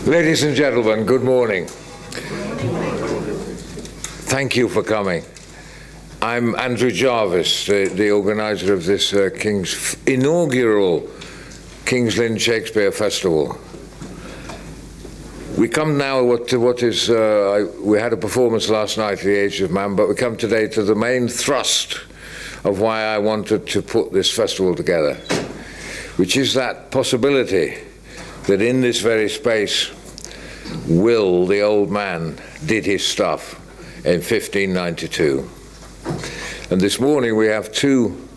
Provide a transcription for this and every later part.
Ladies and gentlemen, good morning. Thank you for coming. I'm Andrew Jarvis, the organizer of this inaugural King's Lynn Shakespeare Festival. We come now to what is, we had a performance last night at the Age of Man, but we come today to the main thrust of why I wanted to put this festival together, which is that possibility that in this very space, Will, the old man, did his stuff in 1592. And this morning we have two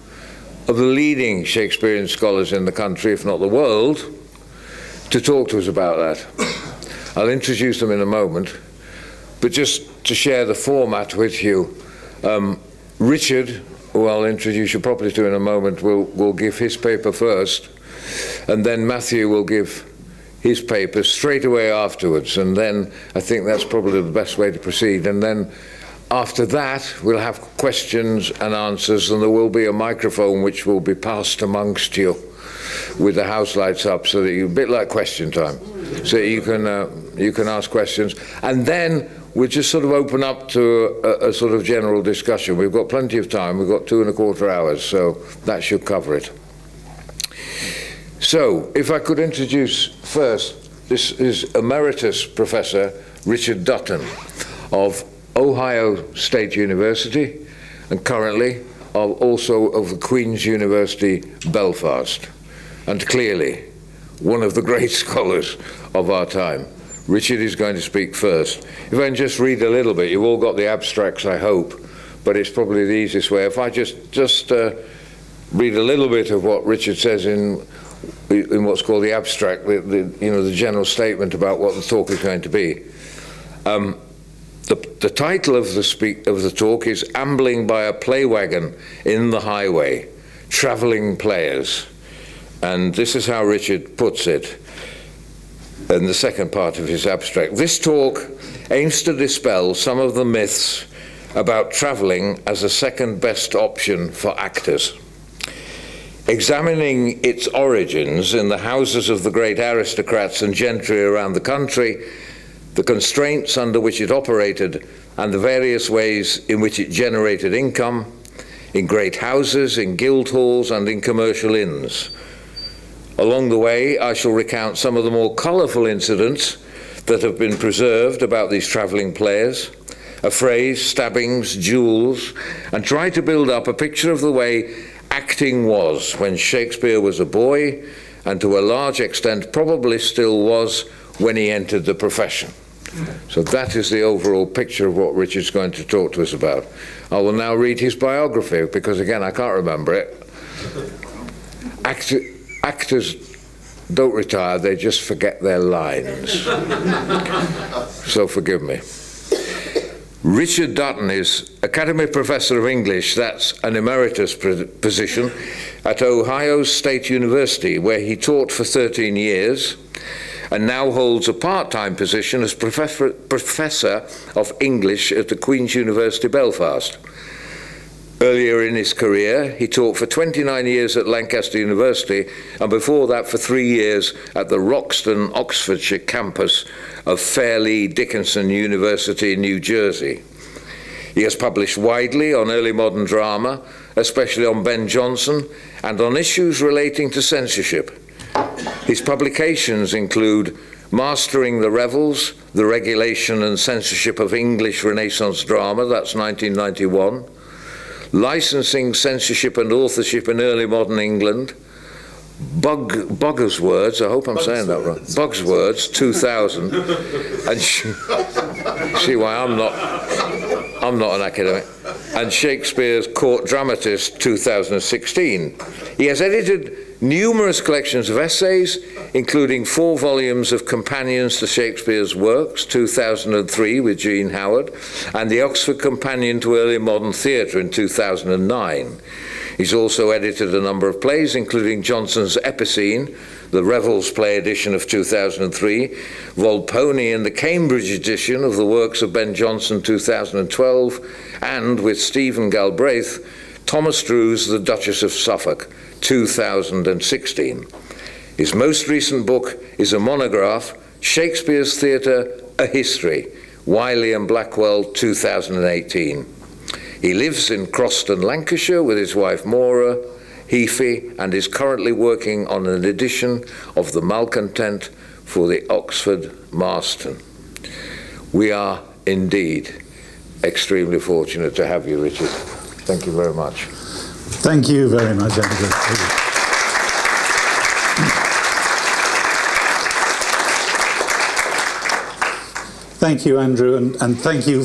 of the leading Shakespearean scholars in the country, if not the world, to talk to us about that. I'll introduce them in a moment, but just to share the format with you, Richard, who I'll introduce you properly to in a moment, will give his paper first, and then Matthew will give his paper straight away afterwards, and then I think that's probably the best way to proceed. And then after that we'll have questions and answers, and there will be a microphone which will be passed amongst you with the house lights up, so that you, a bit like question time, so you can ask questions, and then we'll just sort of open up to a sort of general discussion. We've got plenty of time. We've got 2¼ hours, so that should cover it. So, if I could introduce first, this is Emeritus Professor Richard Dutton of Ohio State University, and currently also of the Queen's University, Belfast, and clearly one of the great scholars of our time. Richard is going to speak first. If I can just read a little bit, you've all got the abstracts, I hope, but it's probably the easiest way. If I just read a little bit of what Richard says in what's called the abstract, the general statement about what the talk is going to be. The title of the talk is "Ambling by a Play Wagon in the Highway, Travelling Players." And this is how Richard puts it in the second part of his abstract. This talk aims to dispel some of the myths about travelling as a second best option for actors. Examining its origins in the houses of the great aristocrats and gentry around the country, the constraints under which it operated, and the various ways in which it generated income, in great houses, in guild halls, and in commercial inns. Along the way, I shall recount some of the more colourful incidents that have been preserved about these travelling players, affrays, stabbings, duels, and try to build up a picture of the way acting was when Shakespeare was a boy, and to a large extent probably still was when he entered the profession. So that is the overall picture of what Richard's going to talk to us about. I will now read his biography, because again I can't remember it. Actors don't retire, they just forget their lines. So forgive me. Richard Dutton is Academy Professor of English, that's an emeritus position, at Ohio State University, where he taught for 13 years, and now holds a part-time position as Professor of English at the Queen's University, Belfast. Earlier in his career, he taught for 29 years at Lancaster University, and before that for 3 years at the Roxton, Oxfordshire campus of Fairleigh Dickinson University in New Jersey. He has published widely on early modern drama, especially on Ben Jonson, and on issues relating to censorship. His publications include Mastering the Revels, The Regulation and Censorship of English Renaissance Drama, that's 1991, Licensing, Censorship and Authorship in Early Modern England, Bugger's Words, I hope I'm saying that right, Bug's Words, 2000, and see why I'm not an academic, and Shakespeare's Court Dramatist, 2016. He has edited numerous collections of essays, including 4 volumes of Companions to Shakespeare's Works, 2003 with Jean Howard, and the Oxford Companion to Early Modern Theatre in 2009. He's also edited a number of plays, including Jonson's Epicene, the Revels play edition of 2003, Volpone in the Cambridge edition of the works of Ben Jonson, 2012, and, with Stephen Galbraith, Thomas Drew's The Duchess of Suffolk, 2016. His most recent book is a monograph Shakespeare's Theatre, A History, Wiley and Blackwell, 2018. He lives in Croston, Lancashire with his wife Maura Heafy and is currently working on an edition of The Malcontent for the Oxford Marston. We are indeed extremely fortunate to have you, Richard. Thank you very much. Thank you very much, Andrew. Thank you, Andrew, and thank you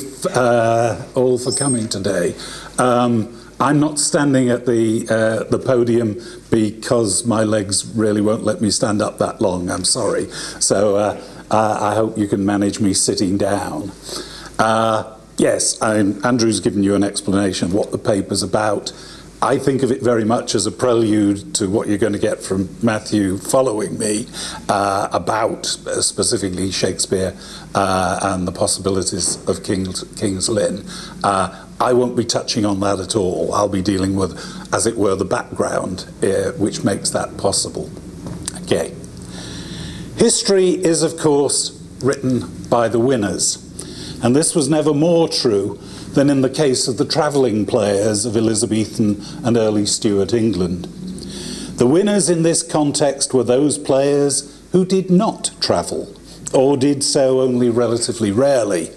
all for coming today. I'm not standing at the podium because my legs really won't let me stand up that long. I'm sorry. So I hope you can manage me sitting down. Yes, Andrew's given you an explanation of what the paper's about. I think of it very much as a prelude to what you're going to get from Matthew following me about specifically Shakespeare and the possibilities of King's Lynn. I won't be touching on that at all. I'll be dealing with, as it were, the background which makes that possible. Okay. History is, of course, written by the winners. And this was never more true than in the case of the travelling players of Elizabethan and early Stuart England. The winners in this context were those players who did not travel, or did so only relatively rarely.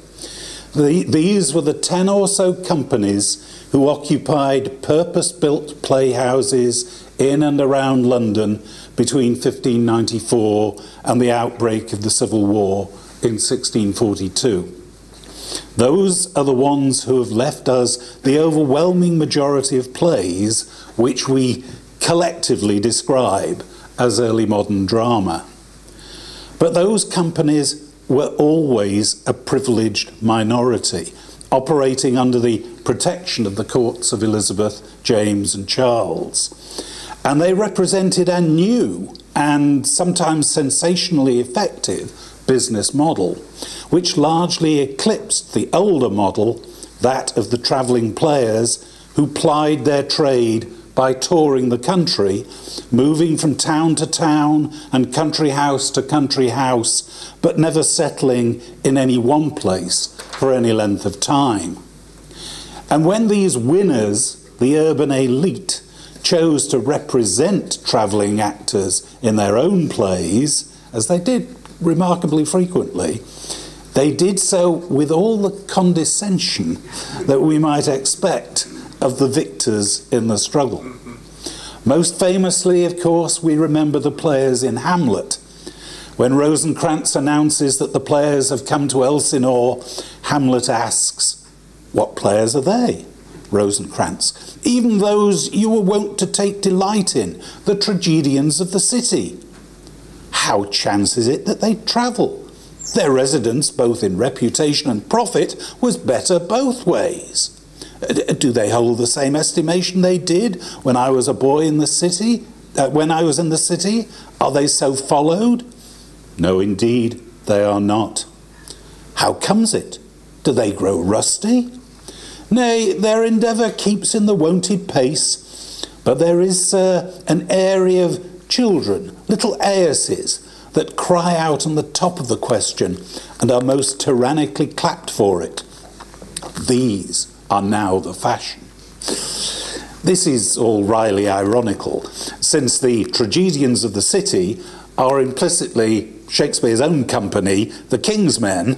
These were the 10 or so companies who occupied purpose-built playhouses in and around London between 1594 and the outbreak of the Civil War in 1642. Those are the ones who have left us the overwhelming majority of plays which we collectively describe as early modern drama. But those companies were always a privileged minority, operating under the protection of the courts of Elizabeth, James and Charles. And they represented a new and sometimes sensationally effective business model, which largely eclipsed the older model, that of the travelling players who plied their trade by touring the country, moving from town to town and country house to country house, but never settling in any one place for any length of time. And when these winners, the urban elite, chose to represent travelling actors in their own plays, as they did remarkably frequently, they did so with all the condescension that we might expect of the victors in the struggle. Most famously, of course, we remember the players in Hamlet. When Rosencrantz announces that the players have come to Elsinore, Hamlet asks, "What players are they?" Rosencrantz, "Even those you were wont to take delight in, the tragedians of the city." How chances it that they travel? Their residence, both in reputation and profit, was better both ways. Do they hold the same estimation they did when I was a boy in the city? When I was in the city? Are they so followed? No, indeed, they are not. How comes it? Do they grow rusty? Nay, their endeavour keeps in the wonted pace, but there is an area of children, little Aeses, that cry out on the top of the question and are most tyrannically clapped for it. These are now the fashion. This is all wryly ironical, since the tragedians of the city are implicitly Shakespeare's own company, the King's Men,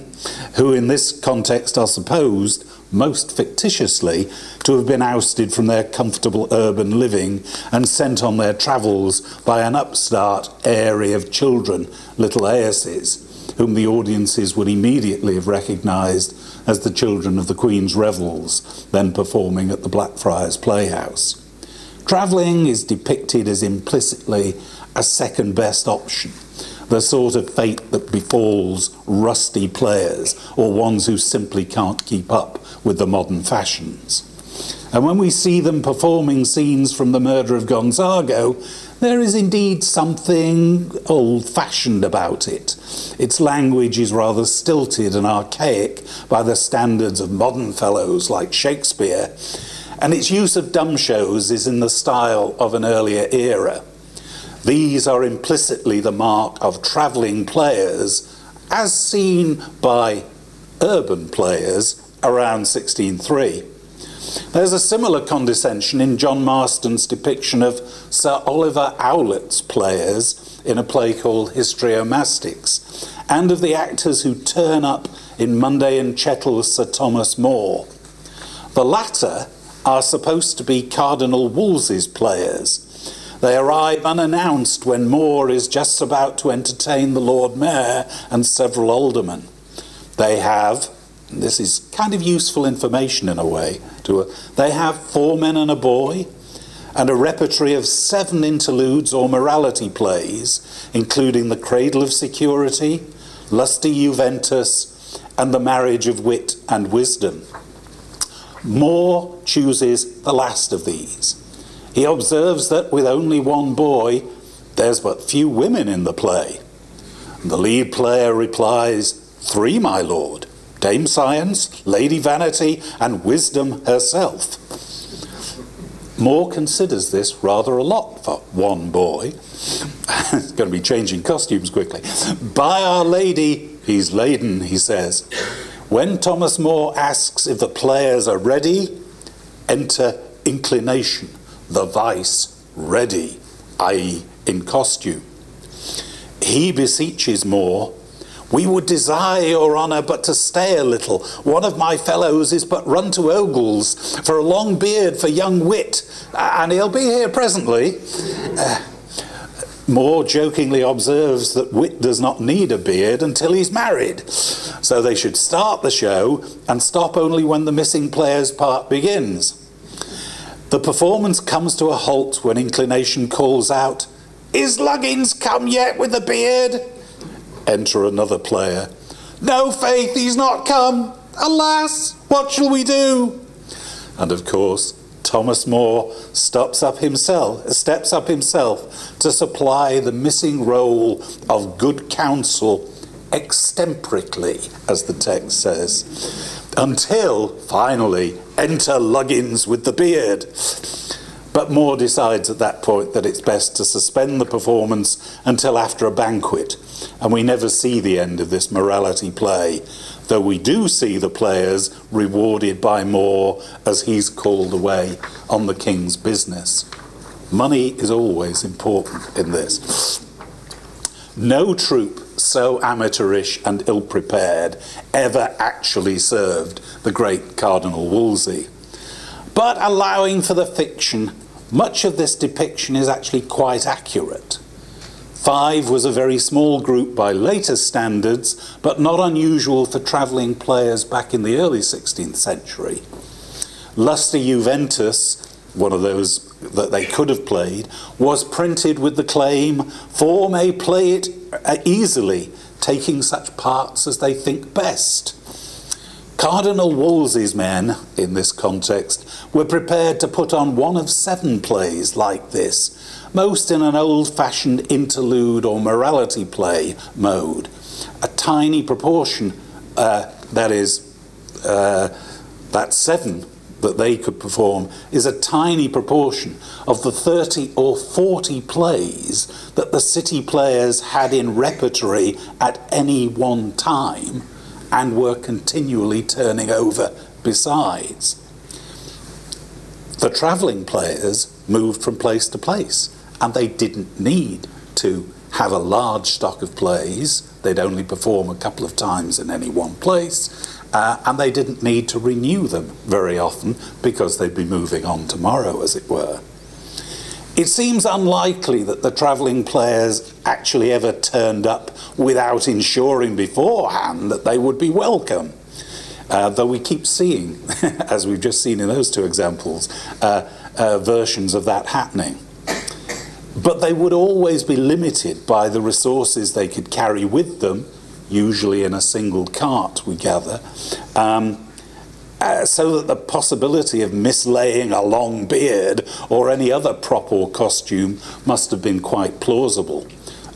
who in this context are supposed, most fictitiously, to have been ousted from their comfortable urban living and sent on their travels by an upstart aerie of children, little Aeses, whom the audiences would immediately have recognised as the children of the Queen's revels, then performing at the Blackfriars Playhouse. Travelling is depicted as implicitly a second best option, the sort of fate that befalls rusty players or ones who simply can't keep up with the modern fashions. And when we see them performing scenes from The Murder of Gonzago, there is indeed something old-fashioned about it. Its language is rather stilted and archaic by the standards of modern fellows like Shakespeare, and its use of dumb shows is in the style of an earlier era. These are implicitly the mark of travelling players as seen by urban players around 1603. There's a similar condescension in John Marston's depiction of Sir Oliver Owlett's players in a play called Histriomastics, and of the actors who turn up in Munday and Chettle's Sir Thomas More. The latter are supposed to be Cardinal Wolsey's players. They arrive unannounced when More is just about to entertain the Lord Mayor and several aldermen. They have, this is kind of useful information in a way, they have 4 men and a boy, and a repertory of 7 interludes or morality plays, including The Cradle of Security, Lusty Juventus, and The Marriage of Wit and Wisdom. More chooses the last of these. He observes that with only 1 boy, there's but few women in the play. The lead player replies, 3, my lord, Dame Science, Lady Vanity, and Wisdom herself. More considers this rather a lot for 1 boy. He's going to be changing costumes quickly. By Our Lady, he's laden, he says. When Thomas More asks if the players are ready, enter Inclination, the vice, ready, i.e. in costume. He beseeches More, we would desire your honour but to stay a little. One of my fellows is but run to Ogle's for a long beard for young Wit, and he'll be here presently. More jokingly observes that Wit does not need a beard until he's married, so they should start the show and stop only when the missing player's part begins. The performance comes to a halt when Inclination calls out, is Luggins come yet with the beard? Enter another player. No, faith, he's not come. Alas, what shall we do? And of course, Thomas More steps up himself to supply the missing role of good counsel extemporically, as the text says, until, finally, enter Luggins with the beard. But More decides at that point that it's best to suspend the performance until after a banquet, and we never see the end of this morality play, though we do see the players rewarded by More as he's called away on the king's business. Money is always important in this. No troupe so amateurish and ill-prepared ever actually served the great Cardinal Wolsey. But allowing for the fiction, much of this depiction is actually quite accurate. 5 was a very small group by later standards, but not unusual for travelling players back in the early 16th century. Lusty Juventus, one of those that they could have played, was printed with the claim, 4 may play it easily, taking such parts as they think best. Cardinal Wolsey's men, in this context, were prepared to put on one of 7 plays like this, most in an old-fashioned interlude or morality play mode. A tiny proportion, that 7 that they could perform, is a tiny proportion of the 30 or 40 plays that the city players had in repertory at any one time, and were continually turning over besides. The travelling players moved from place to place, and they didn't need to have a large stock of plays. They'd only perform a couple of times in any one place, and they didn't need to renew them very often because they'd be moving on tomorrow, as it were. It seems unlikely that the travelling players actually ever turned up without ensuring beforehand that they would be welcome, though we keep seeing, as we've just seen in those 2 examples, versions of that happening. But they would always be limited by the resources they could carry with them, usually in a single cart, we gather, so that the possibility of mislaying a long beard or any other prop or costume must have been quite plausible.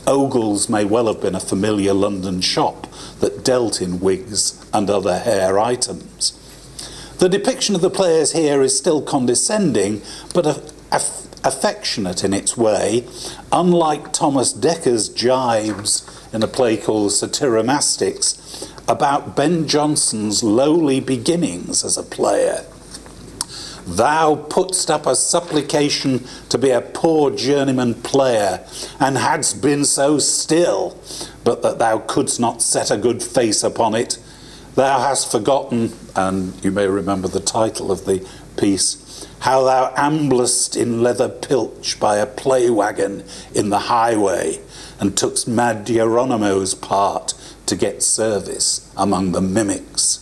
Ogle's may well have been a familiar London shop that dealt in wigs and other hair items. The depiction of the players here is still condescending, but a affectionate in its way, unlike Thomas Dekker's jibes in a play called Satyromastix about Ben Jonson's lowly beginnings as a player. Thou put'st up a supplication to be a poor journeyman player, and hadst been so still, but that thou couldst not set a good face upon it. Thou hast forgotten, and you may remember the title of the piece, how thou amblest in leather pilch by a play wagon in the highway, and tookst mad Hieronymo's part to get service among the mimics.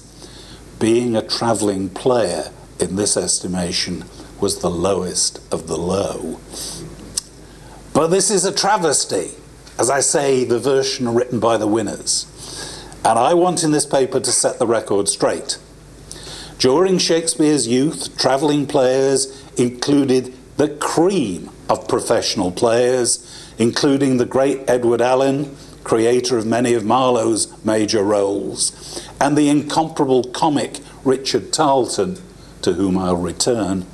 Being a travelling player, in this estimation, was the lowest of the low. But this is a travesty, as I say, the version written by the winners. And I want in this paper to set the record straight. During Shakespeare's youth, travelling players included the cream of professional players, including the great Edward Allen, creator of many of Marlowe's major roles, and the incomparable comic Richard Tarleton, to whom I'll return,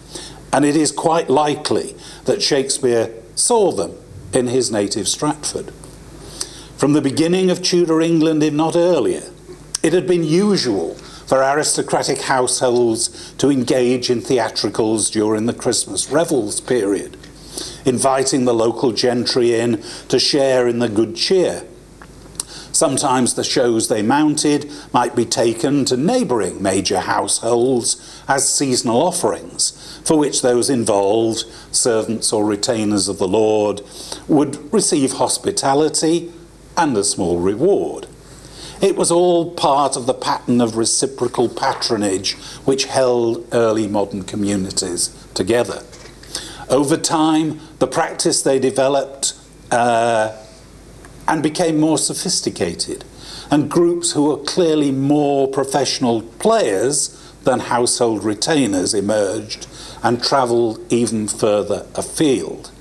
and it is quite likely that Shakespeare saw them in his native Stratford. From the beginning of Tudor England, if not earlier, it had been usual for aristocratic households to engage in theatricals during the Christmas revels period, inviting the local gentry in to share in the good cheer. Sometimes the shows they mounted might be taken to neighbouring major households as seasonal offerings, for which those involved, servants or retainers of the Lord, would receive hospitality and a small reward. It was all part of the pattern of reciprocal patronage which held early modern communities together. Over time, the practice they developed and became more sophisticated, and groups who were clearly more professional players than household retainers emerged and travelled even further afield.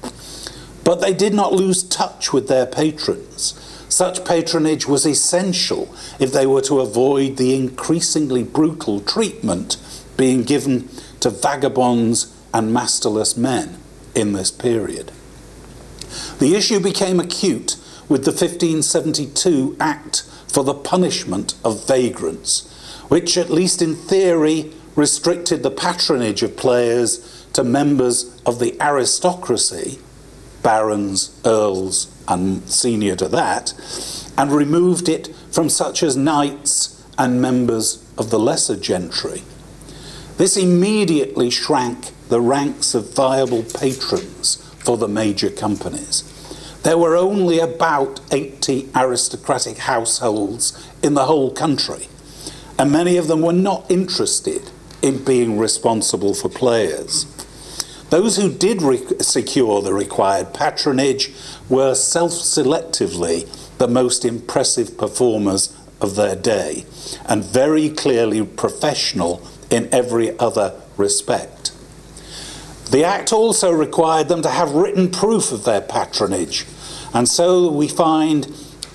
But they did not lose touch with their patrons. Such patronage was essential if they were to avoid the increasingly brutal treatment being given to vagabonds and masterless men in this period. The issue became acute with the 1572 Act for the Punishment of Vagrants, which, at least in theory, restricted the patronage of players to members of the aristocracy, barons, earls, and senior to that, and removed it from such as knights and members of the lesser gentry. This immediately shrank the ranks of viable patrons for the major companies. There were only about 80 aristocratic households in the whole country, and many of them were not interested in being responsible for players. Those who did secure the required patronage were self-selectively the most impressive performers of their day, and very clearly professional in every other respect. The Act also required them to have written proof of their patronage, and so we find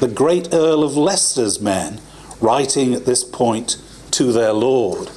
the great Earl of Leicester's men writing at this point to their lord.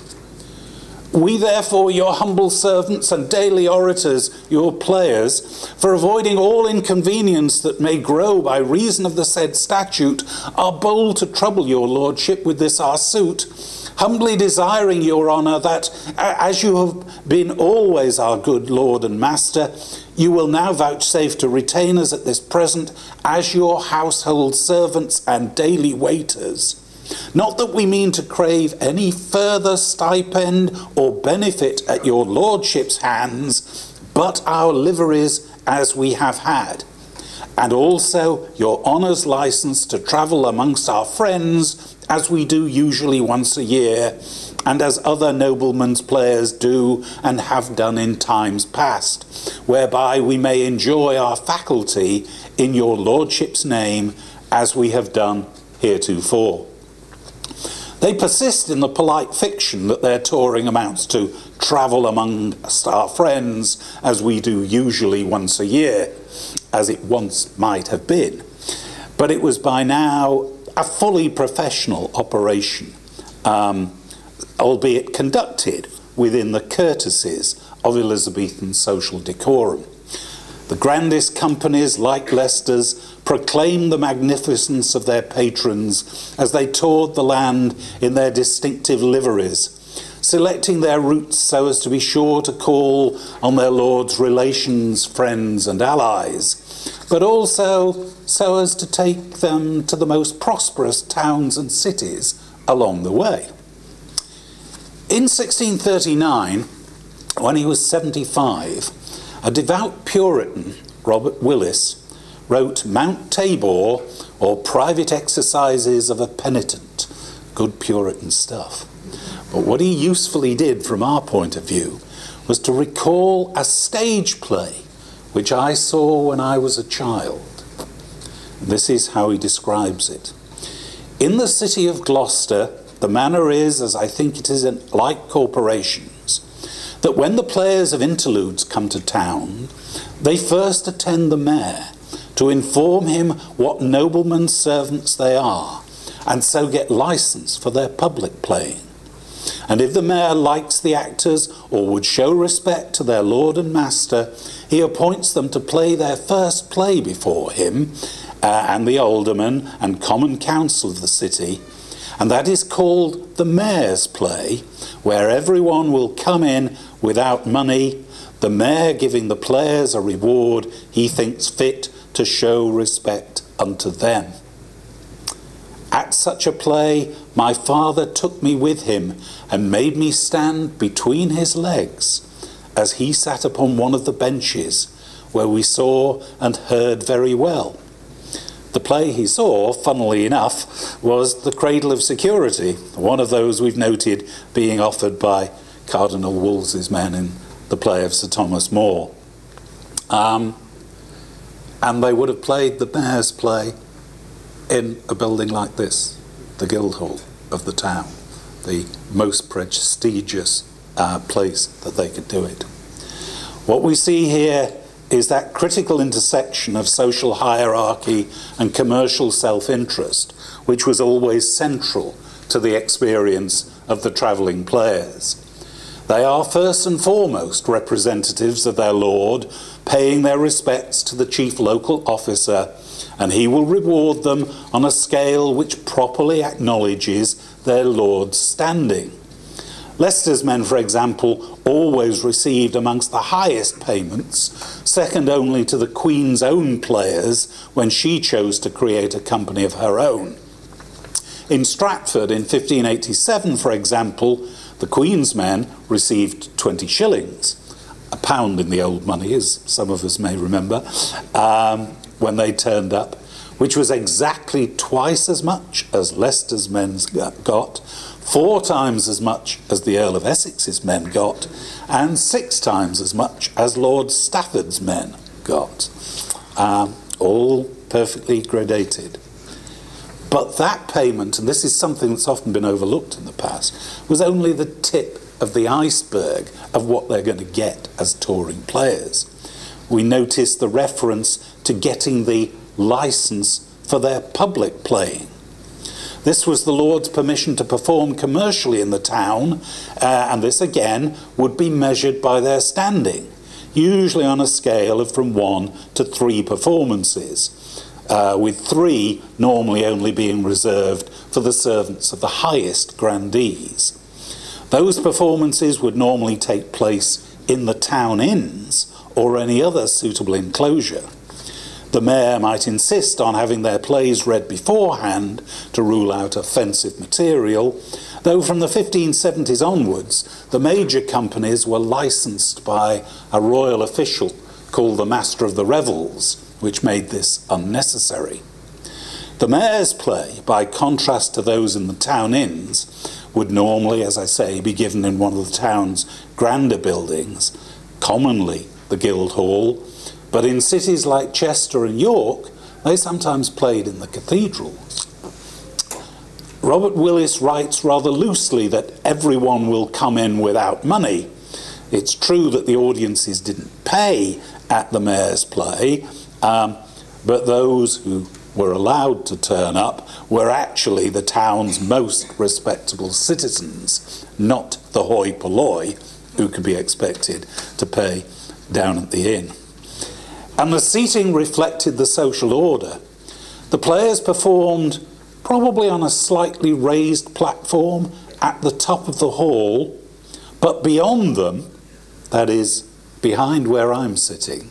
We therefore, your humble servants and daily orators, your players, for avoiding all inconvenience that may grow by reason of the said statute, are bold to trouble your lordship with this our suit, humbly desiring your honour that, as you have been always our good lord and master, you will now vouchsafe to retain us at this present as your household servants and daily waiters. Not that we mean to crave any further stipend or benefit at your lordship's hands, but our liveries as we have had, and also your honour's licence to travel amongst our friends as we do usually once a year, and as other noblemen's players do and have done in times past, whereby we may enjoy our faculty in your lordship's name as we have done heretofore. They persist in the polite fiction that their touring amounts to travel amongst our friends as we do usually once a year, as it once might have been. But it was by now a fully professional operation, albeit conducted within the courtesies of Elizabethan social decorum. The grandest companies, like Leicester's, proclaimed the magnificence of their patrons as they toured the land in their distinctive liveries, selecting their routes so as to be sure to call on their lord's relations, friends and allies, but also so as to take them to the most prosperous towns and cities along the way. In 1639, when he was 75, a devout Puritan, Robert Willis, wrote Mount Tabor, or Private Exercises of a Penitent. Good Puritan stuff. But what he usefully did from our point of view was to recall a stage play which I saw when I was a child. This is how he describes it. In the city of Gloucester, the manner is, as I think it is in like corporations, that when the players of interludes come to town, they first attend the mayor to inform him what noblemen's servants they are, and so get licence for their public playing. And if the mayor likes the actors or would show respect to their lord and master, he appoints them to play their first play before him and the aldermen and common council of the city, and that is called the mayor's play, where everyone will come in without money, the mayor giving the players a reward he thinks fit to show respect unto them. At such a play, my father took me with him and made me stand between his legs as he sat upon one of the benches where we saw and heard very well. The play he saw, funnily enough, was The Cradle of Security, one of those we've noted being offered by Cardinal Wolsey's men in the play of Sir Thomas More. And they would have played the mayor's play in a building like this, the Guildhall of the town, the most prestigious place that they could do it. What we see here is that critical intersection of social hierarchy and commercial self-interest, which was always central to the experience of the travelling players. They are first and foremost representatives of their lord, paying their respects to the chief local officer, and he will reward them on a scale which properly acknowledges their lord's standing. Leicester's men, for example, always received amongst the highest payments, second only to the Queen's own players when she chose to create a company of her own. In Stratford in 1587, for example, the Queen's men received 20 shillings, a pound in the old money, as some of us may remember, when they turned up, which was exactly twice as much as Leicester's men got, 4 times as much as the Earl of Essex's men got, and 6 times as much as Lord Stafford's men got. All perfectly gradated. But that payment, and this is something that's often been overlooked in the past, was only the tip of the iceberg of what they're going to get as touring players. We notice the reference to getting the licence for their public playing. This was the Lord's permission to perform commercially in the town, and this again would be measured by their standing, usually on a scale of from 1 to 3 performances, with 3 normally only being reserved for the servants of the highest grandees. Those performances would normally take place in the town inns or any other suitable enclosure. The mayor might insist on having their plays read beforehand to rule out offensive material, though from the 1570s onwards, the major companies were licensed by a royal official called the Master of the Revels, which made this unnecessary. The mayor's play, by contrast to those in the town inns, would normally, as I say, be given in one of the town's grander buildings, commonly the Guildhall, but in cities like Chester and York, they sometimes played in the cathedrals. Robert Willis writes rather loosely that everyone will come in without money. It's true that the audiences didn't pay at the mayor's play, but those who were allowed to turn up were actually the town's most respectable citizens, not the hoi polloi who could be expected to pay down at the inn. and the seating reflected the social order, the players performed probably on a slightly raised platform at the top of the hall, but beyond them, that is, behind where I'm sitting,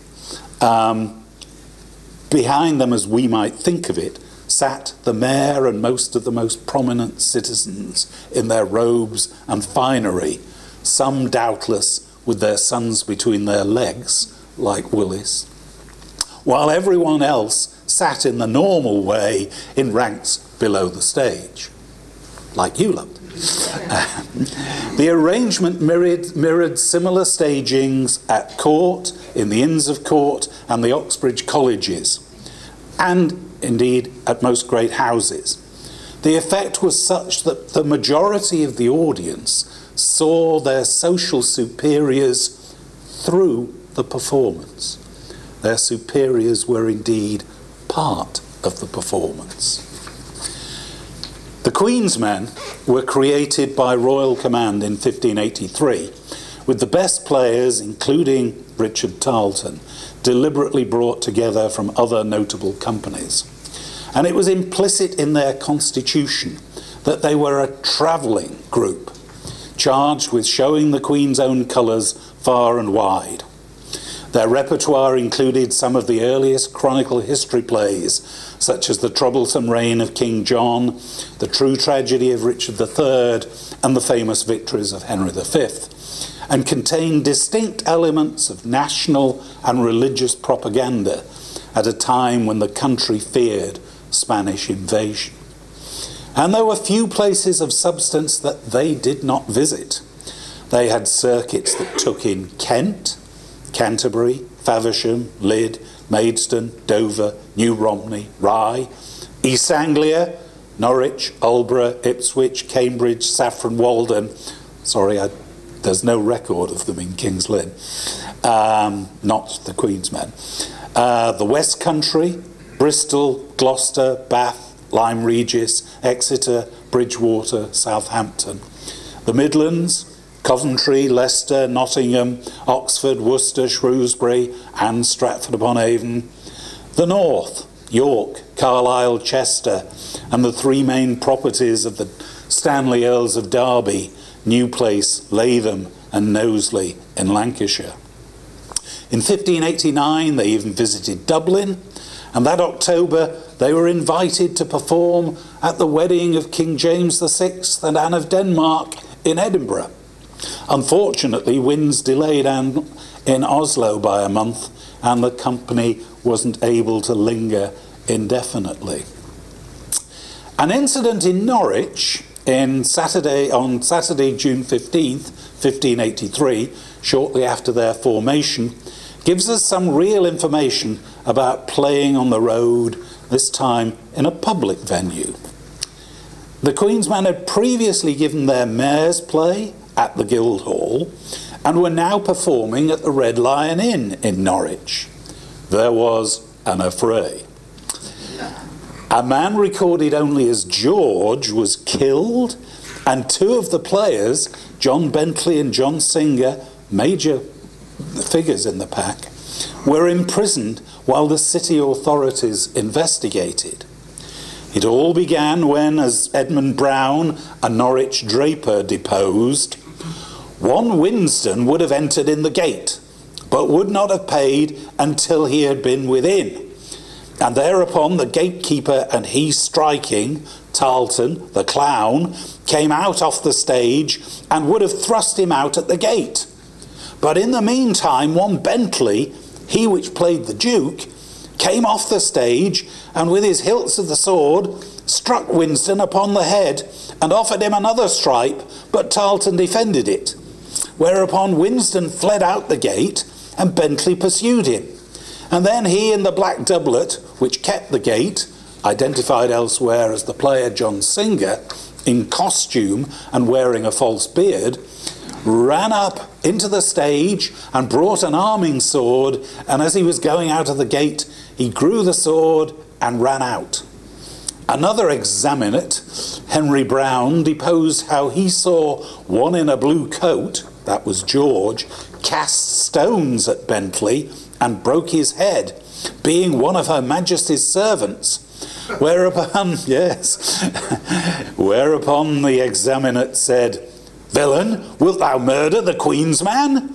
behind them as we might think of it, sat the mayor and most of the most prominent citizens in their robes and finery, some doubtless with their sons between their legs, like Willis, while everyone else sat in the normal way in ranks below the stage, like you lot. The arrangement mirrored similar stagings at court, in the Inns of Court and the Oxbridge colleges, and indeed at most great houses. The effect was such that the majority of the audience saw their social superiors through the performance. Their superiors were indeed part of the performance. The Queen's Men were created by royal command in 1583, with the best players, including Richard Tarleton, deliberately brought together from other notable companies. And it was implicit in their constitution that they were a travelling group, charged with showing the Queen's own colours far and wide. Their repertoire included some of the earliest chronicle history plays, such as The Troublesome Reign of King John, The True Tragedy of Richard III, and the famous victories of Henry V, and contained distinct elements of national and religious propaganda at a time when the country feared Spanish invasion. And there were few places of substance that they did not visit. They had circuits that took in Kent, Canterbury, Faversham, Lydd, Maidstone, Dover, New Romney, Rye, East Anglia, Norwich, Aldborough, Ipswich, Cambridge, Saffron Walden. Sorry, there's no record of them in King's Lynn. Not the Queen's Men. The West Country, Bristol, Gloucester, Bath, Lyme Regis, Exeter, Bridgewater, Southampton. The Midlands, Coventry, Leicester, Nottingham, Oxford, Worcester, Shrewsbury and Stratford-upon-Avon. The North, York, Carlisle, Chester, and the three main properties of the Stanley Earls of Derby, New Place, Latham and Knowsley in Lancashire. In 1589 they even visited Dublin, and that October they were invited to perform at the wedding of King James VI and Anne of Denmark in Edinburgh. Unfortunately, winds delayed Anne in Oslo by a month, and the company wasn't able to linger indefinitely. An incident in Norwich on Saturday, June 15th, 1583, shortly after their formation, gives us some real information about playing on the road, this time in a public venue. The Queen's Men had previously given their Mayor's Play at the Guildhall and were now performing at the Red Lion Inn in Norwich. There was an affray. A man recorded only as George was killed, and two of the players, John Bentley and John Singer, major figures in the pack, were imprisoned while the city authorities investigated. It all began when, as Edmund Brown, a Norwich draper, deposed, one Winston would have entered in the gate, but would not have paid until he had been within. And thereupon the gatekeeper and he striking, Tarleton, the clown, came out off the stage and would have thrust him out at the gate. But in the meantime, one Bentley, he which played the Duke, came off the stage and with his hilts of the sword struck Winston upon the head and offered him another stripe, but Tarleton defended it. Whereupon Winston fled out the gate and Bentley pursued him. And then he in the black doublet, which kept the gate, identified elsewhere as the player John Singer, in costume and wearing a false beard, ran up into the stage and brought an arming sword, and as he was going out of the gate, he drew the sword and ran out. Another examinate, Henry Brown, deposed how he saw one in a blue coat, that was George, cast stones at Bentley and broke his head, being one of her Majesty's servants. Whereupon, yes, whereupon the examinate said, Villain, wilt thou murder the Queen's man?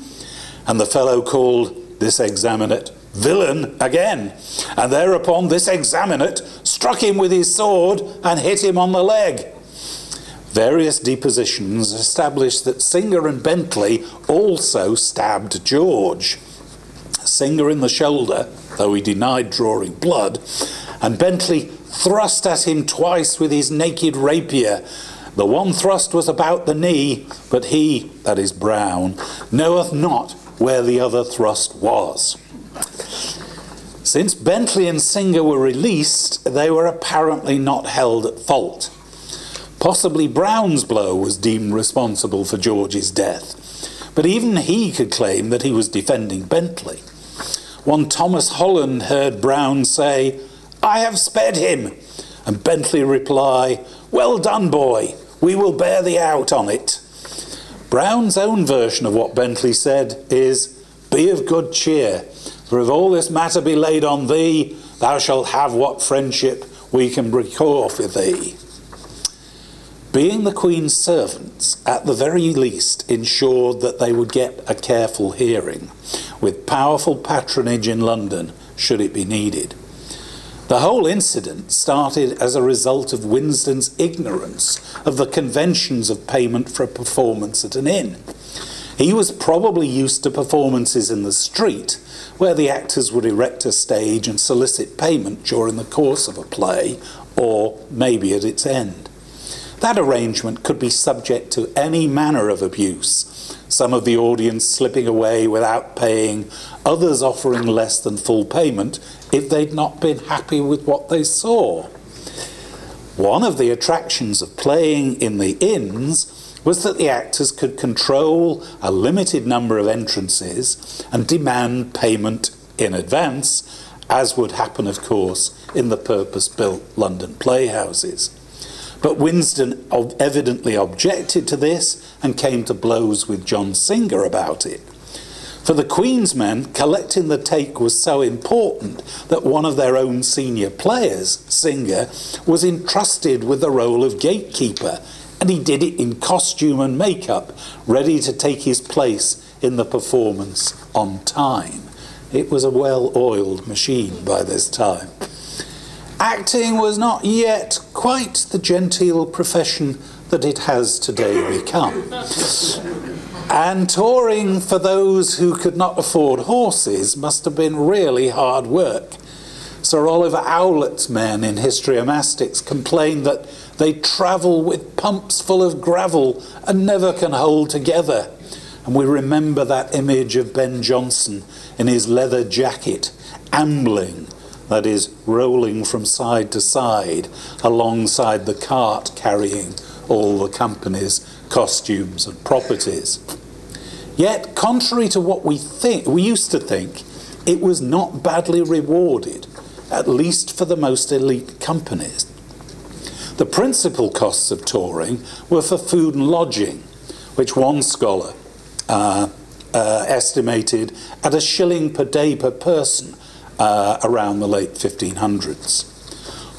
And the fellow called this examinate villain again. And thereupon this examinate struck him with his sword and hit him on the leg. Various depositions established that Singer and Bentley also stabbed George. Singer in the shoulder, though he denied drawing blood, and Bentley thrust at him twice with his naked rapier. The one thrust was about the knee, but he, that is Brown, knoweth not where the other thrust was. Since Bentley and Singer were released, they were apparently not held at fault. Possibly Brown's blow was deemed responsible for George's death, but even he could claim that he was defending Bentley. One Thomas Holland heard Brown say, I have sped him, and Bentley reply, Well done, boy, we will bear thee out on it. Brown's own version of what Bentley said is, Be of good cheer, for if all this matter be laid on thee, thou shalt have what friendship we can recall for thee. Being the Queen's servants, at the very least, ensured that they would get a careful hearing, with powerful patronage in London, should it be needed. The whole incident started as a result of Winston's ignorance of the conventions of payment for a performance at an inn. He was probably used to performances in the street, where the actors would erect a stage and solicit payment during the course of a play, or maybe at its end. That arrangement could be subject to any manner of abuse, some of the audience slipping away without paying, others offering less than full payment if they'd not been happy with what they saw. One of the attractions of playing in the inns was that the actors could control a limited number of entrances and demand payment in advance, as would happen, of course, in the purpose-built London playhouses. But Winston evidently objected to this and came to blows with John Singer about it. For the Queen's men, collecting the take was so important that one of their own senior players, Singer, was entrusted with the role of gatekeeper, and he did it in costume and makeup, ready to take his place in the performance on time. It was a well-oiled machine by this time. Acting was not yet quite the genteel profession that it has today become. And touring for those who could not afford horses must have been really hard work. Sir Oliver Owlett's men in Histriomastix complained that they travel with pumps full of gravel and never can hold together. And we remember that image of Ben Jonson in his leather jacket, ambling, that is, rolling from side to side, alongside the cart carrying all the company's costumes and properties. Yet, contrary to what we used to think, it was not badly rewarded, at least for the most elite companies. The principal costs of touring were for food and lodging, which one scholar estimated at £1 per day per person around the late 1500s.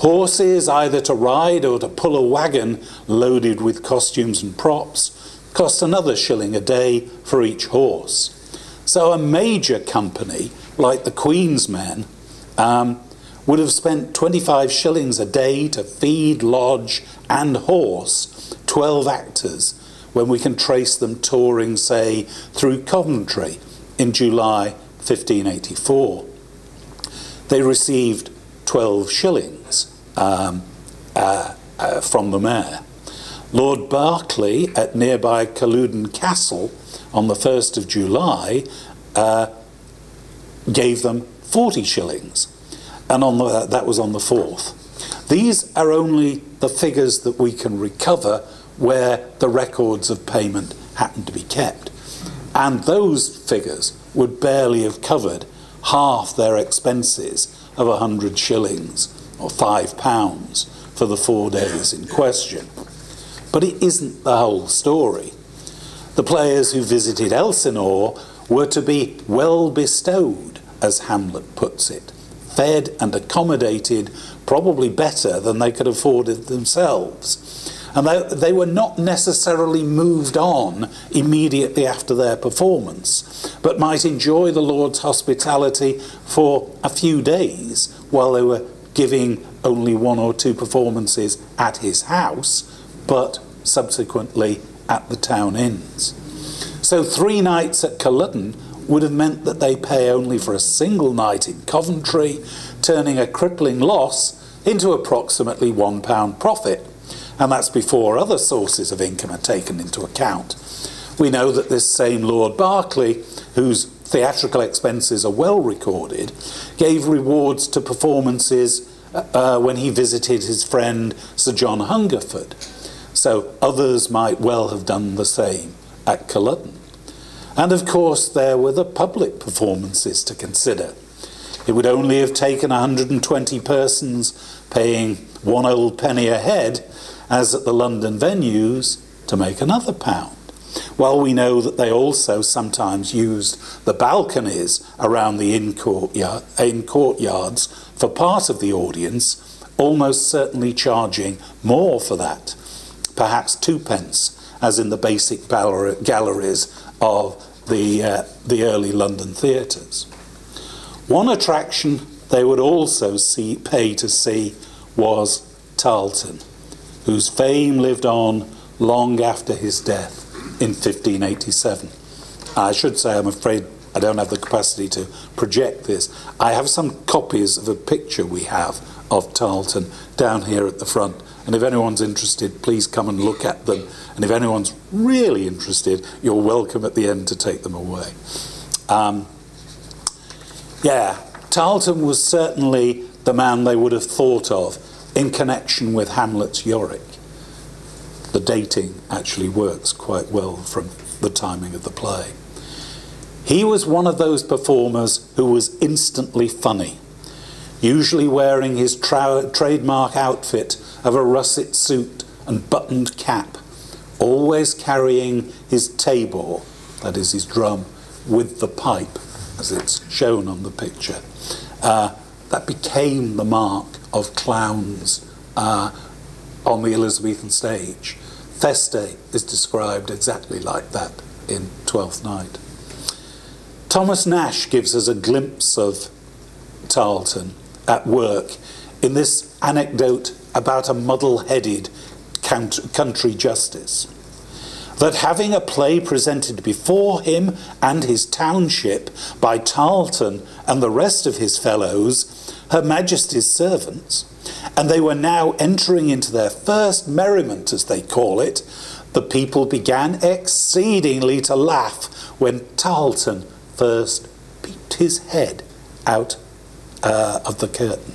Horses, either to ride or to pull a wagon loaded with costumes and props, cost another £1 a day for each horse. So a major company, like the Queen's men, would have spent 25 shillings a day to feed, lodge and horse 12 actors, when we can trace them touring, say, through Coventry in July 1584. They received 12 shillings from the mayor. Lord Berkeley at nearby Culloden Castle on the 1st of July gave them 40 shillings, and that was on the 4th. These are only the figures that we can recover where the records of payment happen to be kept. And those figures would barely have covered half their expenses of 100 shillings or £5 for the 4 days in question. But it isn't the whole story. The players who visited Elsinore were to be well bestowed as Hamlet puts it, fed and accommodated probably better than they could afford it themselves. And they were not necessarily moved on immediately after their performance, but might enjoy the Lord's hospitality for a few days while they were giving only 1 or 2 performances at his house, but subsequently at the town inns. So 3 nights at Culloden would have meant that they pay only for a single night in Coventry, turning a crippling loss into approximately £1 profit. And that's before other sources of income are taken into account. We know that this same Lord Berkeley, whose theatrical expenses are well recorded, gave rewards to performances when he visited his friend Sir John Hungerford. So others might well have done the same at Culloden. And of course there were the public performances to consider. It would only have taken 120 persons paying 1 old penny a head, as at the London venues, to make another £1. While we know that they also sometimes used the balconies around the inn courtyards for part of the audience, almost certainly charging more for that, perhaps 2p, as in the basic galleries of the early London theatres. One attraction they would also pay to see was Tarleton, whose fame lived on long after his death in 1587. I should say, I'm afraid I don't have the capacity to project this. I have some copies of a picture we have of Tarleton down here at the front, and if anyone's interested, please come and look at them. And if anyone's really interested, you're welcome at the end to take them away. Yeah, Tarleton was certainly the man they would have thought of in connection with Hamlet's Yorick. The dating actually works quite well from the timing of the play. He was one of those performers who was instantly funny, usually wearing his trademark outfit of a russet suit and buttoned cap, always carrying his tabor, that is his drum, with the pipe, as it's shown on the picture. That became the mark of clowns on the Elizabethan stage. Feste is described exactly like that in Twelfth Night. Thomas Nash gives us a glimpse of Tarleton at work in this anecdote about a muddle-headed country justice, that having a play presented before him and his township by Tarleton and the rest of his fellows, Her Majesty's servants, and they were now entering into their first merriment, as they call it, the people began exceedingly to laugh when Tarleton first peeped his head out of the curtain.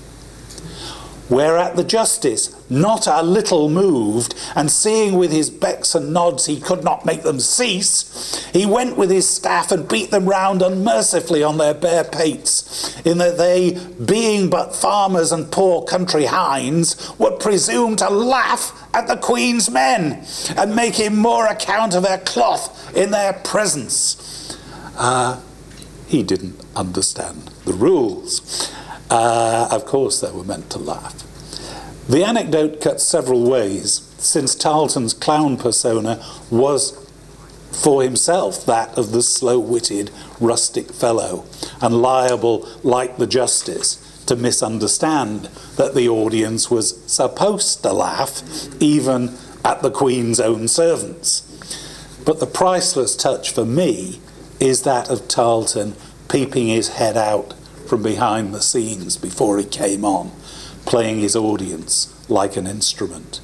Whereat the justice, not a little moved, and seeing with his becks and nods he could not make them cease, he went with his staff and beat them round unmercifully on their bare pates, in that they, being but farmers and poor country hinds, would presume to laugh at the Queen's men, and make him more account of their cloth in their presence. He didn't understand the rules. Of course they were meant to laugh. The anecdote cuts several ways, since Tarleton's clown persona was for himself that of the slow-witted rustic fellow, and liable, like the justice, to misunderstand that the audience was supposed to laugh even at the Queen's own servants. But the priceless touch for me is that of Tarleton peeping his head out from behind the scenes before he came on, playing his audience like an instrument.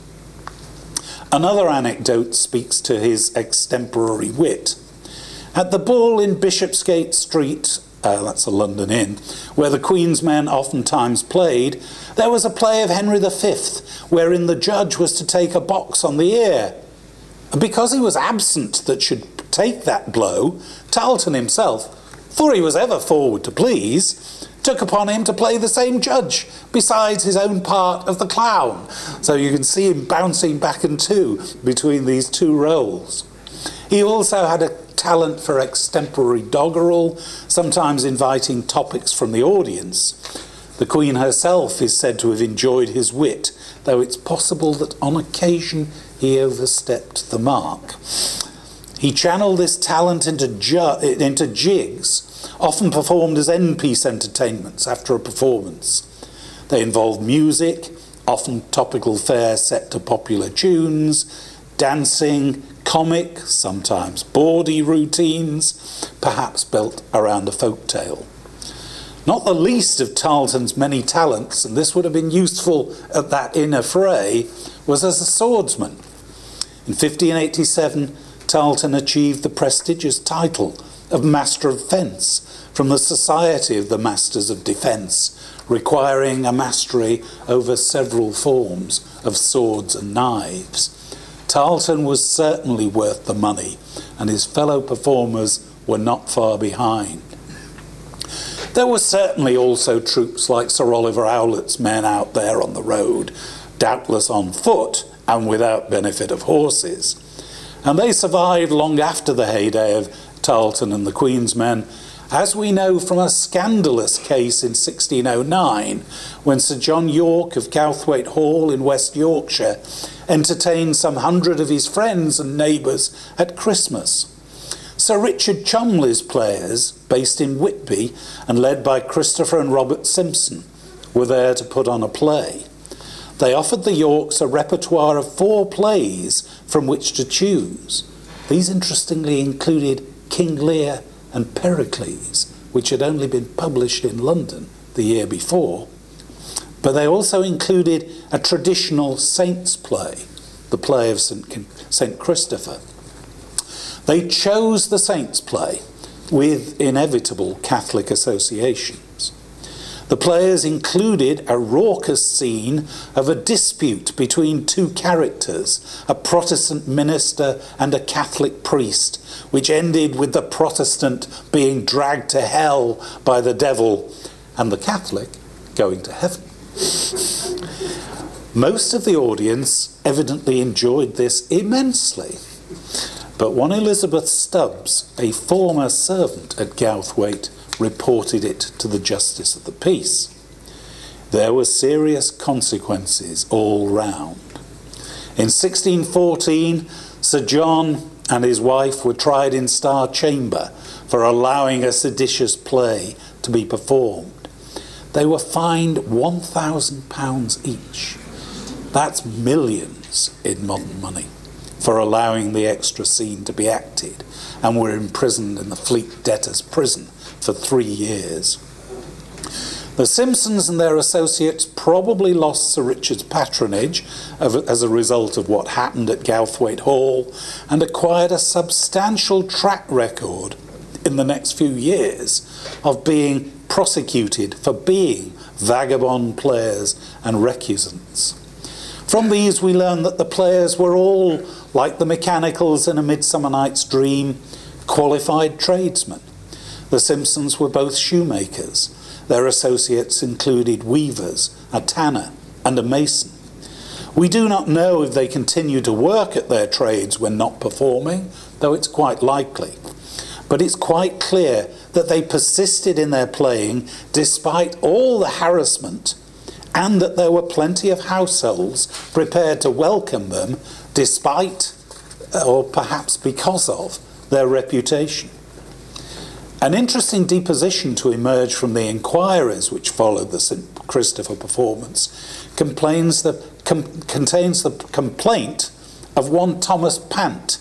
Another anecdote speaks to his extemporary wit. At the ball in Bishopsgate Street, that's a London inn, where the Queen's men oftentimes played, there was a play of Henry V, wherein the judge was to take a box on the ear. And because he was absent that should take that blow, Tarleton himself, for he was ever forward to please, took upon him to play the same judge, besides his own part of the clown. So you can see him bouncing back and to between these two roles. He also had a talent for extemporary doggerel, sometimes inviting topics from the audience. The Queen herself is said to have enjoyed his wit, though it's possible that on occasion he overstepped the mark. He channeled this talent into jigs, often performed as end-piece entertainments after a performance. They involved music, often topical fare set to popular tunes, dancing, comic, sometimes bawdy routines, perhaps built around a folk tale. Not the least of Tarleton's many talents, and this would have been useful at that inner fray, was as a swordsman. In 1587, Tarleton achieved the prestigious title of Master of Fence from the Society of the Masters of Defence, requiring a mastery over several forms of swords and knives. Tarleton was certainly worth the money, and his fellow performers were not far behind. There were certainly also troops like Sir Oliver Owlet's men out there on the road, doubtless on foot and without benefit of horses. And they survived long after the heyday of Tarleton and the Queen's men, as we know from a scandalous case in 1609, when Sir John Yorke of Cowthwaite Hall in West Yorkshire entertained some 100 of his friends and neighbours at Christmas. Sir Richard Cholmondeley's players, based in Whitby and led by Christopher and Robert Simpson, were there to put on a play. They offered the Yorkes a repertoire of 4 plays from which to choose. These interestingly included King Lear and Pericles, which had only been published in London the year before. But they also included a traditional saints' play, the play of St. Christopher. They chose the saints' play with inevitable Catholic associations. The players included a raucous scene of a dispute between 2 characters, a Protestant minister and a Catholic priest, which ended with the Protestant being dragged to hell by the devil and the Catholic going to heaven. Most of the audience evidently enjoyed this immensely. But one Elizabeth Stubbs, a former servant at Gowthwaite, reported it to the Justice of the Peace. There were serious consequences all round. In 1614, Sir John and his wife were tried in Star Chamber for allowing a seditious play to be performed. They were fined £1,000 each. That's millions in modern money, for allowing the extra scene to be acted, and were imprisoned in the Fleet Debtors' Prison for 3 years. The Simpsons and their associates probably lost Sir Richard's patronage as a result of what happened at Gowthwaite Hall, and acquired a substantial track record in the next few years of being prosecuted for being vagabond players and recusants. From these we learn that the players were all, like the mechanicals in A Midsummer Night's Dream, qualified tradesmen. The Simpsons were both shoemakers. Their associates included weavers, a tanner, and a mason. We do not know if they continued to work at their trades when not performing, though it's quite likely. But it's quite clear that they persisted in their playing despite all the harassment, and that there were plenty of households prepared to welcome them despite, or perhaps because of, their reputation. An interesting deposition to emerge from the inquiries which followed the St. Christopher performance contains the complaint of one Thomas Pant,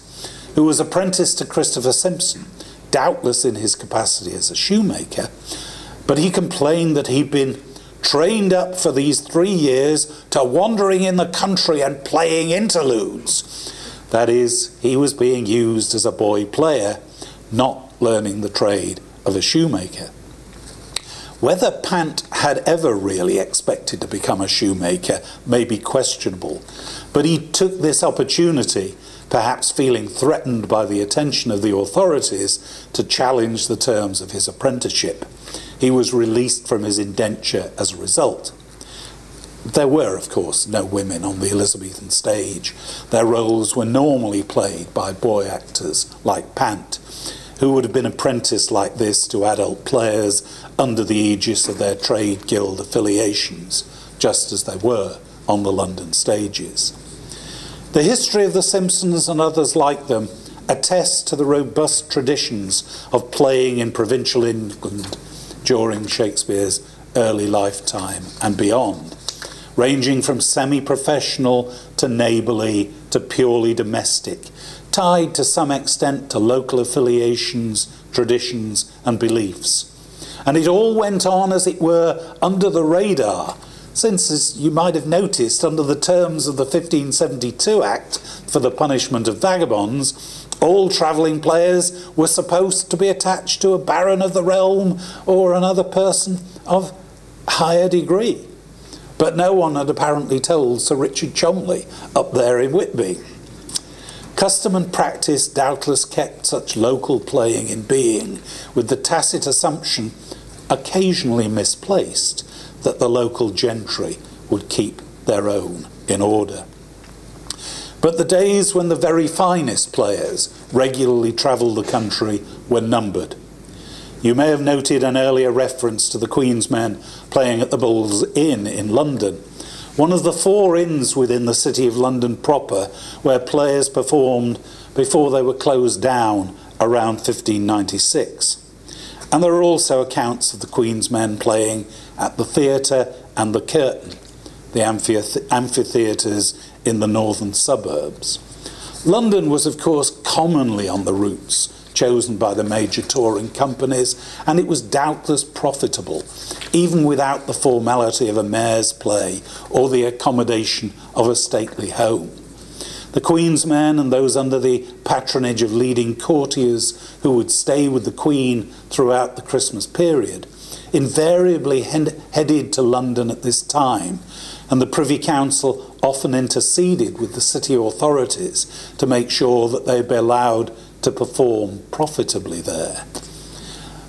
who was apprenticed to Christopher Simpson, doubtless in his capacity as a shoemaker, but he complained that he'd been trained up for these 3 years to wandering in the country and playing interludes. That is, he was being used as a boy player, not learning the trade of a shoemaker. Whether Pant had ever really expected to become a shoemaker may be questionable, but he took this opportunity, perhaps feeling threatened by the attention of the authorities, to challenge the terms of his apprenticeship. He was released from his indenture as a result. There were, of course, no women on the Elizabethan stage. Their roles were normally played by boy actors like Pant, who would have been apprenticed like this to adult players under the aegis of their trade guild affiliations, just as they were on the London stages. The history of The Simpsons and others like them attests to the robust traditions of playing in provincial England during Shakespeare's early lifetime and beyond, ranging from semi-professional to neighbourly to purely domestic, tied to some extent to local affiliations, traditions and beliefs. And it all went on, as it were, under the radar, since, as you might have noticed, under the terms of the 1572 Act for the punishment of vagabonds, all travelling players were supposed to be attached to a baron of the realm or another person of higher degree. But no one had apparently told Sir Richard Cholmondeley up there in Whitby. Custom and practice doubtless kept such local playing in being, with the tacit assumption, occasionally misplaced, that the local gentry would keep their own in order. But the days when the very finest players regularly travelled the country were numbered. You may have noted an earlier reference to the Queen's Men playing at the Bull's Inn in London, one of the 4 inns within the city of London proper where players performed before they were closed down around 1596. And there are also accounts of the Queen's Men playing at the Theatre and the Curtain, the amphitheatres in the northern suburbs. London was, of course, commonly on the routes chosen by the major touring companies, and it was doubtless profitable, even without the formality of a mayor's play or the accommodation of a stately home. The Queen's Men and those under the patronage of leading courtiers who would stay with the Queen throughout the Christmas period invariably headed to London at this time, and the Privy Council often interceded with the city authorities to make sure that they'd be allowed to perform profitably there.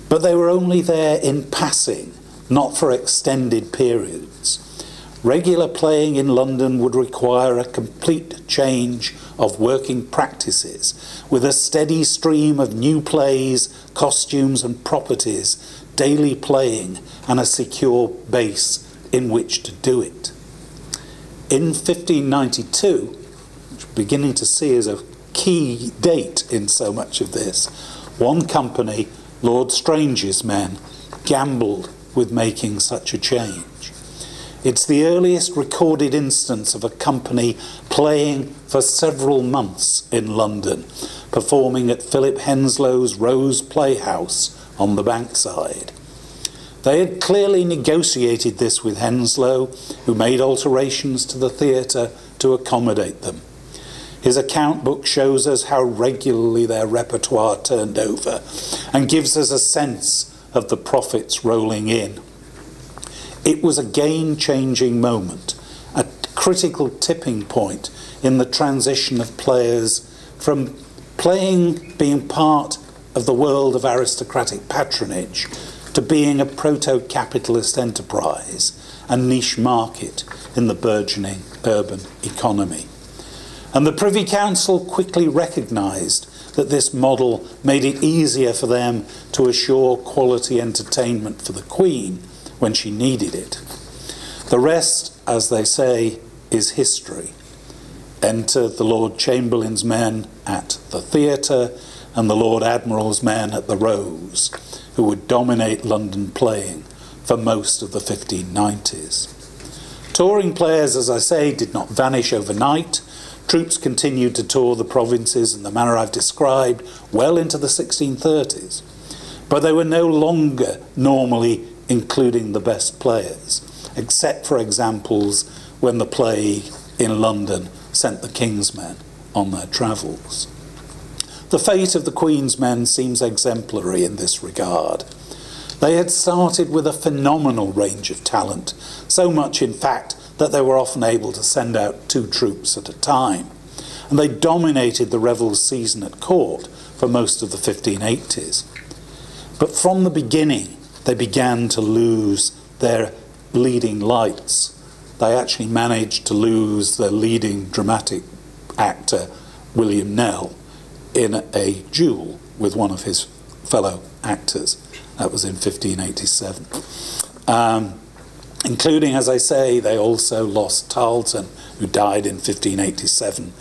But they were only there in passing, not for extended periods. Regular playing in London would require a complete change of working practices, with a steady stream of new plays, costumes and properties, daily playing and a secure base in which to do it. In 1592, which we're beginning to see as a key date in so much of this, one company, Lord Strange's Men, gambled with making such a change. It's the earliest recorded instance of a company playing for several months in London, performing at Philip Henslow's Rose Playhouse on the Bankside. They had clearly negotiated this with Henslow, who made alterations to the theatre to accommodate them. His account book shows us how regularly their repertoire turned over and gives us a sense of the profits rolling in. It was a game-changing moment, a critical tipping point in the transition of players from playing being part of the world of aristocratic patronage to being a proto-capitalist enterprise, a niche market in the burgeoning urban economy. And the Privy Council quickly recognised that this model made it easier for them to assure quality entertainment for the Queen when she needed it. The rest, as they say, is history. Enter the Lord Chamberlain's Men at the theatre and the Lord Admiral's Men at the Rose, who would dominate London playing for most of the 1590s. Touring players, as I say, did not vanish overnight. Troops continued to tour the provinces in the manner I've described well into the 1630s, but they were no longer normally including the best players, except for examples when the plague in London sent the King's Men on their travels. The fate of the Queen's Men seems exemplary in this regard. They had started with a phenomenal range of talent, so much in fact that they were often able to send out 2 troops at a time, and they dominated the revels season at court for most of the 1580s. But from the beginning, they began to lose their leading lights, they actually managed to lose their leading dramatic actor, William Nell, in a duel with one of his fellow actors. That was in 1587. Including, as I say, they also lost Tarleton, who died in 1587.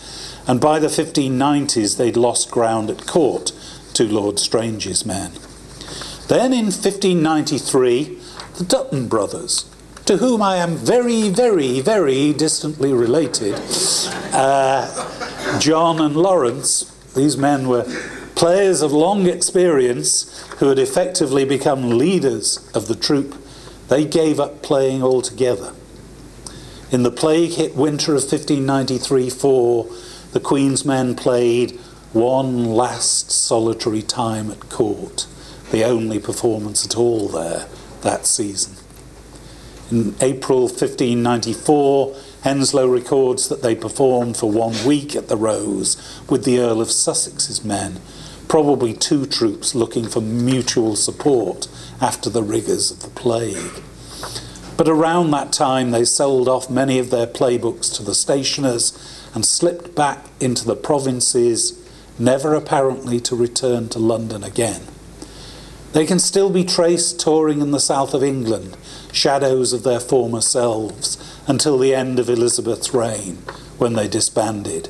And by the 1590s, they'd lost ground at court to Lord Strange's men. Then in 1593, the Dutton brothers, to whom I am very, very, very distantly related, John and Lawrence, these men were players of long experience who had effectively become leaders of the troupe. They gave up playing altogether. In the plague-hit winter of 1593-4, the Queen's men played one last solitary time at court, the only performance at all there that season. In April 1594, Henslow records that they performed for 1 week at the Rose with the Earl of Sussex's men, probably two troops looking for mutual support after the rigours of the plague. But around that time they sold off many of their playbooks to the stationers and slipped back into the provinces, never apparently to return to London again. They can still be traced touring in the south of England, shadows of their former selves, until the end of Elizabeth's reign, when they disbanded.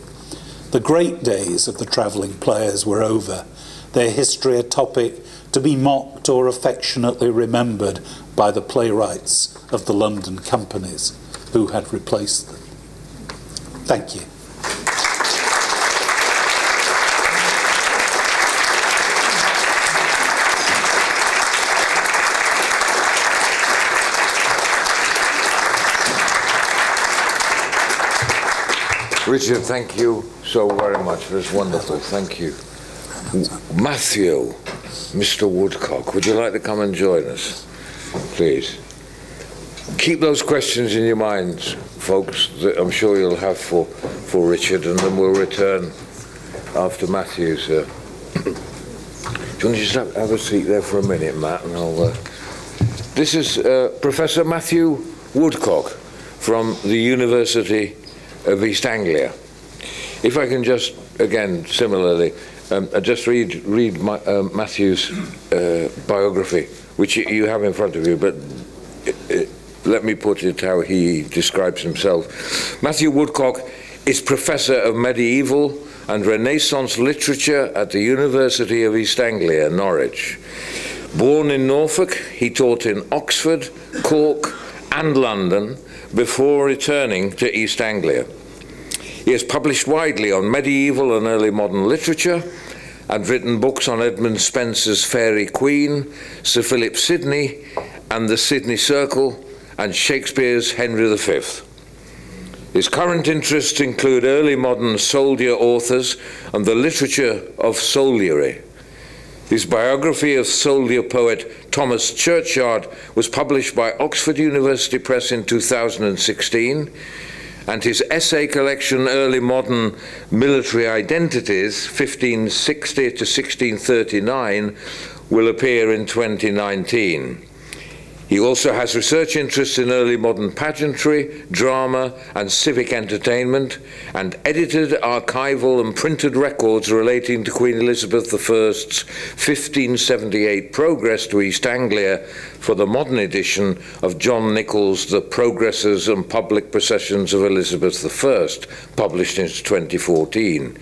The great days of the travelling players were over, their history a topic to be mocked or affectionately remembered by the playwrights of the London companies who had replaced them. Thank you. Richard, thank you so very much. It was wonderful. Thank you. Matthew, Mr. Woodcock, would you like to come and join us, please? Keep those questions in your minds, folks, that I'm sure you'll have for Richard, and then we'll return after Matthew's. Do you want to just have a seat there for a minute, Matt? And I'll. This is Professor Matthew Woodcock from the University of East Anglia. If I can just, again, similarly, just read Matthew's biography, which you have in front of you, but let me put it how he describes himself. Matthew Woodcock is Professor of Medieval and Renaissance Literature at the University of East Anglia, Norwich. Born in Norfolk, he taught in Oxford, Cork, and London before returning to East Anglia. He has published widely on medieval and early modern literature and written books on Edmund Spenser's Faerie Queene, Sir Philip Sidney and the Sidney Circle, and Shakespeare's Henry V. His current interests include early modern soldier authors and the literature of soldiery. His biography of soldier poet Thomas Churchyard was published by Oxford University Press in 2016, and his essay collection Early Modern Military Identities, 1560 to 1639, will appear in 2019. He also has research interests in early modern pageantry, drama, and civic entertainment, and edited archival and printed records relating to Queen Elizabeth I's 1578 progress to East Anglia for the modern edition of John Nichol's The Progresses and Public Processions of Elizabeth I, published in 2014.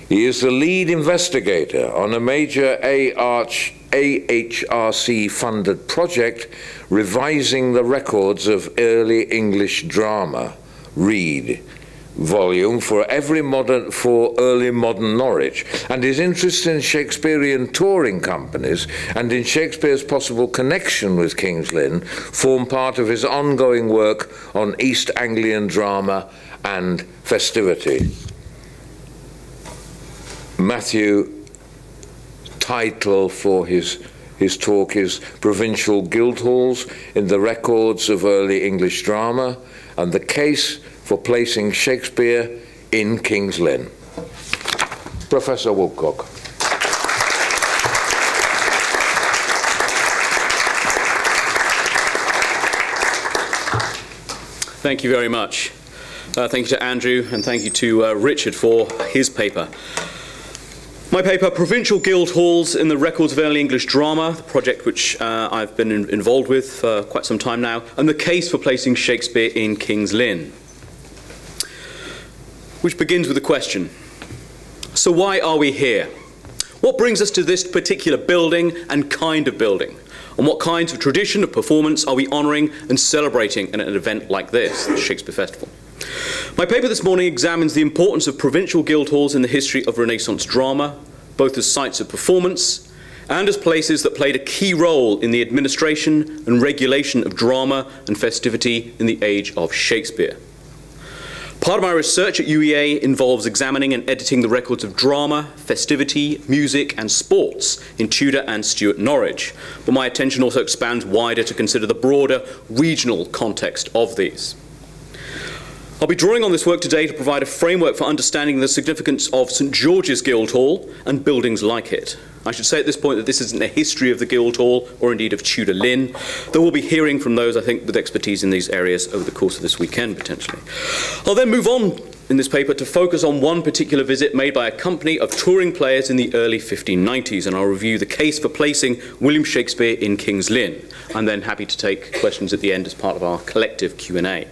He is the lead investigator on a major AHRC-funded project revising the records of early English drama, Read, volume for early modern Norwich, and his interest in Shakespearean touring companies and in Shakespeare's possible connection with King's Lynn form part of his ongoing work on East Anglian drama and festivity. Matthew, title for his talk is Provincial Guildhalls in the Records of Early English Drama and the Case for Placing Shakespeare in King's Lynn. Professor Woodcock. Thank you very much. Thank you to Andrew, and thank you to Richard for his paper. My paper, Provincial Guild Halls in the Records of Early English Drama, the project which I've been involved with for quite some time now, and the case for placing Shakespeare in King's Lynn. Which begins with a question. So why are we here? What brings us to this particular building and kind of building? And what kinds of tradition of performance are we honouring and celebrating in an event like this, the Shakespeare Festival? My paper this morning examines the importance of provincial guild halls in the history of Renaissance drama, both as sites of performance and as places that played a key role in the administration and regulation of drama and festivity in the age of Shakespeare. Part of my research at UEA involves examining and editing the records of drama, festivity, music and sports in Tudor and Stuart Norwich, but my attention also expands wider to consider the broader regional context of these. I'll be drawing on this work today to provide a framework for understanding the significance of St George's Guildhall and buildings like it. I should say at this point that this isn't a history of the Guildhall or indeed of Tudor Lynn, though we'll be hearing from those, I think, with expertise in these areas over the course of this weekend, potentially. I'll then move on in this paper to focus on one particular visit made by a company of touring players in the early 1590s, and I'll review the case for placing William Shakespeare in King's Lynn. I'm then happy to take questions at the end as part of our collective Q&A.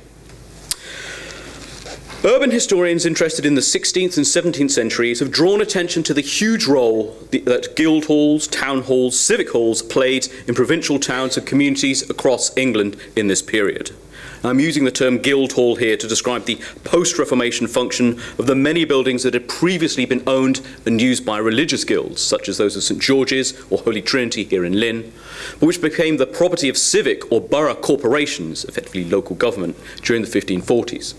Urban historians interested in the 16th and 17th centuries have drawn attention to the huge role that guild halls, town halls, civic halls played in provincial towns and communities across England in this period. I'm using the term guild hall here to describe the post-Reformation function of the many buildings that had previously been owned and used by religious guilds, such as those of St George's or Holy Trinity here in Lynn, but which became the property of civic or borough corporations, effectively local government, during the 1540s.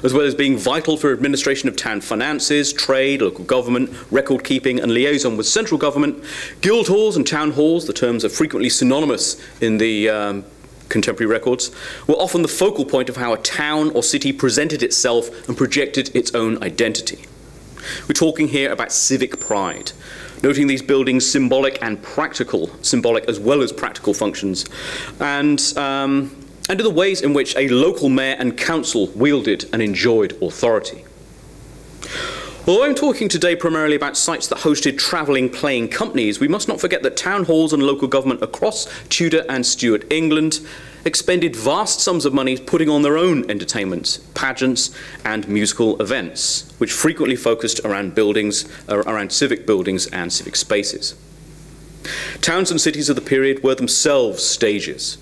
As well as being vital for administration of town finances, trade, local government, record keeping and liaison with central government, guild halls and town halls, the terms are frequently synonymous in the contemporary records, were often the focal point of how a town or city presented itself and projected its own identity. We're talking here about civic pride, noting these buildings' symbolic as well as practical functions, and to the ways in which a local mayor and council wielded and enjoyed authority. Although I'm talking today primarily about sites that hosted travelling playing companies, we must not forget that town halls and local government across Tudor and Stuart England expended vast sums of money putting on their own entertainments, pageants and musical events, which frequently focused around civic buildings and civic spaces. Towns and cities of the period were themselves stages,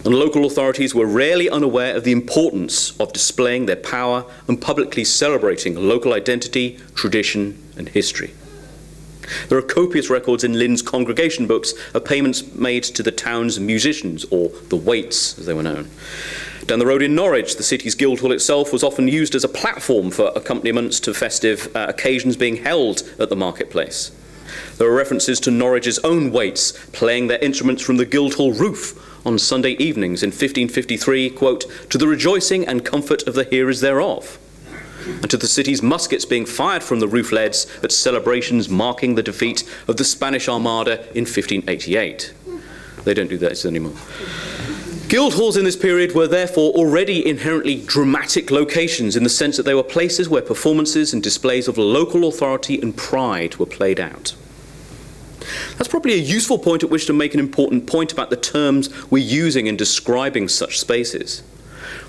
and local authorities were rarely unaware of the importance of displaying their power and publicly celebrating local identity, tradition and history. There are copious records in Lynn's congregation books of payments made to the town's musicians, or the waits as they were known. Down the road in Norwich, the city's Guildhall itself was often used as a platform for accompaniments to festive occasions being held at the marketplace. There are references to Norwich's own waits playing their instruments from the Guildhall roof on Sunday evenings in 1553, quote, to the rejoicing and comfort of the hearers thereof, and to the city's muskets being fired from the roof leads at celebrations marking the defeat of the Spanish Armada in 1588. They don't do that anymore. Guild halls in this period were therefore already inherently dramatic locations in the sense that they were places where performances and displays of local authority and pride were played out. That's probably a useful point at which to make an important point about the terms we're using in describing such spaces.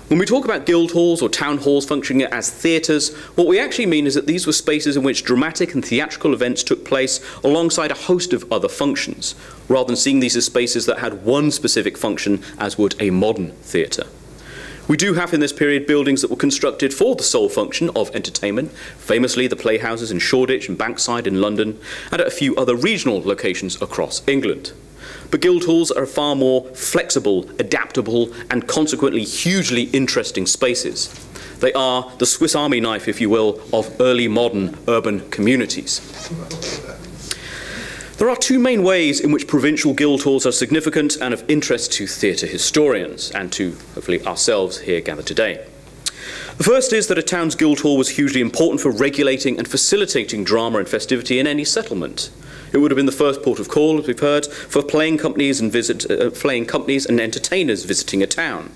When we talk about guild halls or town halls functioning as theatres, what we actually mean is that these were spaces in which dramatic and theatrical events took place alongside a host of other functions, rather than seeing these as spaces that had one specific function as would a modern theatre. We do have in this period buildings that were constructed for the sole function of entertainment, famously the playhouses in Shoreditch and Bankside in London, and at a few other regional locations across England. But guild halls are far more flexible, adaptable, and consequently hugely interesting spaces. They are the Swiss Army knife, if you will, of early modern urban communities. There are two main ways in which provincial guild halls are significant and of interest to theatre historians, and to, hopefully, ourselves here gathered today. The first is that a town's guild hall was hugely important for regulating and facilitating drama and festivity in any settlement. It would have been the first port of call, as we've heard, for playing companies and entertainers visiting a town.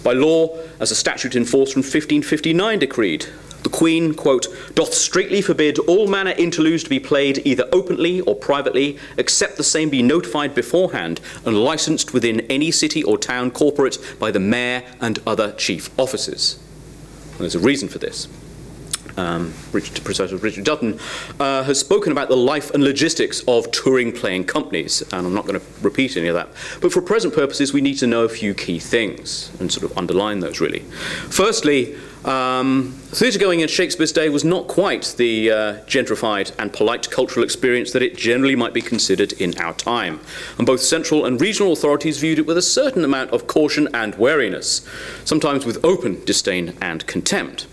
By law, as a statute in force from 1559 decreed, the Queen, quote, doth straitly forbid all manner interludes to be played either openly or privately, except the same be notified beforehand and licensed within any city or town corporate by the mayor and other chief officers. And there's a reason for this. Professor Richard Dutton has spoken about the life and logistics of touring playing companies, and I'm not going to repeat any of that. But for present purposes, we need to know a few key things and sort of underline those, really. Firstly, theatre going in Shakespeare's day was not quite the gentrified and polite cultural experience that it generally might be considered in our time. And both central and regional authorities viewed it with a certain amount of caution and wariness, sometimes with open disdain and contempt.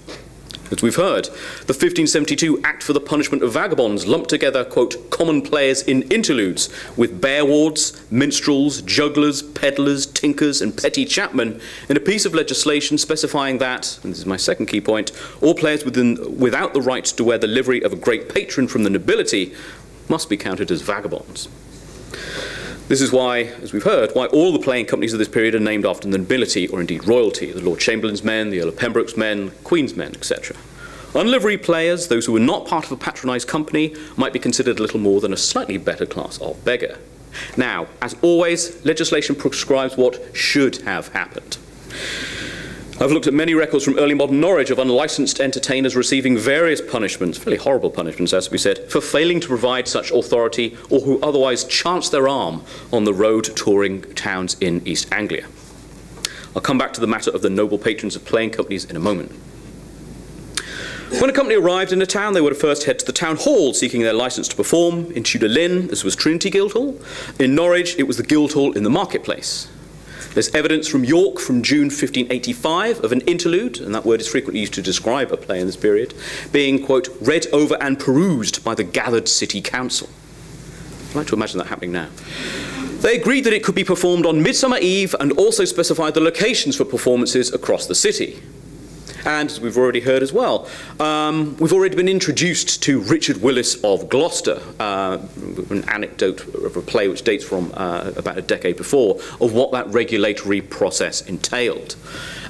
As we've heard, the 1572 Act for the Punishment of Vagabonds lumped together, quote, common players in interludes with bear wards, minstrels, jugglers, peddlers, tinkers, and petty chapmen in a piece of legislation specifying that, and this is my second key point, all players without the right to wear the livery of a great patron from the nobility must be counted as vagabonds. This is why, as we've heard, why all the playing companies of this period are named after the nobility, or indeed royalty, the Lord Chamberlain's men, the Earl of Pembroke's men, Queen's men, etc. Unlivery players, those who were not part of a patronised company, might be considered little more than a slightly better class of beggar. Now, as always, legislation prescribes what should have happened. I've looked at many records from early modern Norwich of unlicensed entertainers receiving various punishments, fairly horrible punishments, as we said, for failing to provide such authority or who otherwise chanced their arm on the road touring towns in East Anglia. I'll come back to the matter of the noble patrons of playing companies in a moment. When a company arrived in a town, they would first head to the town hall seeking their licence to perform. In Tudor Lynn, this was Trinity Guildhall. In Norwich, it was the Guildhall in the marketplace. There's evidence from York from June 1585 of an interlude, and that word is frequently used to describe a play in this period, being, quote, read over and perused by the gathered city council. I'd like to imagine that happening now. They agreed that it could be performed on Midsummer Eve and also specified the locations for performances across the city. And, as we've already heard as well, we've already been introduced to Richard Willis of Gloucester, an anecdote of a play which dates from about a decade before, of what that regulatory process entailed.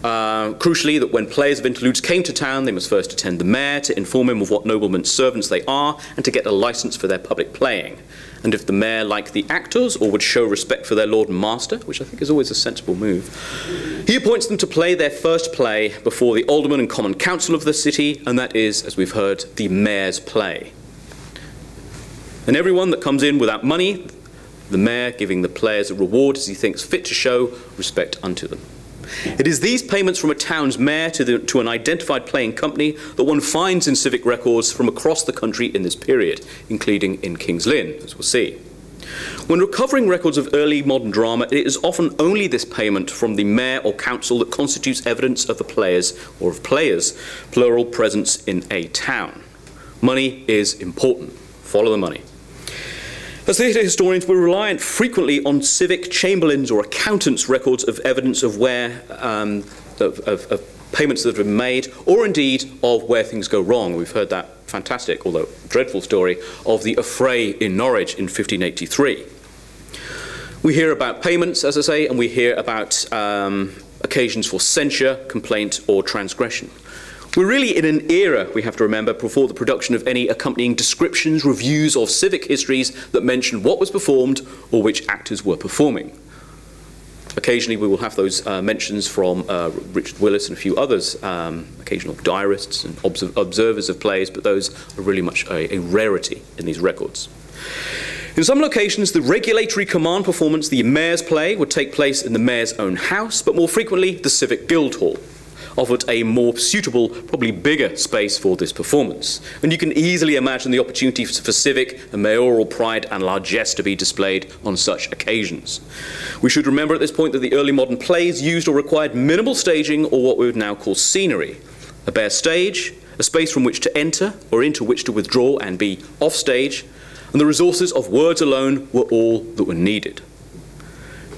Crucially, that when players of interludes came to town, they must first attend the mayor to inform him of what noblemen's servants they are and to get a licence for their public playing. And if the mayor liked the actors or would show respect for their lord and master, which I think is always a sensible move, he appoints them to play their first play before the aldermen and common council of the city, and that is, as we've heard, the mayor's play. And everyone that comes in without money, the mayor giving the players a reward as he thinks fit to show respect unto them. It is these payments from a town's mayor to an identified playing company that one finds in civic records from across the country in this period, including in King's Lynn, as we'll see. When recovering records of early modern drama, it is often only this payment from the mayor or council that constitutes evidence of the players, or of players, plural, presence in a town. Money is important. Follow the money. As theatre historians, we're reliant frequently on civic chamberlains or accountants' records of evidence of where of payments that have been made, or indeed of where things go wrong. We've heard that fantastic, although dreadful story of the affray in Norwich in 1583. We hear about payments, as I say, and we hear about occasions for censure, complaint, or transgression. We're really in an era, we have to remember, before the production of any accompanying descriptions, reviews, or civic histories that mention what was performed or which actors were performing. Occasionally we will have those mentions from Richard Willis and a few others, occasional diarists and observers of plays, but those are really much a rarity in these records. In some locations, the regulatory command performance, the mayor's play, would take place in the mayor's own house, but more frequently the civic guildhall offered a more suitable, probably bigger space for this performance. And you can easily imagine the opportunity for civic and mayoral pride and largesse to be displayed on such occasions. We should remember at this point that the early modern plays used or required minimal staging, or what we would now call scenery. A bare stage, a space from which to enter or into which to withdraw and be off stage, and the resources of words alone were all that were needed.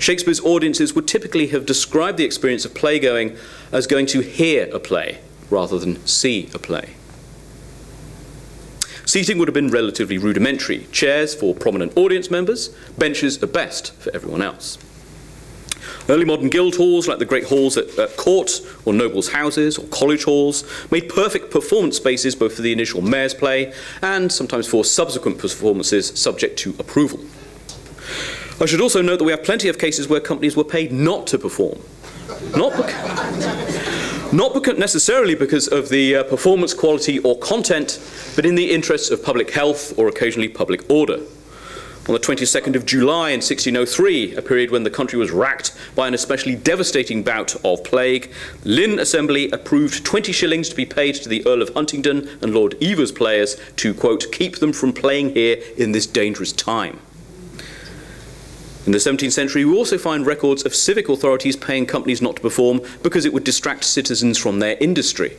Shakespeare's audiences would typically have described the experience of playgoing as going to hear a play rather than see a play. Seating would have been relatively rudimentary. Chairs for prominent audience members, benches at best for everyone else. Early modern guild halls, like the great halls at court or nobles' houses or college halls, made perfect performance spaces both for the initial mayor's play and sometimes for subsequent performances subject to approval. I should also note that we have plenty of cases where companies were paid not to perform. Not necessarily because of the performance quality or content, but in the interests of public health or occasionally public order. On the 22nd of July in 1603, a period when the country was racked by an especially devastating bout of plague, Lynn Assembly approved 20 shillings to be paid to the Earl of Huntingdon and Lord Eva's players to, quote, keep them from playing here in this dangerous time. In the 17th century, we also find records of civic authorities paying companies not to perform because it would distract citizens from their industry.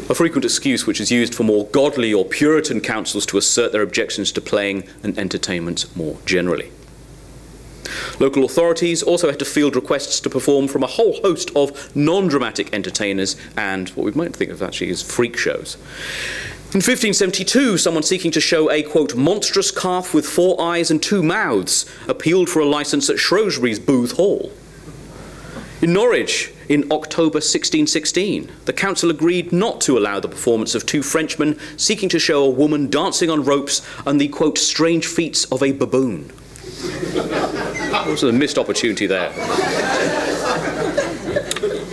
A frequent excuse which is used for more godly or Puritan councils to assert their objections to playing and entertainment more generally. Local authorities also had to field requests to perform from a whole host of non-dramatic entertainers and what we might think of actually as freak shows. In 1572, someone seeking to show a, quote, monstrous calf with 4 eyes and 2 mouths appealed for a licence at Shrewsbury's Booth Hall. In Norwich, in October 1616, the council agreed not to allow the performance of 2 Frenchmen seeking to show a woman dancing on ropes and the, quote, strange feats of a baboon. Also a missed opportunity there.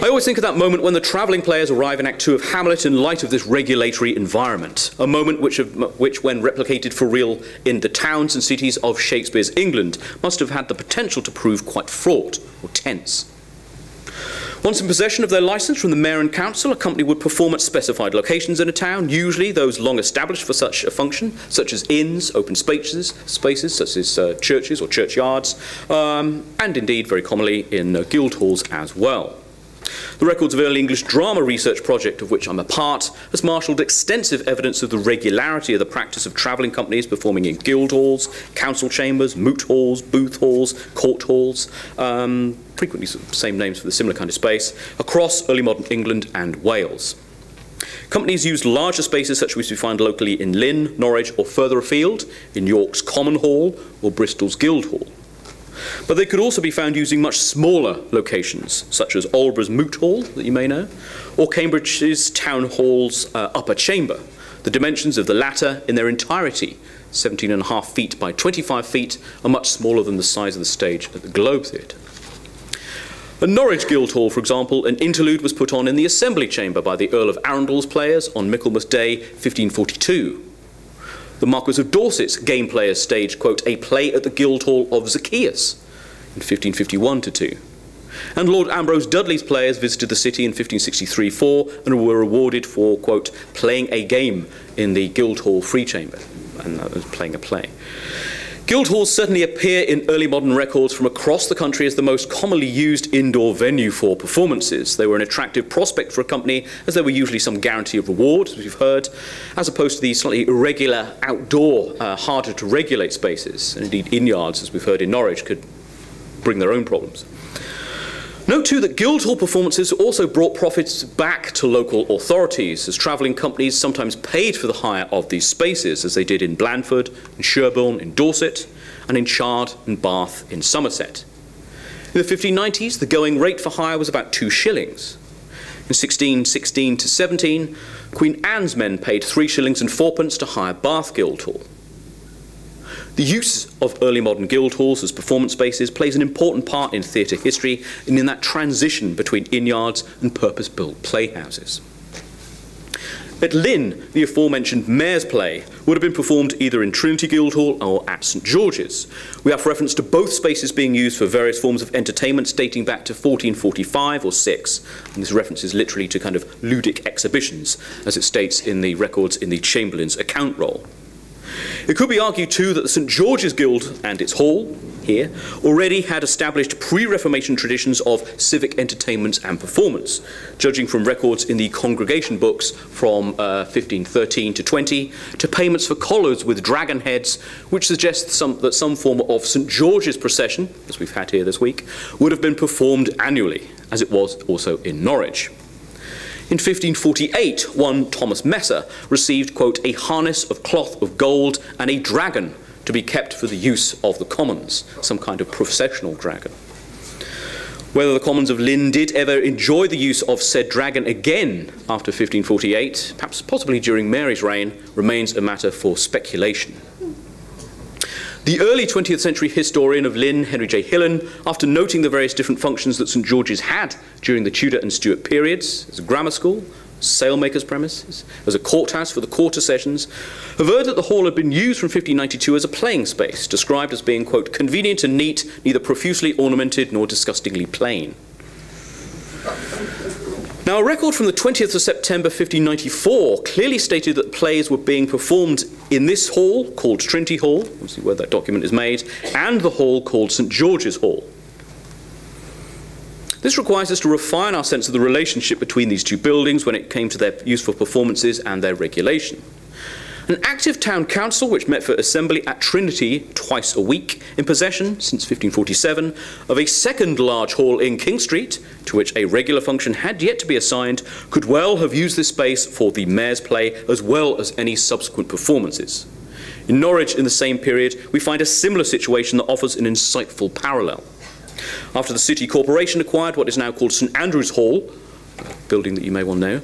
I always think of that moment when the travelling players arrive in Act 2 of Hamlet in light of this regulatory environment, a moment which, when replicated for real in the towns and cities of Shakespeare's England, must have had the potential to prove quite fraught or tense. Once in possession of their licence from the mayor and council, a company would perform at specified locations in a town, usually those long established for such a function, such as inns, open spaces such as churches or churchyards, and indeed, very commonly, in guild halls as well. The records of early English drama research project, of which I'm a part, has marshalled extensive evidence of the regularity of the practice of travelling companies performing in guild halls, council chambers, moot halls, booth halls, court halls, frequently same names for the similar kind of space, across early modern England and Wales. Companies used larger spaces such as we find locally in Lynn, Norwich or further afield, in York's Common Hall or Bristol's Guild Hall. But they could also be found using much smaller locations, such as Aldborough's Moot Hall, that you may know, or Cambridge's Town Hall's Upper Chamber. The dimensions of the latter in their entirety, 17.5 feet by 25 feet, are much smaller than the size of the stage at the Globe Theatre. At Norwich Guild Hall, for example, an interlude was put on in the Assembly Chamber by the Earl of Arundel's players on Michaelmas Day, 1542. The Marquis of Dorset's game players staged, quote, a play at the Guild Hall of Zacchaeus in 1551-2. And Lord Ambrose Dudley's players visited the city in 1563-4 and were rewarded for, quote, playing a game in the Guild Hall Free Chamber, and that was playing a play. Guild halls certainly appear in early modern records from across the country as the most commonly used indoor venue for performances. They were an attractive prospect for a company as there were usually some guarantee of reward, as we've heard, as opposed to the slightly irregular outdoor, harder to regulate spaces. And indeed, inn-yards, as we've heard in Norwich, could bring their own problems. Note too that Guildhall performances also brought profits back to local authorities, as travelling companies sometimes paid for the hire of these spaces, as they did in Blandford, in Sherborne, in Dorset, and in Chard and Bath in Somerset. In the 1590s, the going rate for hire was about 2 shillings. In 1616-17, Queen Anne's men paid 3 shillings and 4pence to hire Bath Guildhall. The use of early modern guild halls as performance spaces plays an important part in theatre history and in that transition between inn-yards and purpose-built playhouses. At Lynn, the aforementioned Mayor's Play would have been performed either in Trinity Guildhall or at St George's. We have reference to both spaces being used for various forms of entertainments dating back to 1445 or 6. And this reference is literally to kind of ludic exhibitions, as it states in the records in the Chamberlain's account roll. It could be argued too that the St George's Guild and its hall, here, already had established pre-Reformation traditions of civic entertainment and performance, judging from records in the congregation books from 1513-20 to payments for collars with dragon heads, which suggests that some form of St George's procession, as we've had here this week, would have been performed annually, as it was also in Norwich. In 1548, one Thomas Messer received, quote, a harness of cloth of gold and a dragon to be kept for the use of the commons, some kind of processional dragon. Whether the Commons of Lynn did ever enjoy the use of said dragon again after 1548, perhaps possibly during Mary's reign, remains a matter for speculation. The early 20th century historian of Lynn, Henry J. Hillen, after noting the various different functions that St George's had during the Tudor and Stuart periods, as a grammar school, sailmakers' premises, as a courthouse for the quarter sessions, averred that the hall had been used from 1592 as a playing space, described as being, quote, convenient and neat, neither profusely ornamented nor disgustingly plain. Now, a record from the 20th of September 1594 clearly stated that plays were being performed in this hall, called Trinity Hall, obviously where that document is made, and the hall called St George's Hall. This requires us to refine our sense of the relationship between these two buildings when it came to their use for performances and their regulation. An active town council, which met for assembly at Trinity twice a week, in possession, since 1547, of a second large hall in King Street, to which a regular function had yet to be assigned, could well have used this space for the mayor's play as well as any subsequent performances. In Norwich, in the same period, we find a similar situation that offers an insightful parallel. After the city corporation acquired what is now called St Andrew's Hall, a building that you may well know,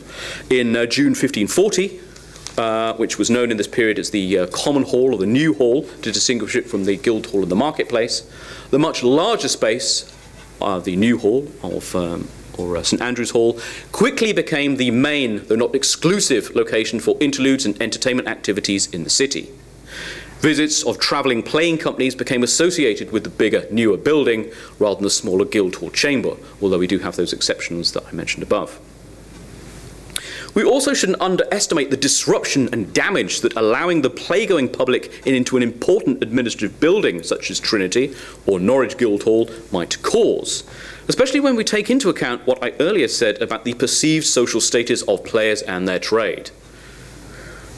in June 1540, which was known in this period as the Common Hall or the New Hall, to distinguish it from the Guild Hall in the marketplace, the much larger space, the New Hall or St Andrew's Hall, quickly became the main, though not exclusive, location for interludes and entertainment activities in the city. Visits of travelling playing companies became associated with the bigger, newer building rather than the smaller Guildhall chamber, although we do have those exceptions that I mentioned above. We also shouldn't underestimate the disruption and damage that allowing the playgoing public into an important administrative building such as Trinity or Norwich Guildhall might cause, especially when we take into account what I earlier said about the perceived social status of players and their trade.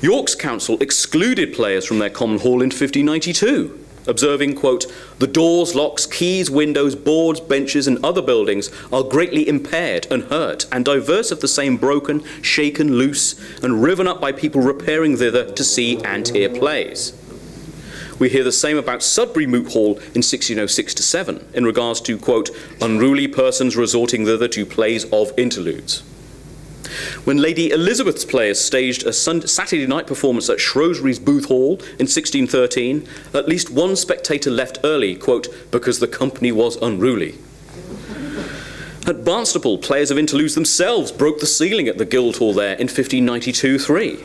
York's council excluded players from their common hall in 1592, observing, quote, the doors, locks, keys, windows, boards, benches and other buildings are greatly impaired and hurt, and divers of the same broken, shaken, loose, and riven up by people repairing thither to see and hear plays. We hear the same about Sudbury Moot Hall in 1606-7 in regards to, quote, unruly persons resorting thither to plays of interludes. When Lady Elizabeth's players staged a Saturday night performance at Shrewsbury's Booth Hall in 1613, at least one spectator left early, quote, because the company was unruly. At Barnstaple, players of interludes themselves broke the ceiling at the Guildhall there in 1592-3.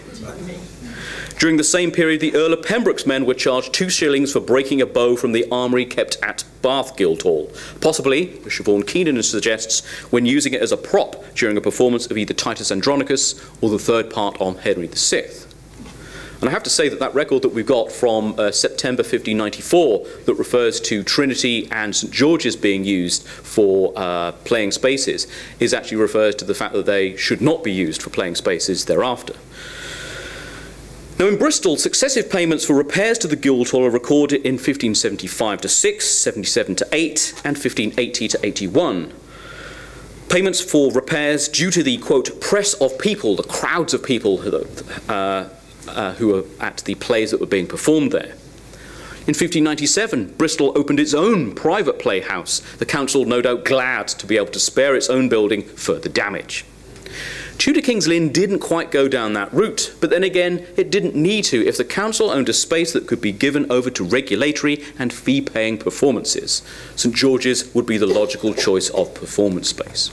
During the same period, the Earl of Pembroke's men were charged 2 shillings for breaking a bow from the armoury kept at Bath Guildhall, possibly, as Siobhan Keenan suggests, when using it as a prop during a performance of either Titus Andronicus or the third part on Henry VI. And I have to say that that record that we've got from September 1594 that refers to Trinity and St George's being used for playing spaces is actually refers to the fact that they should not be used for playing spaces thereafter. Now, in Bristol, successive payments for repairs to the Guildhall are recorded in 1575-6, 77-8, and 1580-81. Payments for repairs due to the, quote, press of people, the crowds of people who were at the plays that were being performed there. In 1597, Bristol opened its own private playhouse, the council no doubt glad to be able to spare its own building further damage. Tudor King's Lynn didn't quite go down that route, but then again, it didn't need to if the council owned a space that could be given over to regulatory and fee-paying performances. St George's would be the logical choice of performance space.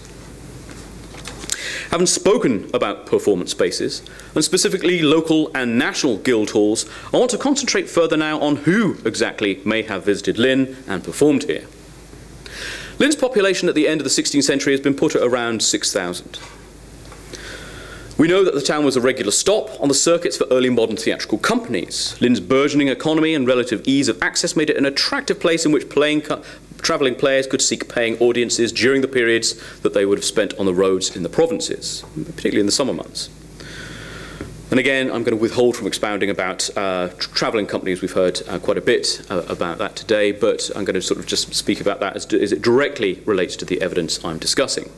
Having spoken about performance spaces, and specifically local and national guild halls, I want to concentrate further now on who exactly may have visited Lynn and performed here. Lynn's population at the end of the 16th century has been put at around 6,000. We know that the town was a regular stop on the circuits for early modern theatrical companies. Lynn's burgeoning economy and relative ease of access made it an attractive place in which travelling players could seek paying audiences during the periods that they would have spent on the roads in the provinces, particularly in the summer months. And again, I'm going to withhold from expounding about travelling companies. We've heard quite a bit about that today, but I'm going to sort of just speak about that as it directly relates to the evidence I'm discussing.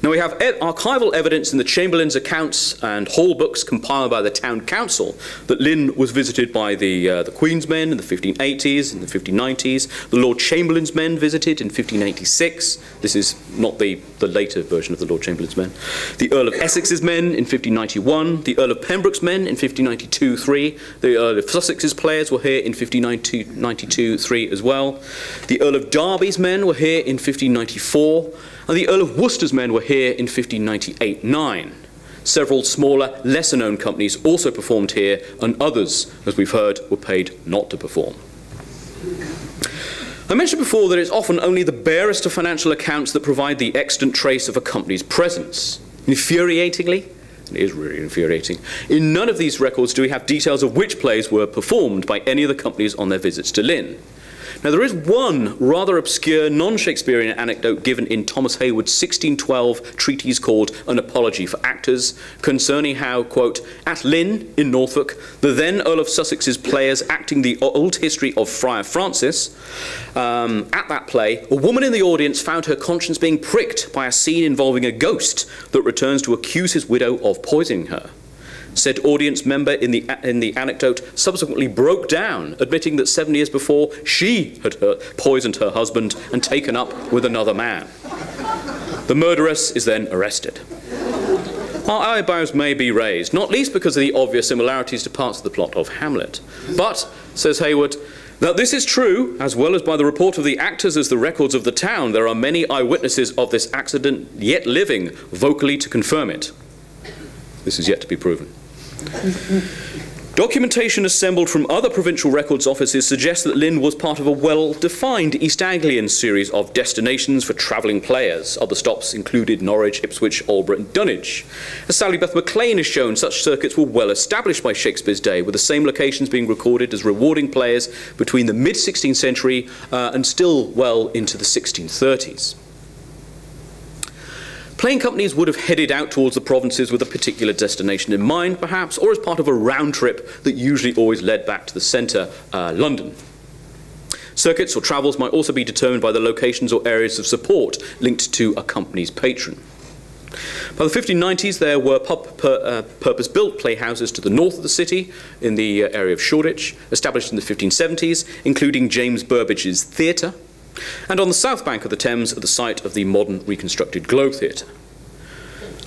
Now we have archival evidence in the Chamberlain's accounts and hall books compiled by the Town Council that Lynn was visited by the Queen's men in the 1580s and the 1590s. The Lord Chamberlain's men visited in 1586. This is not the later version of the Lord Chamberlain's men. The Earl of Essex's men in 1591. The Earl of Pembroke's men in 1592-3. The Earl of Sussex's players were here in 1592-3 as well. The Earl of Derby's men were here in 1594. And the Earl of Worcester's men were here in 1598-9. Several smaller, lesser-known companies also performed here, and others, as we've heard, were paid not to perform. I mentioned before that it's often only the barest of financial accounts that provide the extant trace of a company's presence. Infuriatingly, it is really infuriating, in none of these records do we have details of which plays were performed by any of the companies on their visits to Lynn. Now, there is one rather obscure non-Shakespearean anecdote given in Thomas Heywood's 1612 treatise called An Apology for Actors, concerning how, quote, at Lynn, in Norfolk, the then Earl of Sussex's players acting the old history of Friar Francis, at that play, a woman in the audience found her conscience being pricked by a scene involving a ghost that returns to accuse his widow of poisoning her. Said audience member in the anecdote subsequently broke down, admitting that 7 years before she had poisoned her husband and taken up with another man. The murderess is then arrested. Our eyebrows may be raised, not least because of the obvious similarities to parts of the plot of Hamlet. But, says Heywood, that this is true, as well as by the report of the actors as the records of the town, there are many eyewitnesses of this accident yet living vocally to confirm it. This is yet to be proven. Documentation assembled from other provincial records offices suggests that Lynn was part of a well-defined East Anglian series of destinations for travelling players. Other stops included Norwich, Ipswich, Aldeburgh and Dunwich. As Sally Beth Maclean has shown, such circuits were well established by Shakespeare's day, with the same locations being recorded as rewarding players between the mid-16th century and still well into the 1630s. Playing companies would have headed out towards the provinces with a particular destination in mind, perhaps, or as part of a round trip that usually always led back to the centre, London. Circuits or travels might also be determined by the locations or areas of support linked to a company's patron. By the 1590s, there were purpose-built playhouses to the north of the city, in the area of Shoreditch, established in the 1570s, including James Burbage's Theatre, and on the south bank of the Thames at the site of the modern reconstructed Globe Theatre.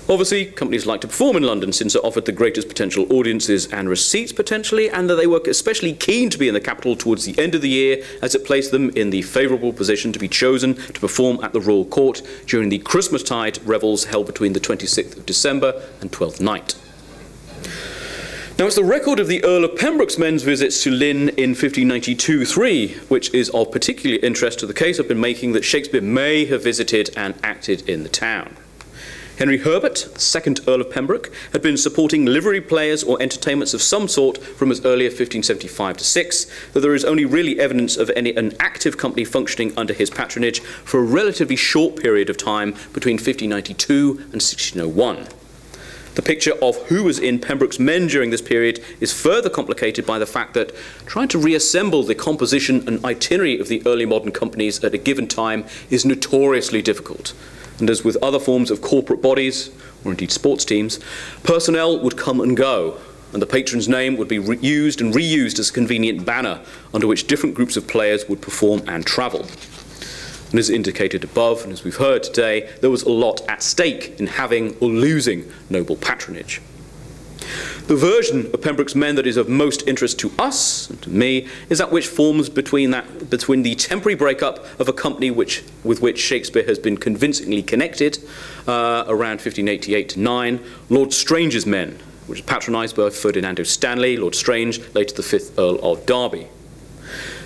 Obviously, companies like to perform in London since it offered the greatest potential audiences and receipts potentially, and that they were especially keen to be in the capital towards the end of the year, as it placed them in the favourable position to be chosen to perform at the Royal Court during the Christmastide revels held between the 26th of December and 12th night. Now, it's the record of the Earl of Pembroke's men's visits to Lynn in 1592-3, which is of particular interest to the case I've been making that Shakespeare may have visited and acted in the town. Henry Herbert, 2nd Earl of Pembroke, had been supporting livery players or entertainments of some sort from as early as 1575-6, though there is only really evidence of an active company functioning under his patronage for a relatively short period of time between 1592 and 1601. The picture of who was in Pembroke's men during this period is further complicated by the fact that trying to reassemble the composition and itinerary of the early modern companies at a given time is notoriously difficult. And as with other forms of corporate bodies, or indeed sports teams, personnel would come and go, and the patron's name would be used and reused as a convenient banner under which different groups of players would perform and travel. And as indicated above, and as we've heard today, there was a lot at stake in having or losing noble patronage. The version of Pembroke's men that is of most interest to us, and to me, is that which forms between the temporary breakup of a company with which Shakespeare has been convincingly connected, around 1588-9, Lord Strange's men, which is patronised by Ferdinando Stanley, Lord Strange, later the 5th Earl of Derby.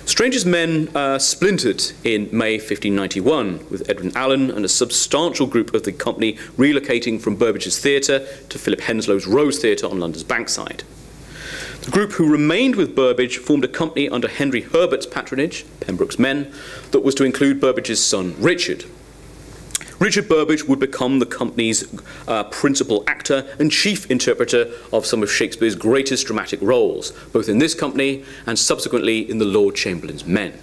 Strange's men splintered in May 1591, with Edwin Allen and a substantial group of the company relocating from Burbage's Theatre to Philip Henslow's Rose Theatre on London's Bankside. The group who remained with Burbage formed a company under Henry Herbert's patronage, Pembroke's men, that was to include Burbage's son Richard. Richard Burbage would become the company's principal actor and chief interpreter of some of Shakespeare's greatest dramatic roles, both in this company and subsequently in the Lord Chamberlain's Men.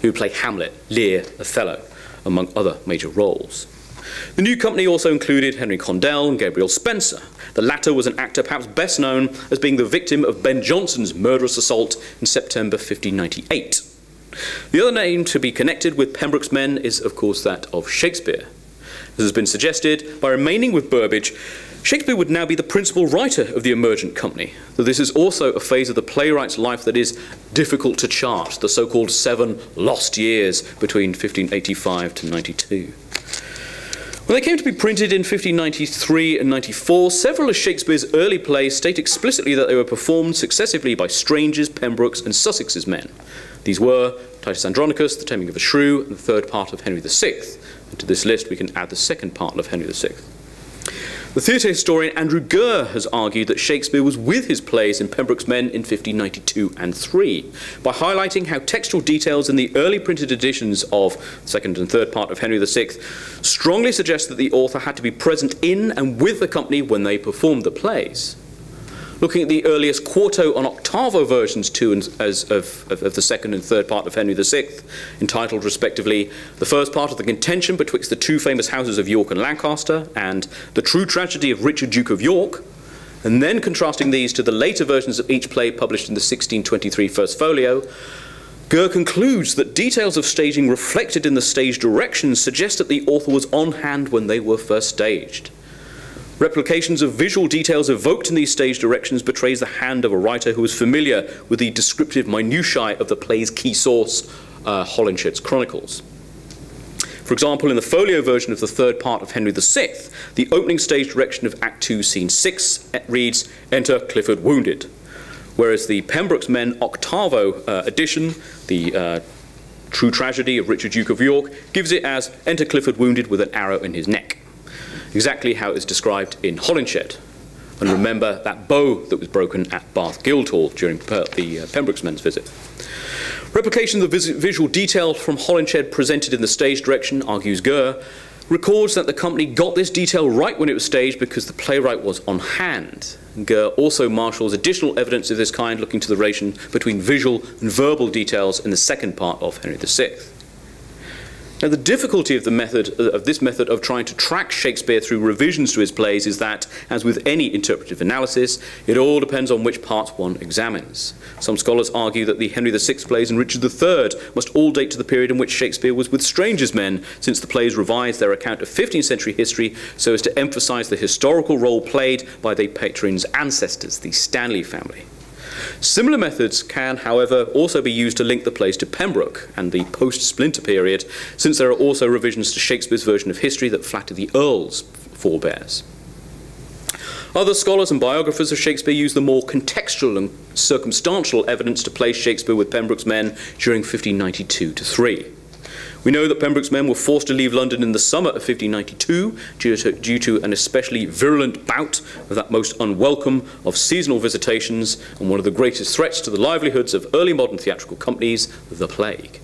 He would play Hamlet, Lear, Othello, among other major roles. The new company also included Henry Condell and Gabriel Spencer. The latter was an actor perhaps best known as being the victim of Ben Jonson's murderous assault in September 1598. The other name to be connected with Pembroke's men is, of course, that of Shakespeare. As has been suggested, by remaining with Burbage, Shakespeare would now be the principal writer of the emergent company, though this is also a phase of the playwright's life that is difficult to chart, the so-called 7 lost years between 1585 to 92. When they came to be printed in 1593 and 94, several of Shakespeare's early plays state explicitly that they were performed successively by Strange's, Pembroke's and Sussex's men. These were Titus Andronicus, The Taming of a Shrew, and the third part of Henry VI. And to this list we can add the second part of Henry VI. The theatre historian Andrew Gurr has argued that Shakespeare was with his plays in Pembroke's Men in 1592 and 3, by highlighting how textual details in the early printed editions of the second and third part of Henry VI strongly suggest that the author had to be present in and with the company when they performed the plays. Looking at the earliest quarto and octavo versions too of the second and third part of Henry VI, entitled respectively The First Part of the Contention betwixt the two famous houses of York and Lancaster, and The True Tragedy of Richard Duke of York, and then contrasting these to the later versions of each play published in the 1623 First Folio, Gurr concludes that details of staging reflected in the stage directions suggest that the author was on hand when they were first staged. Replications of visual details evoked in these stage directions betrays the hand of a writer who was familiar with the descriptive minutiae of the play's key source, Holinshed's Chronicles. For example, in the folio version of the third part of Henry VI, the opening stage direction of Act 2, Scene 6 reads, "Enter Clifford wounded," whereas the Pembroke's Men octavo edition, the True Tragedy of Richard Duke of York, gives it as "Enter Clifford wounded with an arrow in his neck," exactly how it is described in Holinshed. And remember that bow that was broken at Bath Guildhall during the Pembroke's Men's visit. Replication of the visual detail from Holinshed presented in the stage direction, argues Gurr, records that the company got this detail right when it was staged because the playwright was on hand. Gurr also marshals additional evidence of this kind, looking to the relation between visual and verbal details in the second part of Henry VI. Now, the difficulty of this method of trying to track Shakespeare through revisions to his plays is that, as with any interpretive analysis, it all depends on which parts one examines. Some scholars argue that the Henry VI plays and Richard III must all date to the period in which Shakespeare was with Strange's men, since the plays revised their account of 15th century history so as to emphasise the historical role played by their patron's ancestors, the Stanley family. Similar methods can, however, also be used to link the plays to Pembroke and the post-Splinter period, since there are also revisions to Shakespeare's version of history that flatter the Earl's forebears. Other scholars and biographers of Shakespeare use the more contextual and circumstantial evidence to place Shakespeare with Pembroke's men during 1592 to 3. We know that Pembroke's men were forced to leave London in the summer of 1592 due to an especially virulent bout of that most unwelcome of seasonal visitations and one of the greatest threats to the livelihoods of early modern theatrical companies, the plague.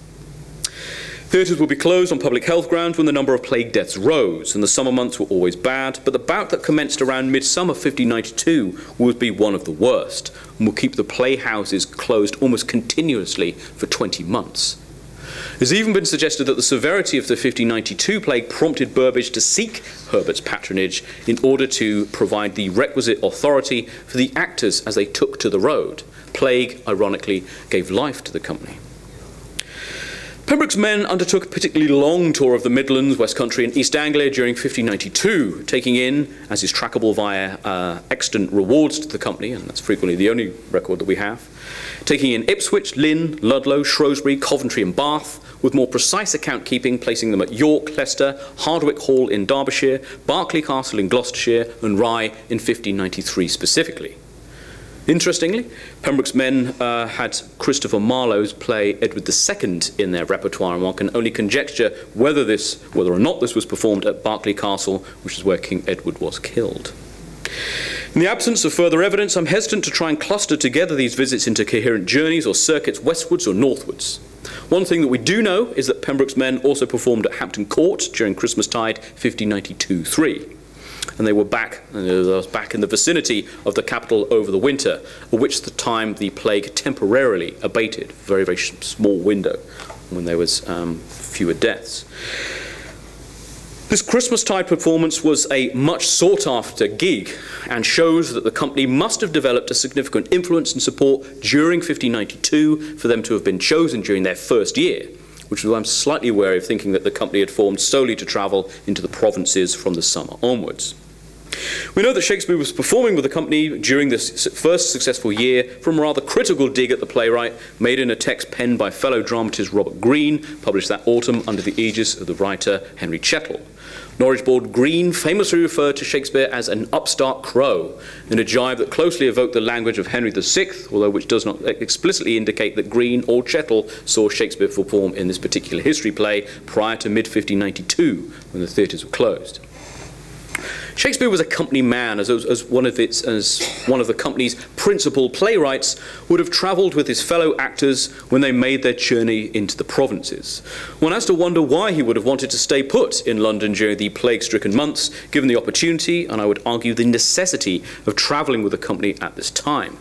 Theatres would be closed on public health grounds when the number of plague deaths rose, and the summer months were always bad, but the bout that commenced around midsummer 1592 would be one of the worst, and would keep the playhouses closed almost continuously for 20 months. It has even been suggested that the severity of the 1592 plague prompted Burbage to seek Herbert's patronage in order to provide the requisite authority for the actors as they took to the road. Plague, ironically, gave life to the company. Pembroke's men undertook a particularly long tour of the Midlands, West Country and East Anglia during 1592, taking in, as is trackable via extant rewards to the company, and that's frequently the only record that we have, taking in Ipswich, Lynn, Ludlow, Shrewsbury, Coventry and Bath, with more precise account keeping placing them at York, Leicester, Hardwicke Hall in Derbyshire, Berkeley Castle in Gloucestershire and Rye in 1593 specifically. Interestingly, Pembroke's men had Christopher Marlowe's play Edward II in their repertoire, and one can only conjecture whether or not this was performed at Berkeley Castle, which is where King Edward was killed. In the absence of further evidence, I'm hesitant to try and cluster together these visits into coherent journeys or circuits westwards or northwards. One thing that we do know is that Pembroke's men also performed at Hampton Court during Christmastide 1592-3. And they were back in the vicinity of the capital over the winter, at which time the plague temporarily abated, very, very small window, when there was fewer deaths. This Christmastide performance was a much sought-after gig and shows that the company must have developed a significant influence and support during 1592 for them to have been chosen during their first year, which is why I'm slightly wary of thinking that the company had formed solely to travel into the provinces from the summer onwards. We know that Shakespeare was performing with the company during this first successful year from a rather critical dig at the playwright made in a text penned by fellow dramatist Robert Greene, published that autumn under the aegis of the writer Henry Chettle. Norwich-born Greene famously referred to Shakespeare as an upstart crow, in a jibe that closely evoked the language of Henry VI, although which does not explicitly indicate that Greene or Chettle saw Shakespeare perform in this particular history play prior to mid-1592, when the theatres were closed. Shakespeare was a company man, as one of the company's principal playwrights would have travelled with his fellow actors when they made their journey into the provinces. One has to wonder why he would have wanted to stay put in London during the plague-stricken months, given the opportunity, and I would argue the necessity, of travelling with the company at this time.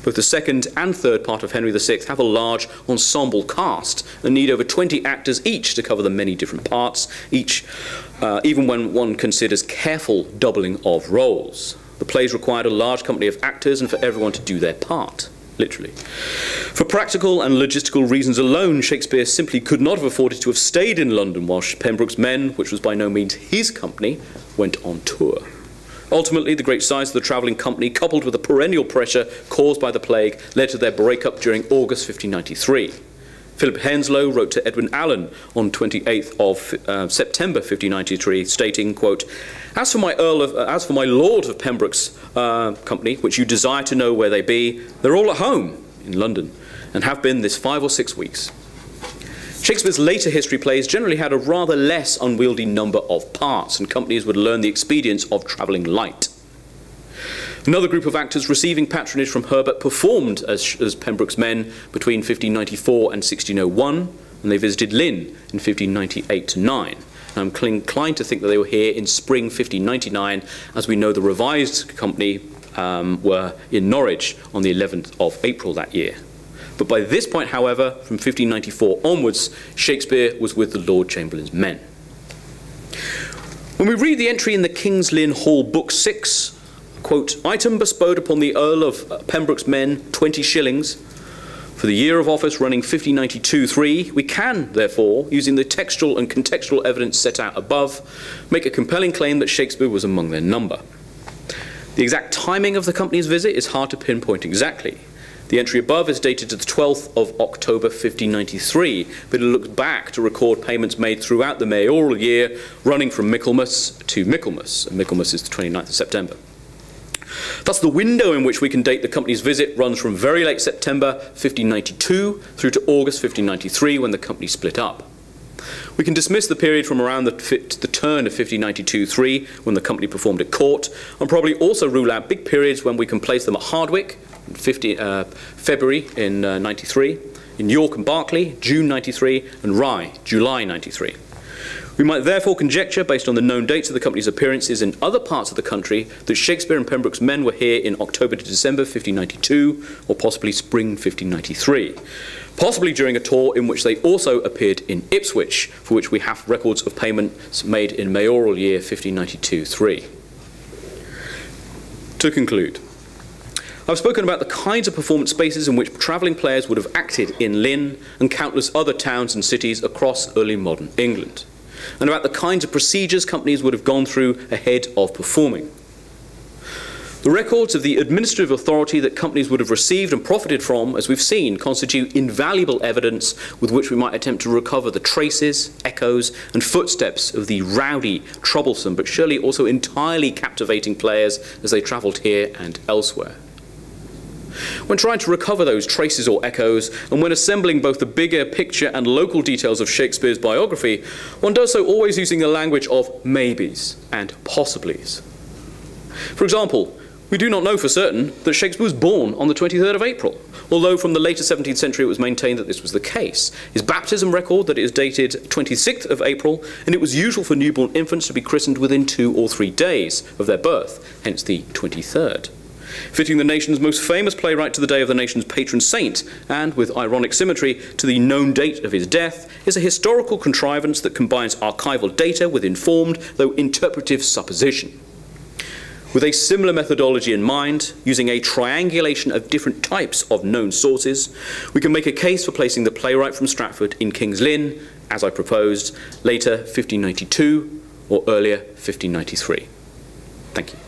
Both the second and third part of Henry VI have a large ensemble cast and need over 20 actors each to cover the many different parts, even when one considers careful doubling of roles. The plays required a large company of actors and for everyone to do their part, literally. For practical and logistical reasons alone, Shakespeare simply could not have afforded to have stayed in London whilst Pembroke's Men, which was by no means his company, went on tour. Ultimately, the great size of the travelling company, coupled with the perennial pressure caused by the plague, led to their breakup during August 1593. Philip Henslow wrote to Edwin Allen on 28th of September 1593, stating, quote, as for my Lord of Pembroke's company, which you desire to know where they be, they're all at home in London, and have been this 5 or 6 weeks. Shakespeare's later history plays generally had a rather less unwieldy number of parts, and companies would learn the expedience of travelling light. Another group of actors receiving patronage from Herbert performed as Pembroke's Men between 1594 and 1601, and they visited Lynn in 1598-9. I'm inclined to think that they were here in spring 1599, as we know the revised company were in Norwich on the 11th of April that year. But by this point, however, from 1594 onwards, Shakespeare was with the Lord Chamberlain's men. When we read the entry in the King's Lynn Hall, Book 6, quote, item bestowed upon the Earl of Pembroke's Men, 20 shillings, for the year of office running 1592-3, we can, therefore, using the textual and contextual evidence set out above, make a compelling claim that Shakespeare was among their number. The exact timing of the company's visit is hard to pinpoint exactly. The entry above is dated to the 12th of October 1593, but it looks back to record payments made throughout the mayoral year, running from Michaelmas to Michaelmas, and Michaelmas is the 29th of September. Thus, the window in which we can date the company's visit runs from very late September 1592 through to August 1593, when the company split up. We can dismiss the period from around the turn of 1592-3, when the company performed at court, and probably also rule out big periods when we can place them at Hardwick, February in 93, in York and Berkeley, June 93, and Rye, July 93. We might therefore conjecture, based on the known dates of the company's appearances in other parts of the country, that Shakespeare and Pembroke's Men were here in October to December 1592, or possibly spring 1593. Possibly during a tour in which they also appeared in Ipswich, for which we have records of payments made in mayoral year 1592-3. To conclude, I've spoken about the kinds of performance spaces in which travelling players would have acted in Lynn and countless other towns and cities across early modern England, and about the kinds of procedures companies would have gone through ahead of performing. The records of the administrative authority that companies would have received and profited from, as we've seen, constitute invaluable evidence with which we might attempt to recover the traces, echoes, and footsteps of the rowdy, troublesome, but surely also entirely captivating players as they travelled here and elsewhere. When trying to recover those traces or echoes, and when assembling both the bigger picture and local details of Shakespeare's biography, one does so always using the language of maybes and possiblies. For example, we do not know for certain that Shakespeare was born on the 23rd of April, although from the later 17th century it was maintained that this was the case. His baptism record that it is dated 26th of April, and it was usual for newborn infants to be christened within 2 or 3 days of their birth, hence the 23rd. fitting the nation's most famous playwright to the day of the nation's patron saint, and, with ironic symmetry, to the known date of his death, is a historical contrivance that combines archival data with informed, though interpretive supposition. With a similar methodology in mind, using a triangulation of different types of known sources, we can make a case for placing the playwright from Stratford in King's Lynn, as I proposed, later 1592 or earlier 1593. Thank you.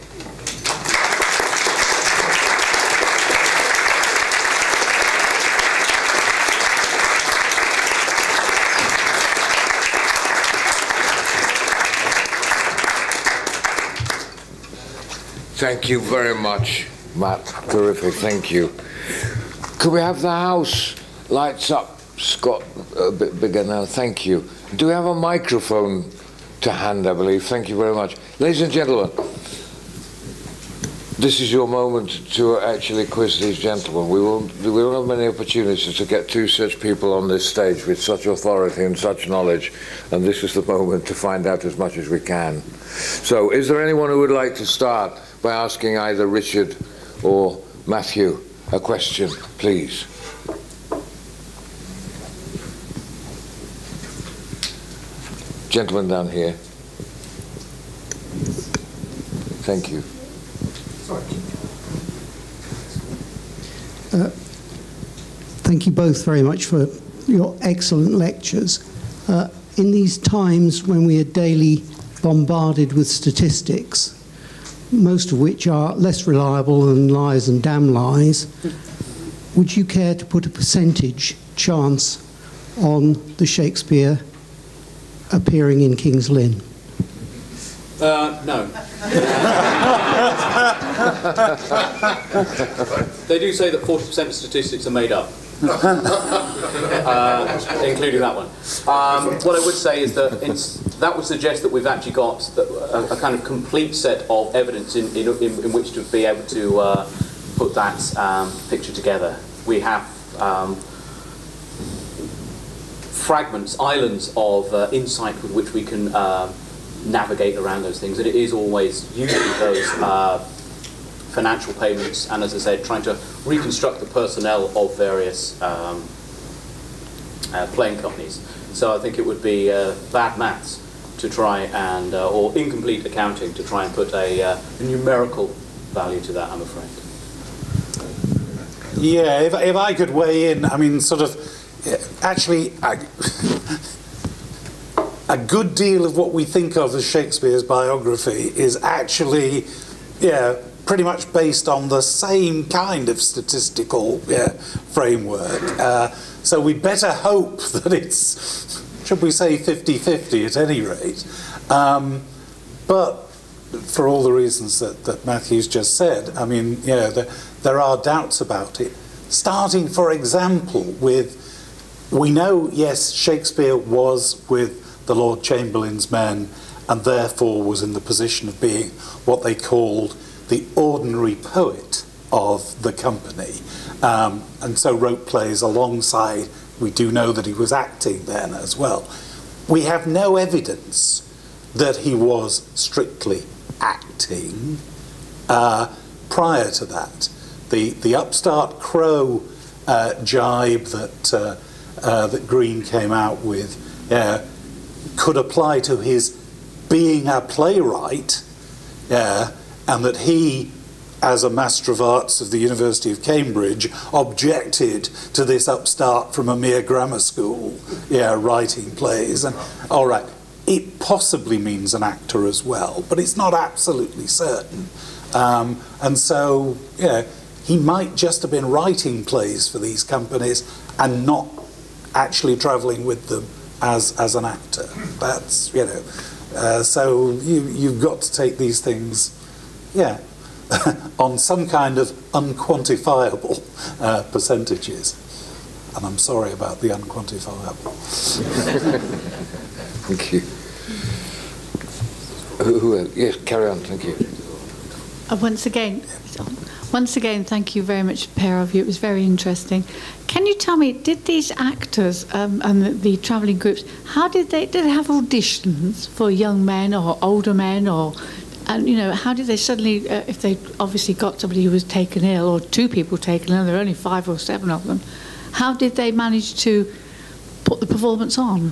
Thank you very much, Matt. Terrific, thank you. Could we have the house lights up, Scott, a bit bigger now? Thank you. Do we have a microphone to hand, I believe? Thank you very much. Ladies and gentlemen, this is your moment to actually quiz these gentlemen. We won't have many opportunities to get two such people on this stage with such authority and such knowledge, and this is the moment to find out as much as we can. So, is there anyone who would like to start by asking either Richard or Matthew a question, please? Gentleman down here. Thank you. Thank you both very much for your excellent lectures. In these times when we are daily bombarded with statistics, most of which are less reliable than lies and damn lies, would you care to put a percentage chance on the Shakespeare appearing in King's Lynn? No. They do say that 40% of statistics are made up, including that one. What I would say is that that would suggest that we've actually got a kind of complete set of evidence in which to be able to put that picture together. We have fragments, islands of insight with which we can navigate around those things, and it is always usually those financial payments, and as I said, trying to reconstruct the personnel of various playing companies. So I think it would be bad maths to try and, or incomplete accounting to try and put a numerical value to that, I'm afraid. Yeah, if I could weigh in, I mean, sort of, actually, a good deal of what we think of as Shakespeare's biography is actually, yeah, pretty much based on the same kind of statistical framework. So we'd better hope that it's, should we say, 50-50 at any rate. But for all the reasons that Matthew's just said, I mean, yeah, there are doubts about it. Starting, for example, with, we know, yes, Shakespeare was with the Lord Chamberlain's men and therefore was in the position of being what they called the ordinary poet of the company, and so wrote plays alongside. We do know that he was acting then as well. We have no evidence that he was strictly acting prior to that. The upstart crow jibe that Green came out with could apply to his being a playwright, and that he, as a Master of Arts of the University of Cambridge, objected to this upstart from a mere grammar school, writing plays. And all right, it possibly means an actor as well, but it's not absolutely certain. And so, he might just have been writing plays for these companies and not actually travelling with them as an actor. That's, so you've got to take these things, on some kind of unquantifiable percentages. And I'm sorry about the unquantifiable. Thank you. Yes, carry on, thank you. Once again, thank you very much, pair of you. It was very interesting. Can you tell me, did these actors and the travelling groups, how did they have auditions for young men or older men, or And, you know, how did they suddenly, if they obviously got somebody who was taken ill, or two people taken ill, there were only 5 or 7 of them, how did they manage to put the performance on?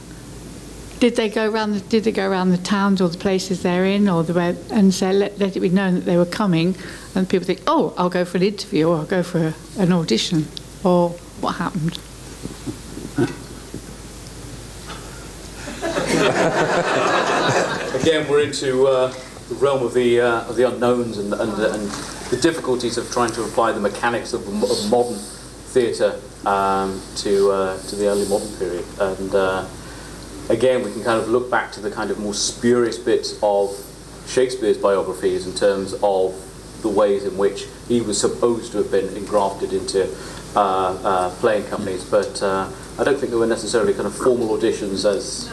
Did they go around the towns or the places they're in, or and say, let it be known that they were coming, and people think, oh, I'll go for an interview, or I'll go for an audition, or what happened? Again, we're into the realm of the unknowns and the difficulties of trying to apply the mechanics of modern theatre to the early modern period. And again, we can kind of look back to the kind of more spurious bits of Shakespeare's biographies in terms of the ways in which he was supposed to have been engrafted into playing companies, but I don't think there were necessarily kind of formal auditions as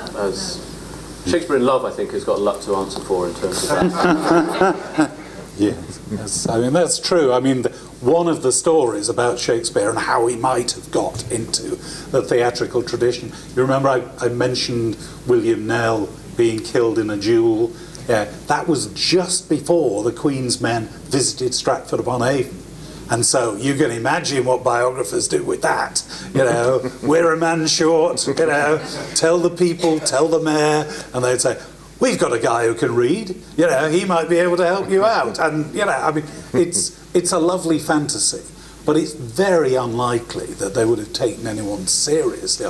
Shakespeare in Love, I think, has got a lot to answer for in terms of that. Yes, I mean, that's true. I mean, one of the stories about Shakespeare and how he might have got into the theatrical tradition, you remember I mentioned William Nell being killed in a duel. Yeah, that was just before the Queen's men visited Stratford-upon-Avon. And so you can imagine what biographers do with that. You know, we're a man short, you know, tell the people, tell the mayor, and they'd say, we've got a guy who can read, you know, he might be able to help you out. And, you know, I mean, it's a lovely fantasy, but it's very unlikely that they would have taken anyone seriously.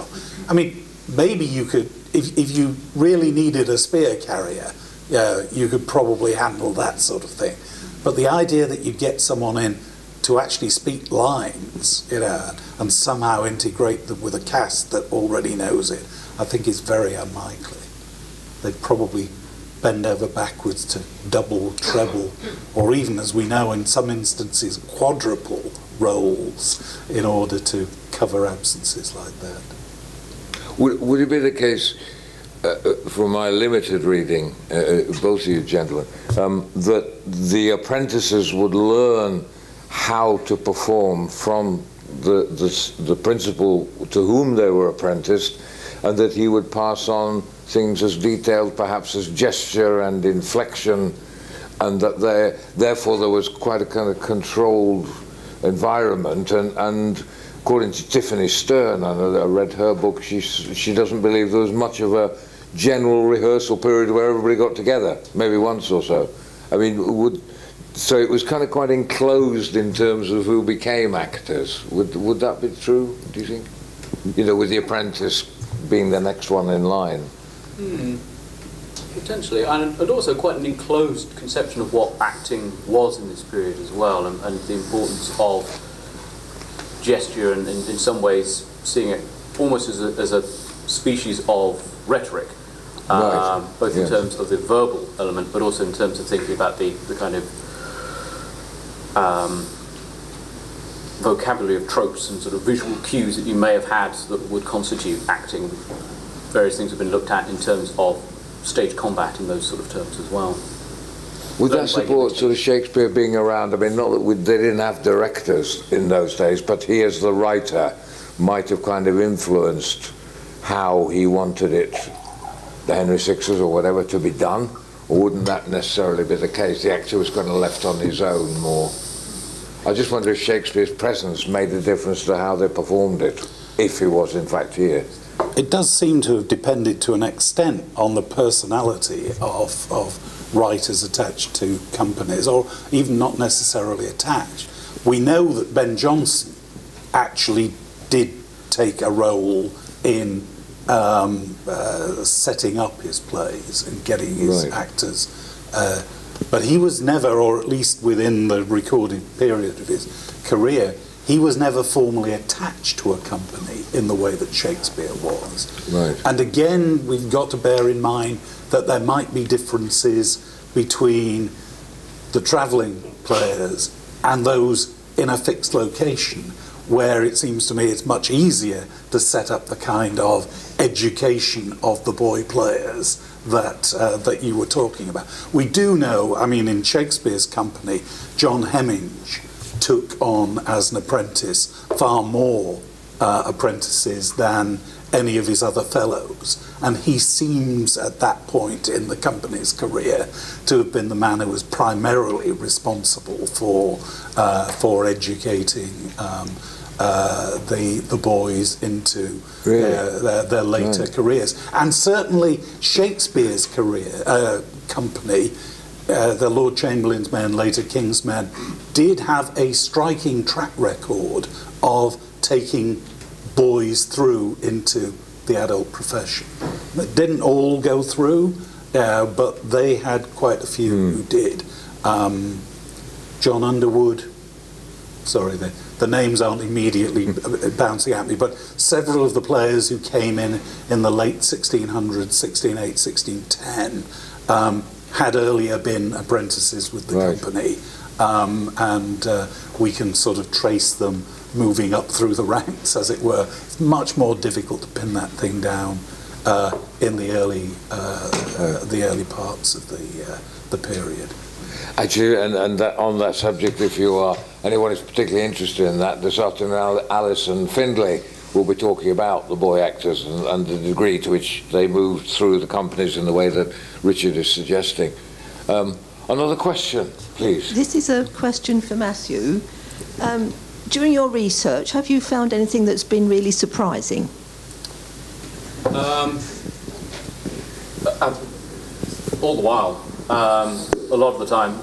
I mean, maybe you could, if you really needed a spear carrier, you could probably handle that sort of thing. But the idea that you get someone in to actually speak lines, you know, and somehow integrate them with a cast that already knows it, I think is very unlikely. They'd probably bend over backwards to double, treble, or even, as we know in some instances, quadruple roles in order to cover absences like that. Would it be the case, from my limited reading, both of you gentlemen, that the apprentices would learn how to perform from the principal to whom they were apprenticed, and that he would pass on things as detailed perhaps as gesture and inflection, and that therefore there was quite a kind of controlled environment, and according to Tiffany Stern, I read her book, she doesn't believe there was much of a general rehearsal period where everybody got together, maybe once or so. I mean, so it was kind of quite enclosed in terms of who became actors. Would that be true, do you think? You know, with the apprentice being the next one in line. Potentially, and also quite an enclosed conception of what acting was in this period as well, and the importance of gesture, and in some ways seeing it almost as a species of rhetoric, right. Both in terms of the verbal element, but also in terms of thinking about the kind of vocabulary of tropes and sort of visual cues that you may have had that would constitute acting. Various things have been looked at in terms of stage combat in those sort of terms as well. Would that support sort of Shakespeare being around? I mean, not that they didn't have directors in those days, but he as the writer might have kind of influenced how he wanted it, the Henry Sixes or whatever, to be done? Or wouldn't that necessarily be the case? The actor was kind of left on his own more. I just wonder if Shakespeare's presence made a difference to how they performed it, if he was in fact here. It does seem to have depended to an extent on the personality of writers attached to companies, or even not necessarily attached. We know that Ben Jonson actually did take a role in setting up his plays and getting his actors, but he was never, or at least within the recorded period of his career, he was never formally attached to a company in the way that Shakespeare was. Right. And again, we've got to bear in mind that there might be differences between the travelling players and those in a fixed location, where it seems to me it's much easier to set up the kind of education of the boy players that you were talking about. We do know, I mean, in Shakespeare's company, John Hemming took on as an apprentice far more apprentices than any of his other fellows. And he seems at that point in the company's career to have been the man who was primarily responsible for educating the boys into their later careers. And certainly Shakespeare's career company, the Lord Chamberlain's men, later King's men, did have a striking track record of taking boys through into the adult profession. It didn't all go through, but they had quite a few who did. John Underwood, sorry, the names aren't immediately bouncing at me, but several of the players who came in the late 1600s, 1608, 1610, had earlier been apprentices with the company, and we can sort of trace them moving up through the ranks, as it were. It's much more difficult to pin that thing down in the early parts of the period. Actually, and that, on that subject, if anyone is particularly interested in that, this afternoon Alison Findlay will be talking about the boy actors and the degree to which they moved through the companies in the way that Richard is suggesting. Another question, please. This is a question for Matthew. During your research, have you found anything that's been really surprising? All the while, a lot of the time.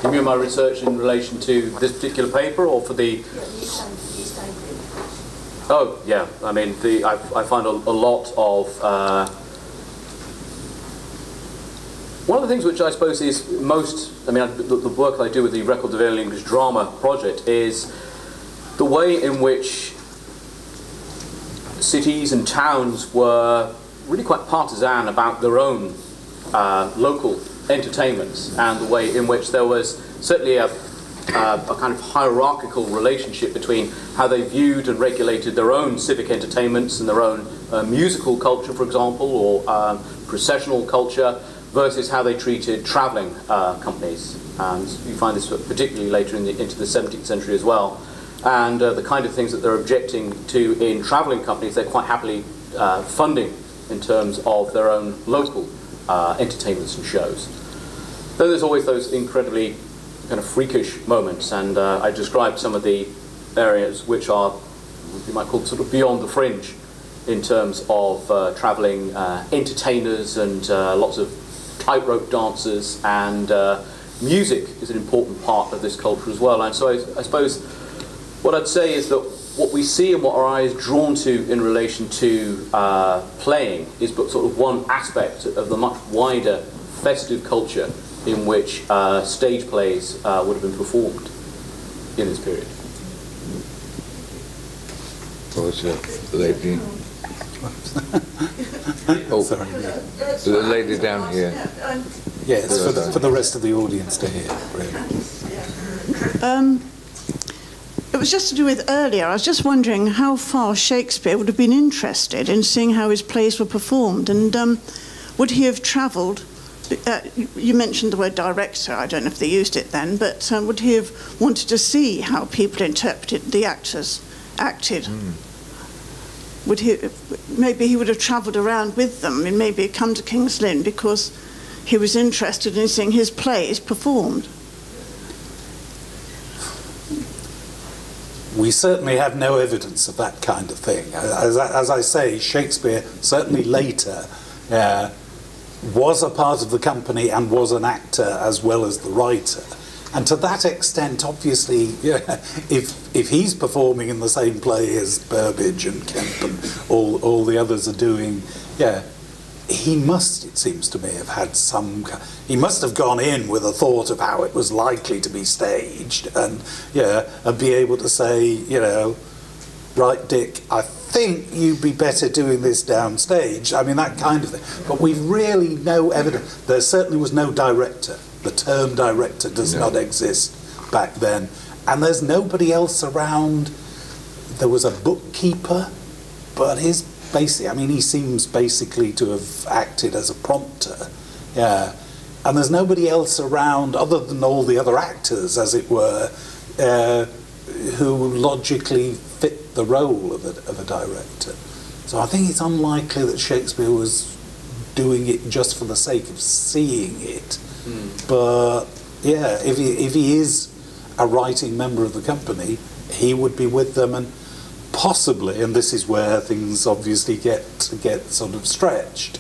You mean my research in relation to this particular paper, or for the? Oh yeah, I mean I find a lot of. One of the things which I suppose is most, I mean, the work I do with the Records of Early English Drama project is the way in which cities and towns were really quite partisan about their own local entertainments, and the way in which there was certainly a kind of hierarchical relationship between how they viewed and regulated their own civic entertainments and their own musical culture, for example, or processional culture, versus how they treated travelling companies. And you find this particularly later into the 17th century as well. And the kind of things that they're objecting to in travelling companies, they're quite happily funding in terms of their own local entertainments and shows. Then there's always those incredibly kind of freakish moments, and I described some of the areas which are, what you might call, sort of beyond the fringe in terms of travelling entertainers and lots of tightrope dancers, and music is an important part of this culture as well. And so I suppose what I'd say is that what we see and what our eye is drawn to in relation to playing is but sort of one aspect of the much wider festive culture in which stage plays would have been performed in this period. What was it, lady? Oh, sorry. The lady down here. Yes, for the rest of the audience to hear, really. It was just to do with earlier. I was just wondering how far Shakespeare would have been interested in seeing how his plays were performed, and would he have travelled? You mentioned the word director. I don't know if they used it then, but would he have wanted to see how people interpreted the actors acted? Would he? Maybe he would have travelled around with them, and maybe come to King's Lynn because he was interested in seeing his plays performed. We certainly have no evidence of that kind of thing. As I say, Shakespeare, certainly later, was a part of the company and was an actor as well as the writer. And to that extent, obviously, if he's performing in the same play as Burbage and Kemp and all the others are doing, he must, it seems to me, have had he must have gone in with a thought of how it was likely to be staged, and be able to say, right, Dick, I think you'd be better doing this downstage. I mean, that kind of thing. But we've really no evidence. There certainly was no director. The term director does not exist back then. And there's nobody else around. There was a bookkeeper, but he seems basically to have acted as a prompter. And there's nobody else around other than all the other actors, as it were, who logically fit the role of a director. So I think it's unlikely that Shakespeare was doing it just for the sake of seeing it. But yeah, if he is a writing member of the company, he would be with them, and possibly, and this is where things obviously get sort of stretched,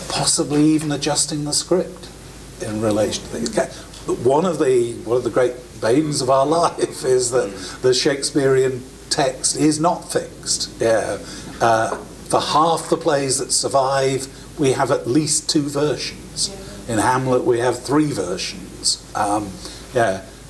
possibly even adjusting the script in relation to things. One of the great banes of our life is that the Shakespearean text is not fixed. Yeah. For half the plays that survive, we have at least 2 versions. In Hamlet, we have 3 versions.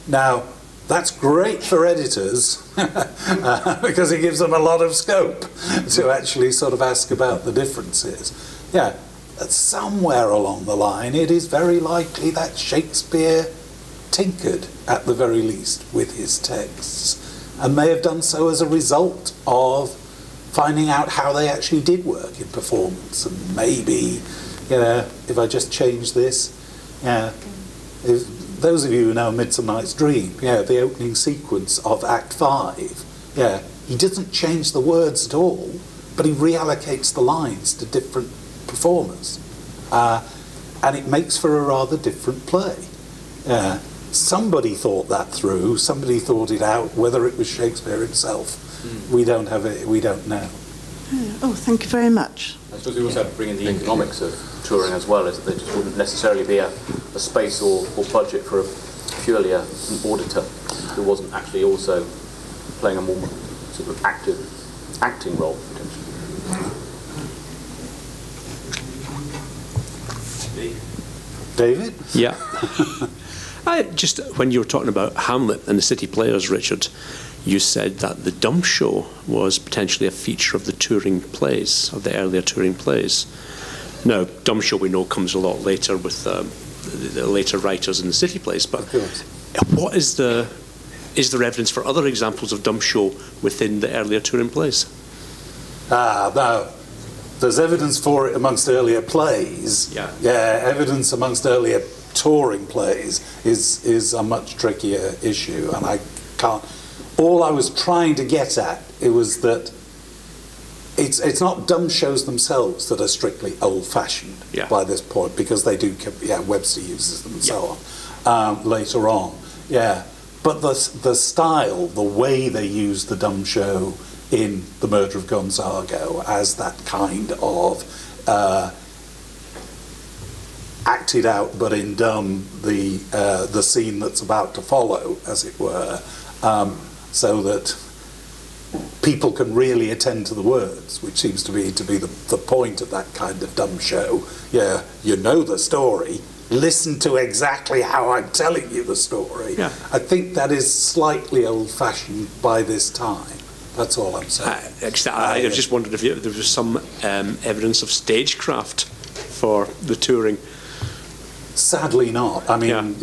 Now, that's great for editors because it gives them a lot of scope to actually sort of ask about the differences. Yeah, somewhere along the line, it is very likely that Shakespeare tinkered, at the very least, with his texts, and may have done so as a result of finding out how they actually did work in performance. And maybe, if I just change this, if those of you who know Midsummer Night's Dream, the opening sequence of Act 5, he doesn't change the words at all, but he reallocates the lines to different performers. And it makes for a rather different play. Somebody thought that through, somebody thought it out, whether it was Shakespeare himself. We don't have it, we don't know. Oh, thank you very much. I suppose we also have to bring in the economics of touring as well, is that there just wouldn't necessarily be a space or budget for purely an auditor who wasn't actually also playing a more sort of active acting role, potentially. David? Yeah. Just when you were talking about Hamlet and the City Players, Richard, you said that the Dumb Show was potentially a feature of the touring plays, of the earlier touring plays. Now, Dumb Show we know comes a lot later with the later writers in the City Plays, but what is there evidence for other examples of Dumb Show within the earlier touring plays? No. There's evidence for it amongst earlier plays. Evidence amongst earlier touring plays is a much trickier issue, and I can't. All I was trying to get at, it was that it's not dumb shows themselves that are strictly old-fashioned by this point, because they do, Webster uses them and so on later on. But the style, the way they use the dumb show in The Murder of Gonzago as that kind of acted out, but in dumb, the scene that's about to follow, as it were, so that people can really attend to the words, which seems to be the point of that kind of dumb show. You know the story, listen to exactly how I'm telling you the story. I think that is slightly old-fashioned by this time. That's all I'm saying. I just wondered if there was some evidence of stagecraft for the touring. Sadly not. I mean,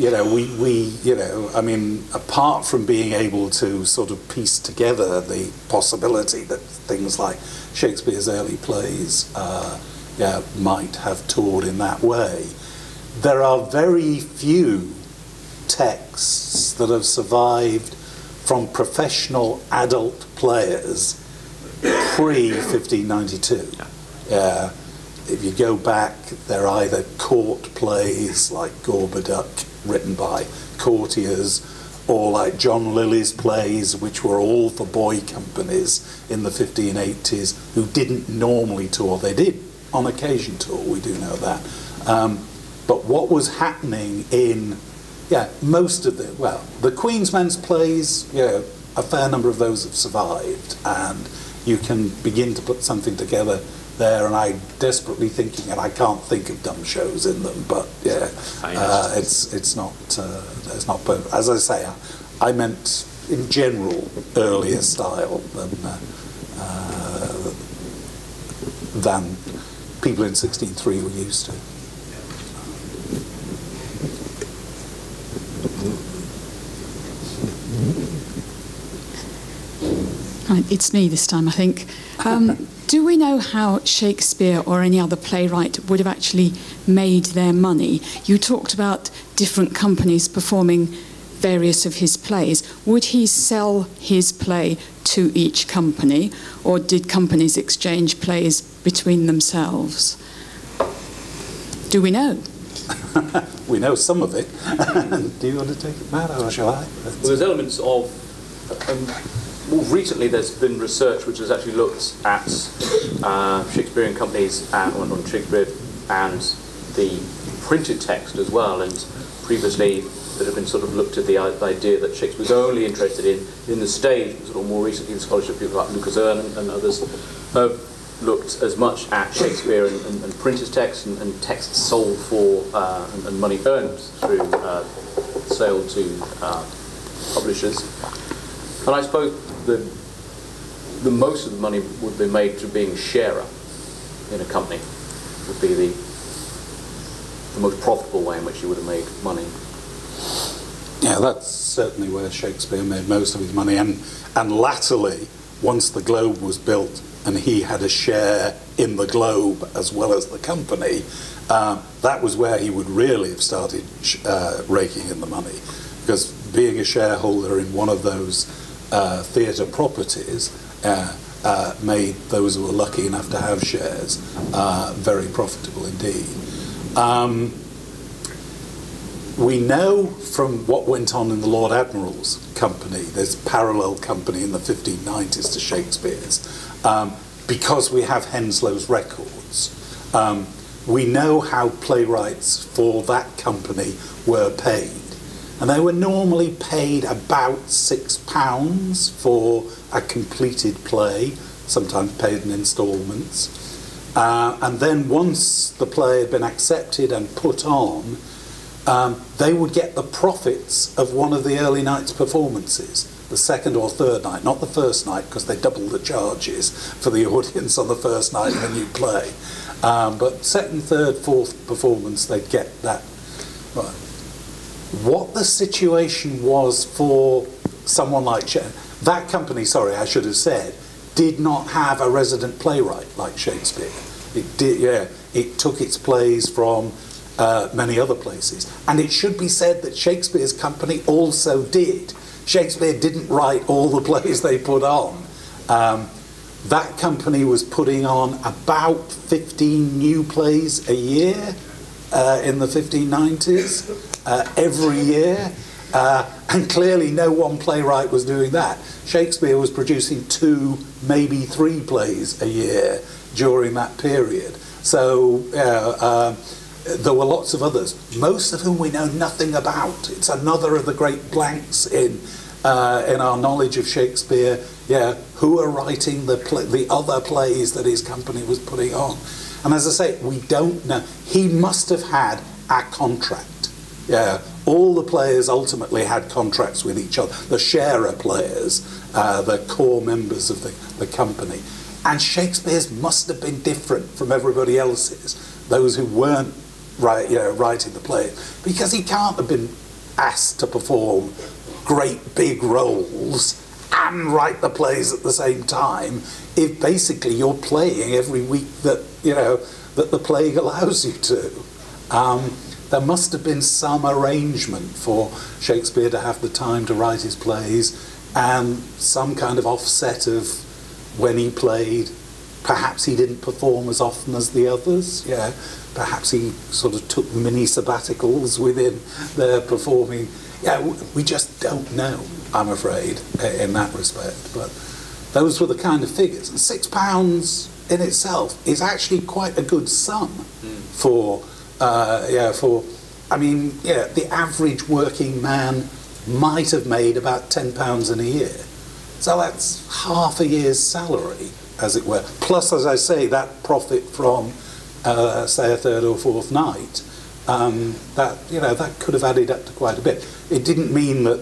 apart from being able to sort of piece together the possibility that things like Shakespeare's early plays might have toured in that way, there are very few texts that have survived from professional adult players pre-1592. If you go back, they're either court plays like Gorboduc, written by courtiers, or like John Lilly's plays, which were all for boy companies in the 1580s, who didn't normally tour. They did on occasion tour, we do know that. But what was happening in most of the Queen's Men's plays, a fair number of those have survived, and you can begin to put something together there, and I'm desperately thinking, and I can't think of dumb shows in them, but it's not perfect. As I say, I meant in general earlier style than people in 1603 were used to. Right, it's me this time, I think. Do we know how Shakespeare or any other playwright would have actually made their money? You talked about different companies performing various of his plays, would he sell his play to each company, or did companies exchange plays between themselves? Do we know? We know some of it. Do you want to take it, Matt, or shall I? Well, there's elements of... more recently, there's been research which has actually looked at Shakespearean companies on Shakespeare and the printed text as well. And previously, there have been sort of looked at the idea that Shakespeare was only interested in the stage. Sort of more recently, the scholarship of people like Lucas Ern and others have looked as much at Shakespeare and printed text and texts sold for and money earned through sale to publishers. And I suppose the most of the money would be made through being a sharer in a company, would be the most profitable way in which you would have made money. Yeah, that's certainly where Shakespeare made most of his money, and latterly, once the Globe was built and he had a share in the Globe as well as the company, that was where he would really have started raking in the money, because being a shareholder in one of those theatre properties made those who were lucky enough to have shares very profitable indeed. We know from what went on in the Lord Admiral's company, there's a parallel company in the 1590s to Shakespeare's, because we have Henslow's records. We know how playwrights for that company were paid. And they were normally paid about £6 for a completed play, sometimes paid in instalments. And then once the play had been accepted and put on, they would get the profits of one of the early night's performances, the second or third night, not the first night, because they doubled the charges for the audience on the first night of a new play. But second, third, fourth performance, they'd get that. Right. What the situation was for someone like that company, sorry, I should have said, did not have a resident playwright like Shakespeare. It did, yeah. It took its plays from many other places, and it should be said that Shakespeare's company also did. Shakespeare didn't write all the plays they put on. That company was putting on about 15 new plays a year in the 1590s, every year, and clearly no one playwright was doing that. Shakespeare was producing 2, maybe 3 plays a year during that period. So there were lots of others, most of whom we know nothing about. It's another of the great blanks in our knowledge of Shakespeare. Yeah, who are writing the other plays that his company was putting on? And as I say, we don't know. He must have had a contract. Yeah, all the players ultimately had contracts with each other. The sharer players, the core members of the company. And Shakespeare's must have been different from everybody else's, those who weren't writing the play, because he can't have been asked to perform great big roles and write the plays at the same time if basically you're playing every week that that the play allows you to. There must have been some arrangement for Shakespeare to have the time to write his plays, and some kind of offset of when he played. Perhaps he didn't perform as often as the others. Yeah, perhaps he sort of took mini sabbaticals within their performing. Yeah, we just don't know, I'm afraid, in that respect. But those were the kind of figures. And £6 in itself is actually quite a good sum for the average working man might have made about £10 in a year. So that's half a year's salary, as it were. Plus, as I say, that profit from, say, a third or fourth night, that could have added up to quite a bit. It didn't mean that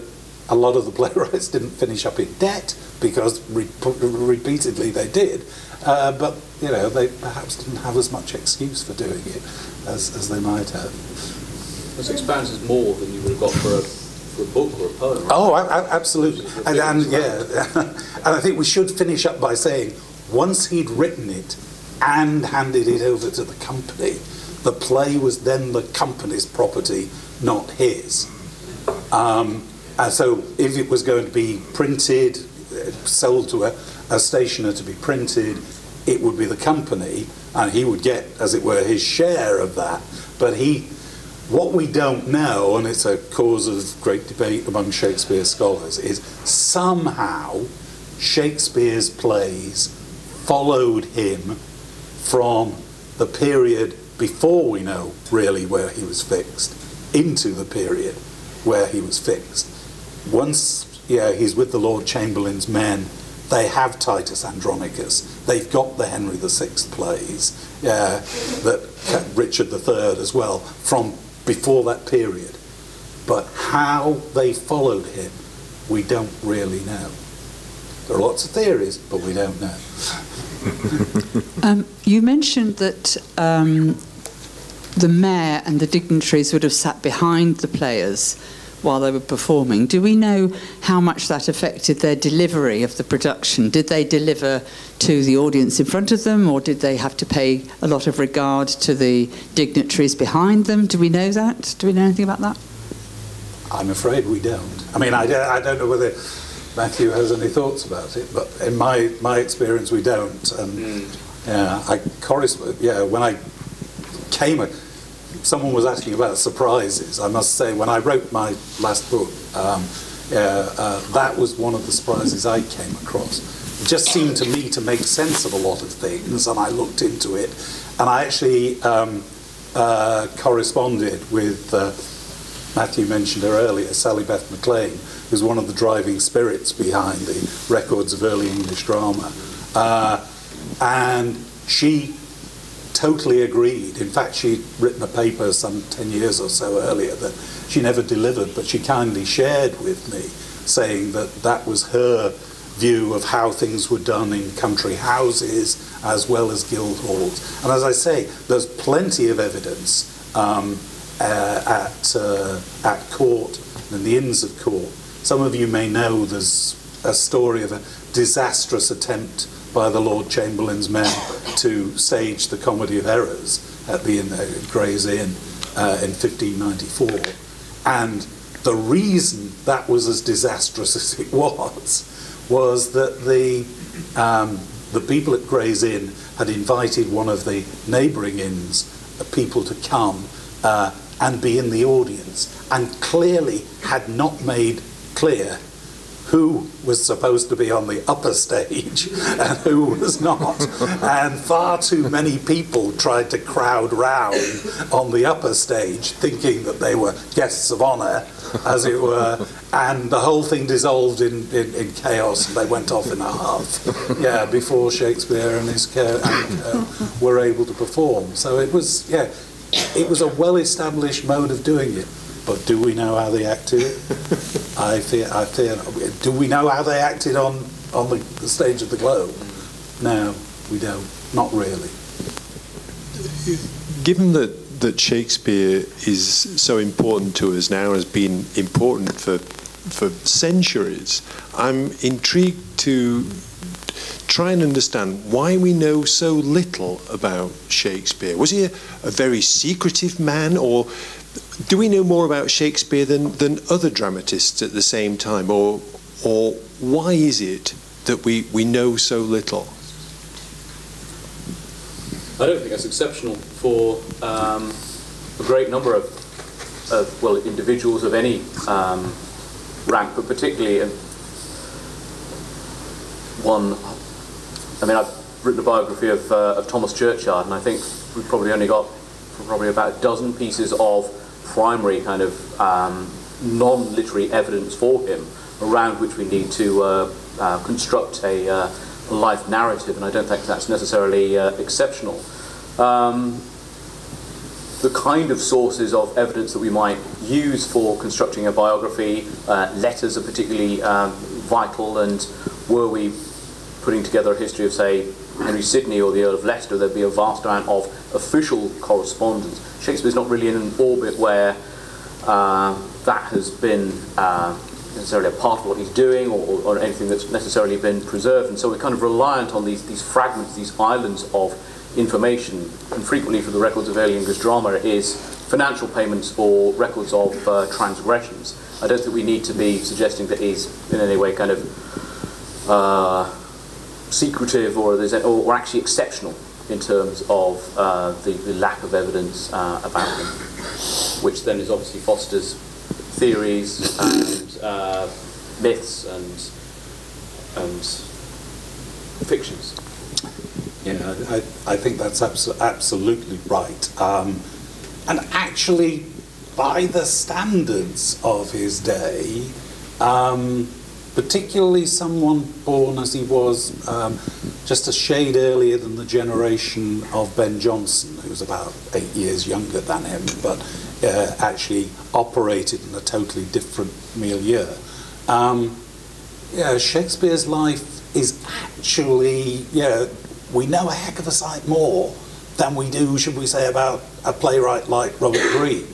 a lot of the playwrights didn't finish up in debt, because repeatedly they did. But they perhaps didn't have as much excuse for doing it as they might have. £6 is more than you would have got for a book or a poem. Right? Oh, absolutely. And I think we should finish up by saying, once he'd written it and handed it over to the company, the play was then the company's property, not his. So if it was going to be printed, sold to a stationer to be printed, it would be the company, and he would get, as it were, his share of that. But what we don't know, and it's a cause of great debate among Shakespeare scholars, is somehow Shakespeare's plays followed him from the period before we know really where he was fixed into the period where he was fixed. Once he's with the Lord Chamberlain's men, they have Titus Andronicus, they've got the Henry VI plays, that Richard III as well, from before that period. But how they followed him, we don't really know. There are lots of theories, but we don't know. You mentioned that the mayor and the dignitaries would have sat behind the players while they were performing. Do we know how much that affected their delivery of the production? Did they deliver to the audience in front of them, or did they have to pay a lot of regard to the dignitaries behind them? Do we know that? Do we know anything about that? I'm afraid we don't. I mean, I don't know whether Matthew has any thoughts about it, but in my experience, we don't. And when I came, someone was asking about surprises. I must say, when I wrote my last book, that was one of the surprises I came across. It just seemed to me to make sense of a lot of things, and I looked into it, and I actually corresponded with, Matthew mentioned her earlier, Sally Beth MacLean, who's one of the driving spirits behind the records of early English drama. And she totally agreed. In fact, she'd written a paper some 10 years or so earlier that she never delivered, but she kindly shared with me, saying that that was her view of how things were done in country houses as well as guild halls. And as I say, there's plenty of evidence at court and the Inns of Court. Some of you may know there's a story of a disastrous attempt by the Lord Chamberlain's men to stage the Comedy of Errors at the Gray's Inn in 1594. And the reason that was as disastrous as it was that the people at Gray's Inn had invited one of the neighbouring inns, people to come and be in the audience, and clearly had not made clear who was supposed to be on the upper stage and who was not. And far too many people tried to crowd round on the upper stage thinking that they were guests of honour, as it were, and the whole thing dissolved in chaos, and they went off in a huff before Shakespeare and his were able to perform. So it was a well-established mode of doing it. But do we know how they acted? I fear. Do we know how they acted on the stage of the Globe? No, we don't. Not really. Given that Shakespeare is so important to us now, has been important for centuries, I'm intrigued to try and understand why we know so little about Shakespeare. Was he a very secretive man, or do we know more about Shakespeare than other dramatists at the same time, or why is it that we know so little? I don't think that's exceptional for a great number of individuals of any rank, but particularly one. I mean, I've written a biography of Thomas Churchyard, and I think we've probably only got about a dozen pieces of primary kind of non-literary evidence for him around which we need to construct a life narrative, and I don't think that's necessarily exceptional. The kind of sources of evidence that we might use for constructing a biography, letters are particularly vital, and were we putting together a history of, say, Henry Sidney or the Earl of Leicester, there'd be a vast amount of official correspondence. Shakespeare's not really in an orbit where that has been necessarily a part of what he's doing, or anything that's necessarily been preserved, and so we're kind of reliant on these fragments, these islands of information, and frequently for the records of early English drama it is financial payments or records of transgressions. I don't think we need to be suggesting that he's in any way kind of secretive or actually exceptional in terms of the lack of evidence about him, which then is obviously fosters theories and myths and fictions. Yeah, I think that's absolutely right. And actually, by the standards of his day, particularly someone born as he was just a shade earlier than the generation of Ben Jonson, who was about 8 years younger than him, but actually operated in a totally different milieu. Shakespeare's life is actually, we know a heck of a sight more than we do, should we say, about a playwright like Robert Greene.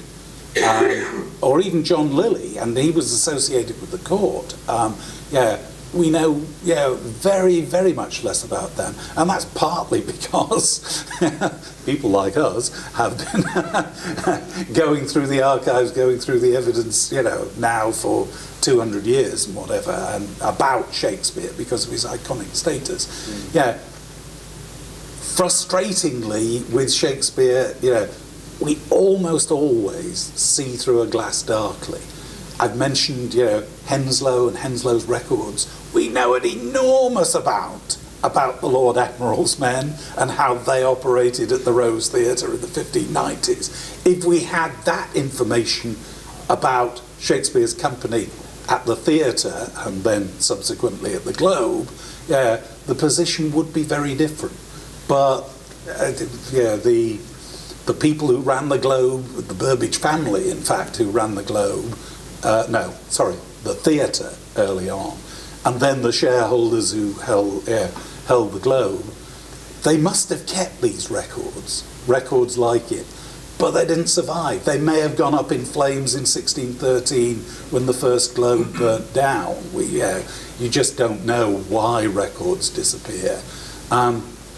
Or even John Lilly, and he was associated with the court. We know very, very much less about them, and that's partly because people like us have been going through the archives, going through the evidence, now for 200 years and whatever, and about Shakespeare because of his iconic status. Frustratingly, with Shakespeare, we almost always see through a glass darkly. I've mentioned, Henslow and Henslow's records. We know an enormous about the Lord Admiral's men and how they operated at the Rose Theatre in the 1590s. If we had that information about Shakespeare's company at the theatre and then subsequently at the Globe, the position would be very different. But the people who ran the Globe, the Burbage family, in fact, who ran the Globe, the theatre early on, and then the shareholders who held the Globe, they must have kept these records like it, but they didn't survive. They may have gone up in flames in 1613 when the first Globe burnt down. You just don't know why records disappear.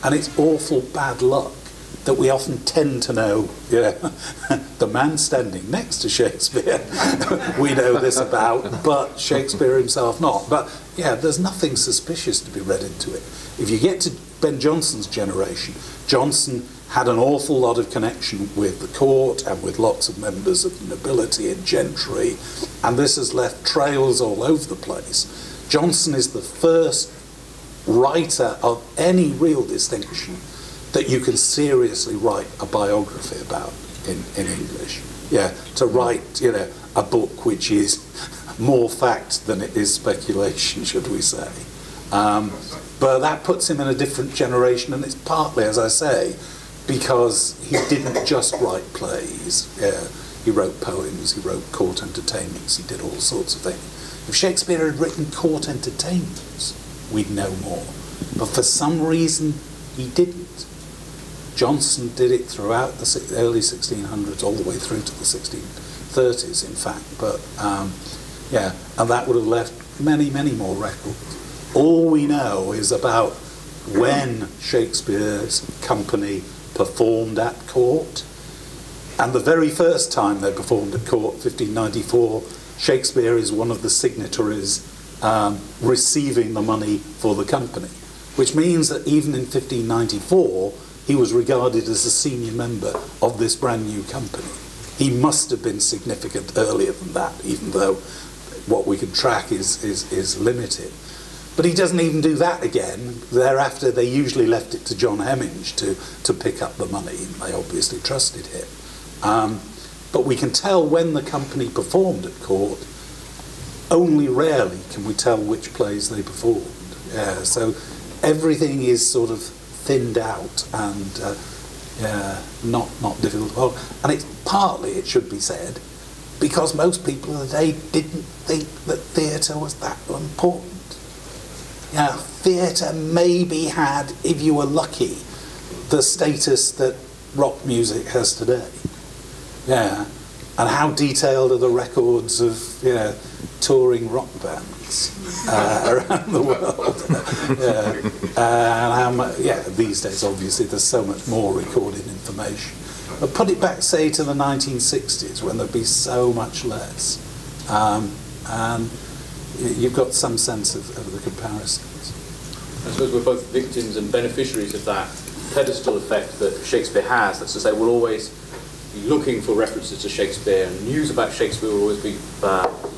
And it's awful bad luck that we often tend to know, the man standing next to Shakespeare, we know this about, but Shakespeare himself not. But there's nothing suspicious to be read into it. If you get to Ben Jonson's generation, Jonson had an awful lot of connection with the court and with lots of members of the nobility and gentry, and this has left trails all over the place. Jonson is the first writer of any real distinction that you can seriously write a biography about in English. To write, a book which is more fact than it is speculation, should we say. But that puts him in a different generation, and it's partly, as I say, because he didn't just write plays. He wrote poems, he wrote court entertainments, he did all sorts of things. If Shakespeare had written court entertainments, we'd know more. But for some reason, he didn't. Jonson did it throughout the early 1600s, all the way through to the 1630s, in fact. But, and that would have left many, many more records. All we know is about when Shakespeare's company performed at court. And the very first time they performed at court, 1594, Shakespeare is one of the signatories receiving the money for the company, which means that even in 1594, he was regarded as a senior member of this brand new company. He must have been significant earlier than that, even though what we can track is limited. But he doesn't even do that again. Thereafter, they usually left it to John Hemmings to pick up the money, and they obviously trusted him. But we can tell when the company performed at court. Only rarely can we tell which plays they performed. So everything is sort of thinned out and not difficult. And it's partly, it should be said, because most people of the day didn't think that theatre was that important. Theatre maybe had, if you were lucky, the status that rock music has today. And how detailed are the records of touring rock bands around the world? And how much? These days, obviously, there's so much more recorded information. But put it back, say, to the 1960s, when there'd be so much less. And you've got some sense of the comparisons. I suppose we're both victims and beneficiaries of that pedestal effect that Shakespeare has. That's to say, we'll always be looking for references to Shakespeare, and news about Shakespeare will always be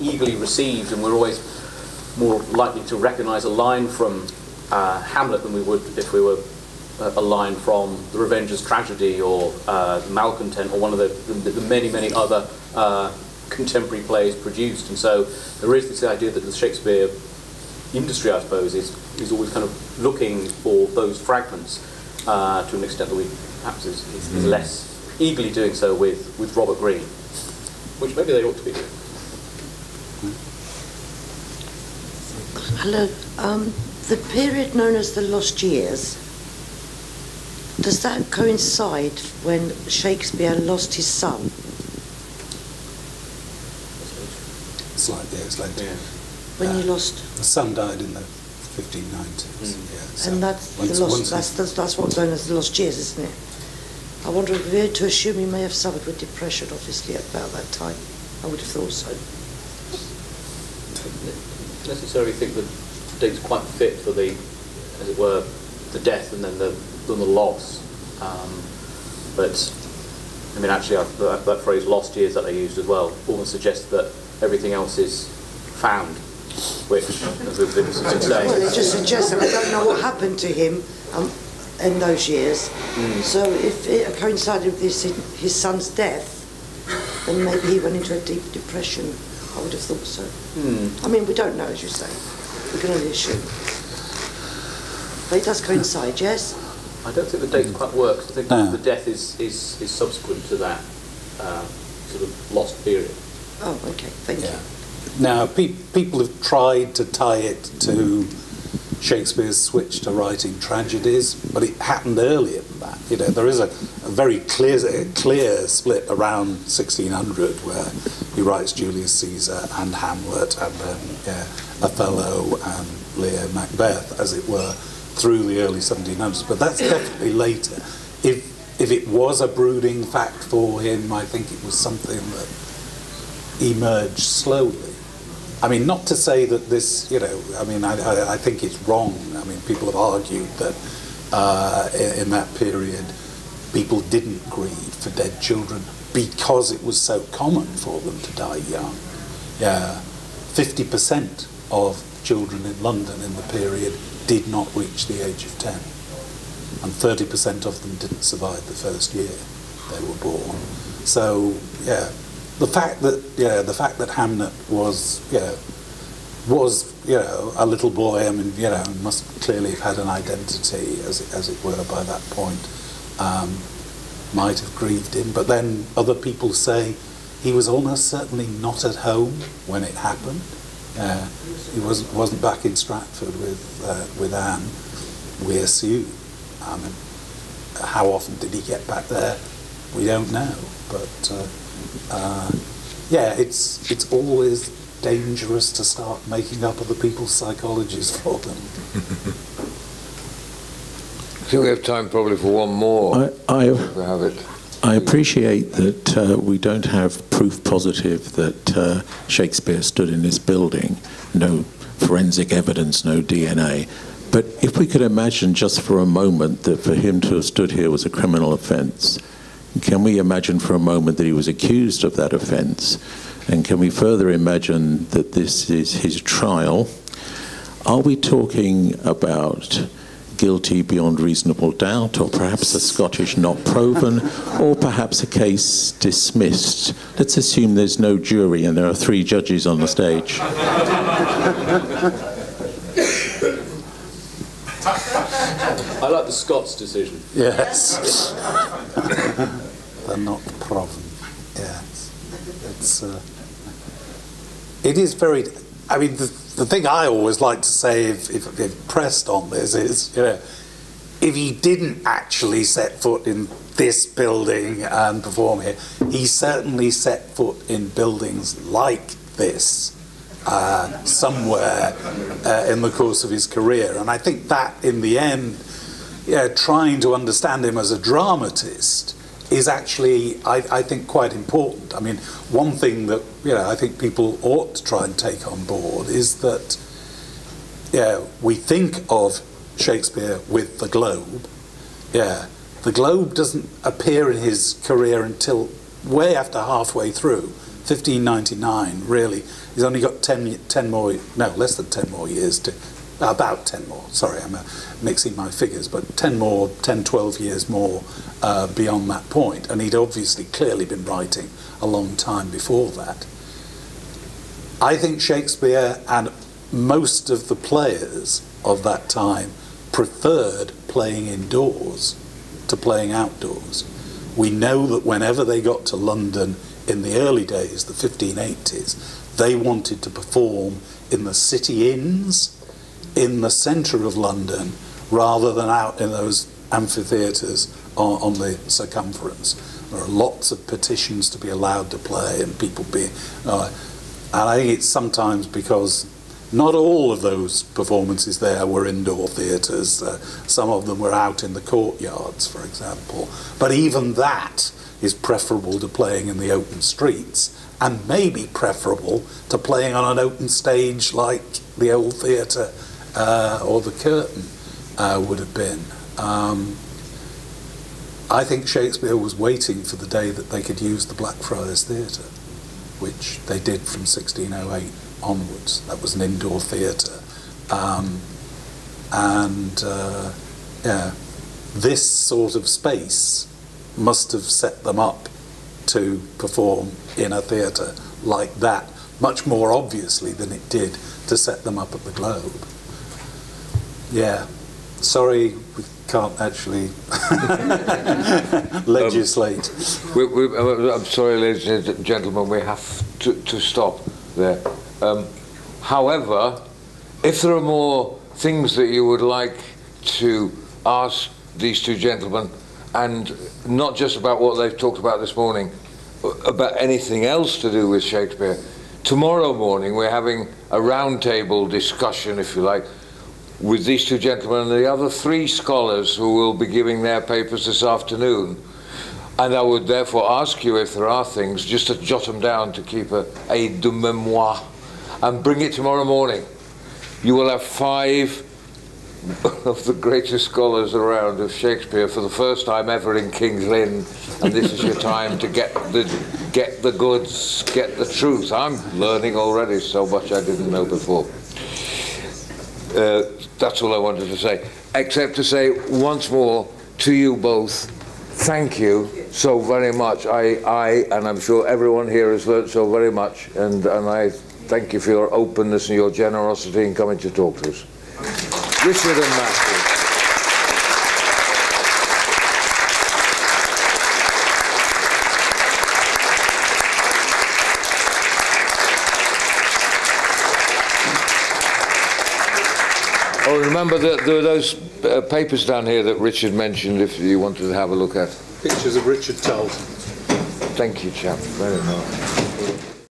eagerly received, and we're always more likely to recognise a line from Hamlet than we would if we were a line from The Revenger's Tragedy or The Malcontent or one of the many, many other contemporary plays produced. And so there is this idea that the Shakespeare industry, I suppose, is always kind of looking for those fragments to an extent that we perhaps is less eagerly doing so with Robert Greene, which maybe they ought to be doing. Hello. The period known as the Lost Years, does that coincide when Shakespeare lost his son? It's later. Yeah. When he lost... The son died in the 1590s. Yeah, so and that's what's known as the Lost Years, isn't it? I wonder if we're to assume he may have suffered with depression, obviously, at about that time. I would have thought so. I don't necessarily think the dates quite fit for the, as it were, the death and then the loss. But, I mean, actually, that phrase "lost years" that they used as well almost suggests that everything else is found, which, as we've been saying... Well, it just suggests that I don't know what happened to him in those years. So if it coincided with his son's death, then maybe he went into a deep depression. I would have thought so. I mean, we don't know, as you say. We can only assume. But it does coincide, yes? I don't think the date quite works. I think the death is subsequent to that sort of lost period. Oh, okay. Thank you. Now, people have tried to tie it to Shakespeare's switch to writing tragedies, but it happened earlier than that. You know, there is a very clear split around 1600 where he writes Julius Caesar and Hamlet and then Othello and Lear, Macbeth, as it were, through the early 1700s. But that's definitely later. If it was a brooding fact for him, I think it was something that emerged slowly. I mean, not to say that this, you know, I mean, I think it's wrong. I mean, people have argued that in that period, people didn't grieve for dead children because it was so common for them to die young. 50% of children in London in the period did not reach the age of 10. And 30% of them didn't survive the first year they were born. So, the fact that Hamlet was a little boy, I mean, must clearly have had an identity, as it were, by that point, might have grieved him. But then other people say he was almost certainly not at home when it happened. He wasn't back in Stratford with Anne, we assume. I mean, how often did he get back there? We don't know, but it's always dangerous to start making up other people's psychologies for them. I think we have time probably for one more. I appreciate that we don't have proof positive that Shakespeare stood in this building, no forensic evidence, no DNA. But if we could imagine just for a moment that for him to have stood here was a criminal offence, can we imagine for a moment that he was accused of that offence? And can we further imagine that this is his trial? Are we talking about guilty beyond reasonable doubt, or perhaps a Scottish not proven, or perhaps a case dismissed? Let's assume there's no jury and there are 3 judges on the stage. I like the Scots decision. Yes. They're not proven. Yes. It is very... I mean, the thing I always like to say if pressed on this is, if he didn't actually set foot in this building and perform here, he certainly set foot in buildings like this somewhere in the course of his career. And I think that, in the end, trying to understand him as a dramatist is actually, I think, quite important. I mean, one thing that I think people ought to try and take on board is that we think of Shakespeare with the Globe. The Globe doesn't appear in his career until way after halfway through, 1599, really. He's only got 10 more, no, less than 10 more years to, about 10 more, sorry, I'm mixing my figures, but 10, 12 years more beyond that point. And he'd obviously clearly been writing a long time before that. I think Shakespeare and most of the players of that time preferred playing indoors to playing outdoors. We know that whenever they got to London in the early days, the 1580s, they wanted to perform in the city inns in the centre of London rather than out in those amphitheatres on the circumference. There are lots of petitions to be allowed to play and people being... and I think it's sometimes because not all of those performances there were indoor theatres. Some of them were out in the courtyards, for example. But even that is preferable to playing in the open streets, and maybe preferable to playing on an open stage like the Old Theatre or the Curtain would have been. I think Shakespeare was waiting for the day that they could use the Blackfriars Theatre, which they did from 1608 onwards. That was an indoor theatre. This sort of space must have set them up to perform in a theatre like that, much more obviously than it did to set them up at the Globe. Sorry, we can't actually legislate. I'm sorry, ladies and gentlemen, we have to stop there. However, if there are more things that you would like to ask these two gentlemen, and not just about what they've talked about this morning, about anything else to do with Shakespeare, tomorrow morning we're having a roundtable discussion, if you like, with these two gentlemen and the other three scholars who will be giving their papers this afternoon. And I would therefore ask you, if there are things, just to jot them down, to keep a aide de mémoire, and bring it tomorrow morning. You will have 5 of the greatest scholars around of Shakespeare for the first time ever in King's Lynn, and this is your time to get the goods, get the truth. I'm learning already so much I didn't know before. That's all I wanted to say, except to say once more to you both, thank you so very much. I and I'm sure everyone here has learnt so very much, and I thank you for your openness and your generosity in coming to talk to us. Richard and Matthew. Oh, remember that there are those papers down here that Richard mentioned if you wanted to have a look at. Pictures of Richard Tull. Thank you, chap, very much.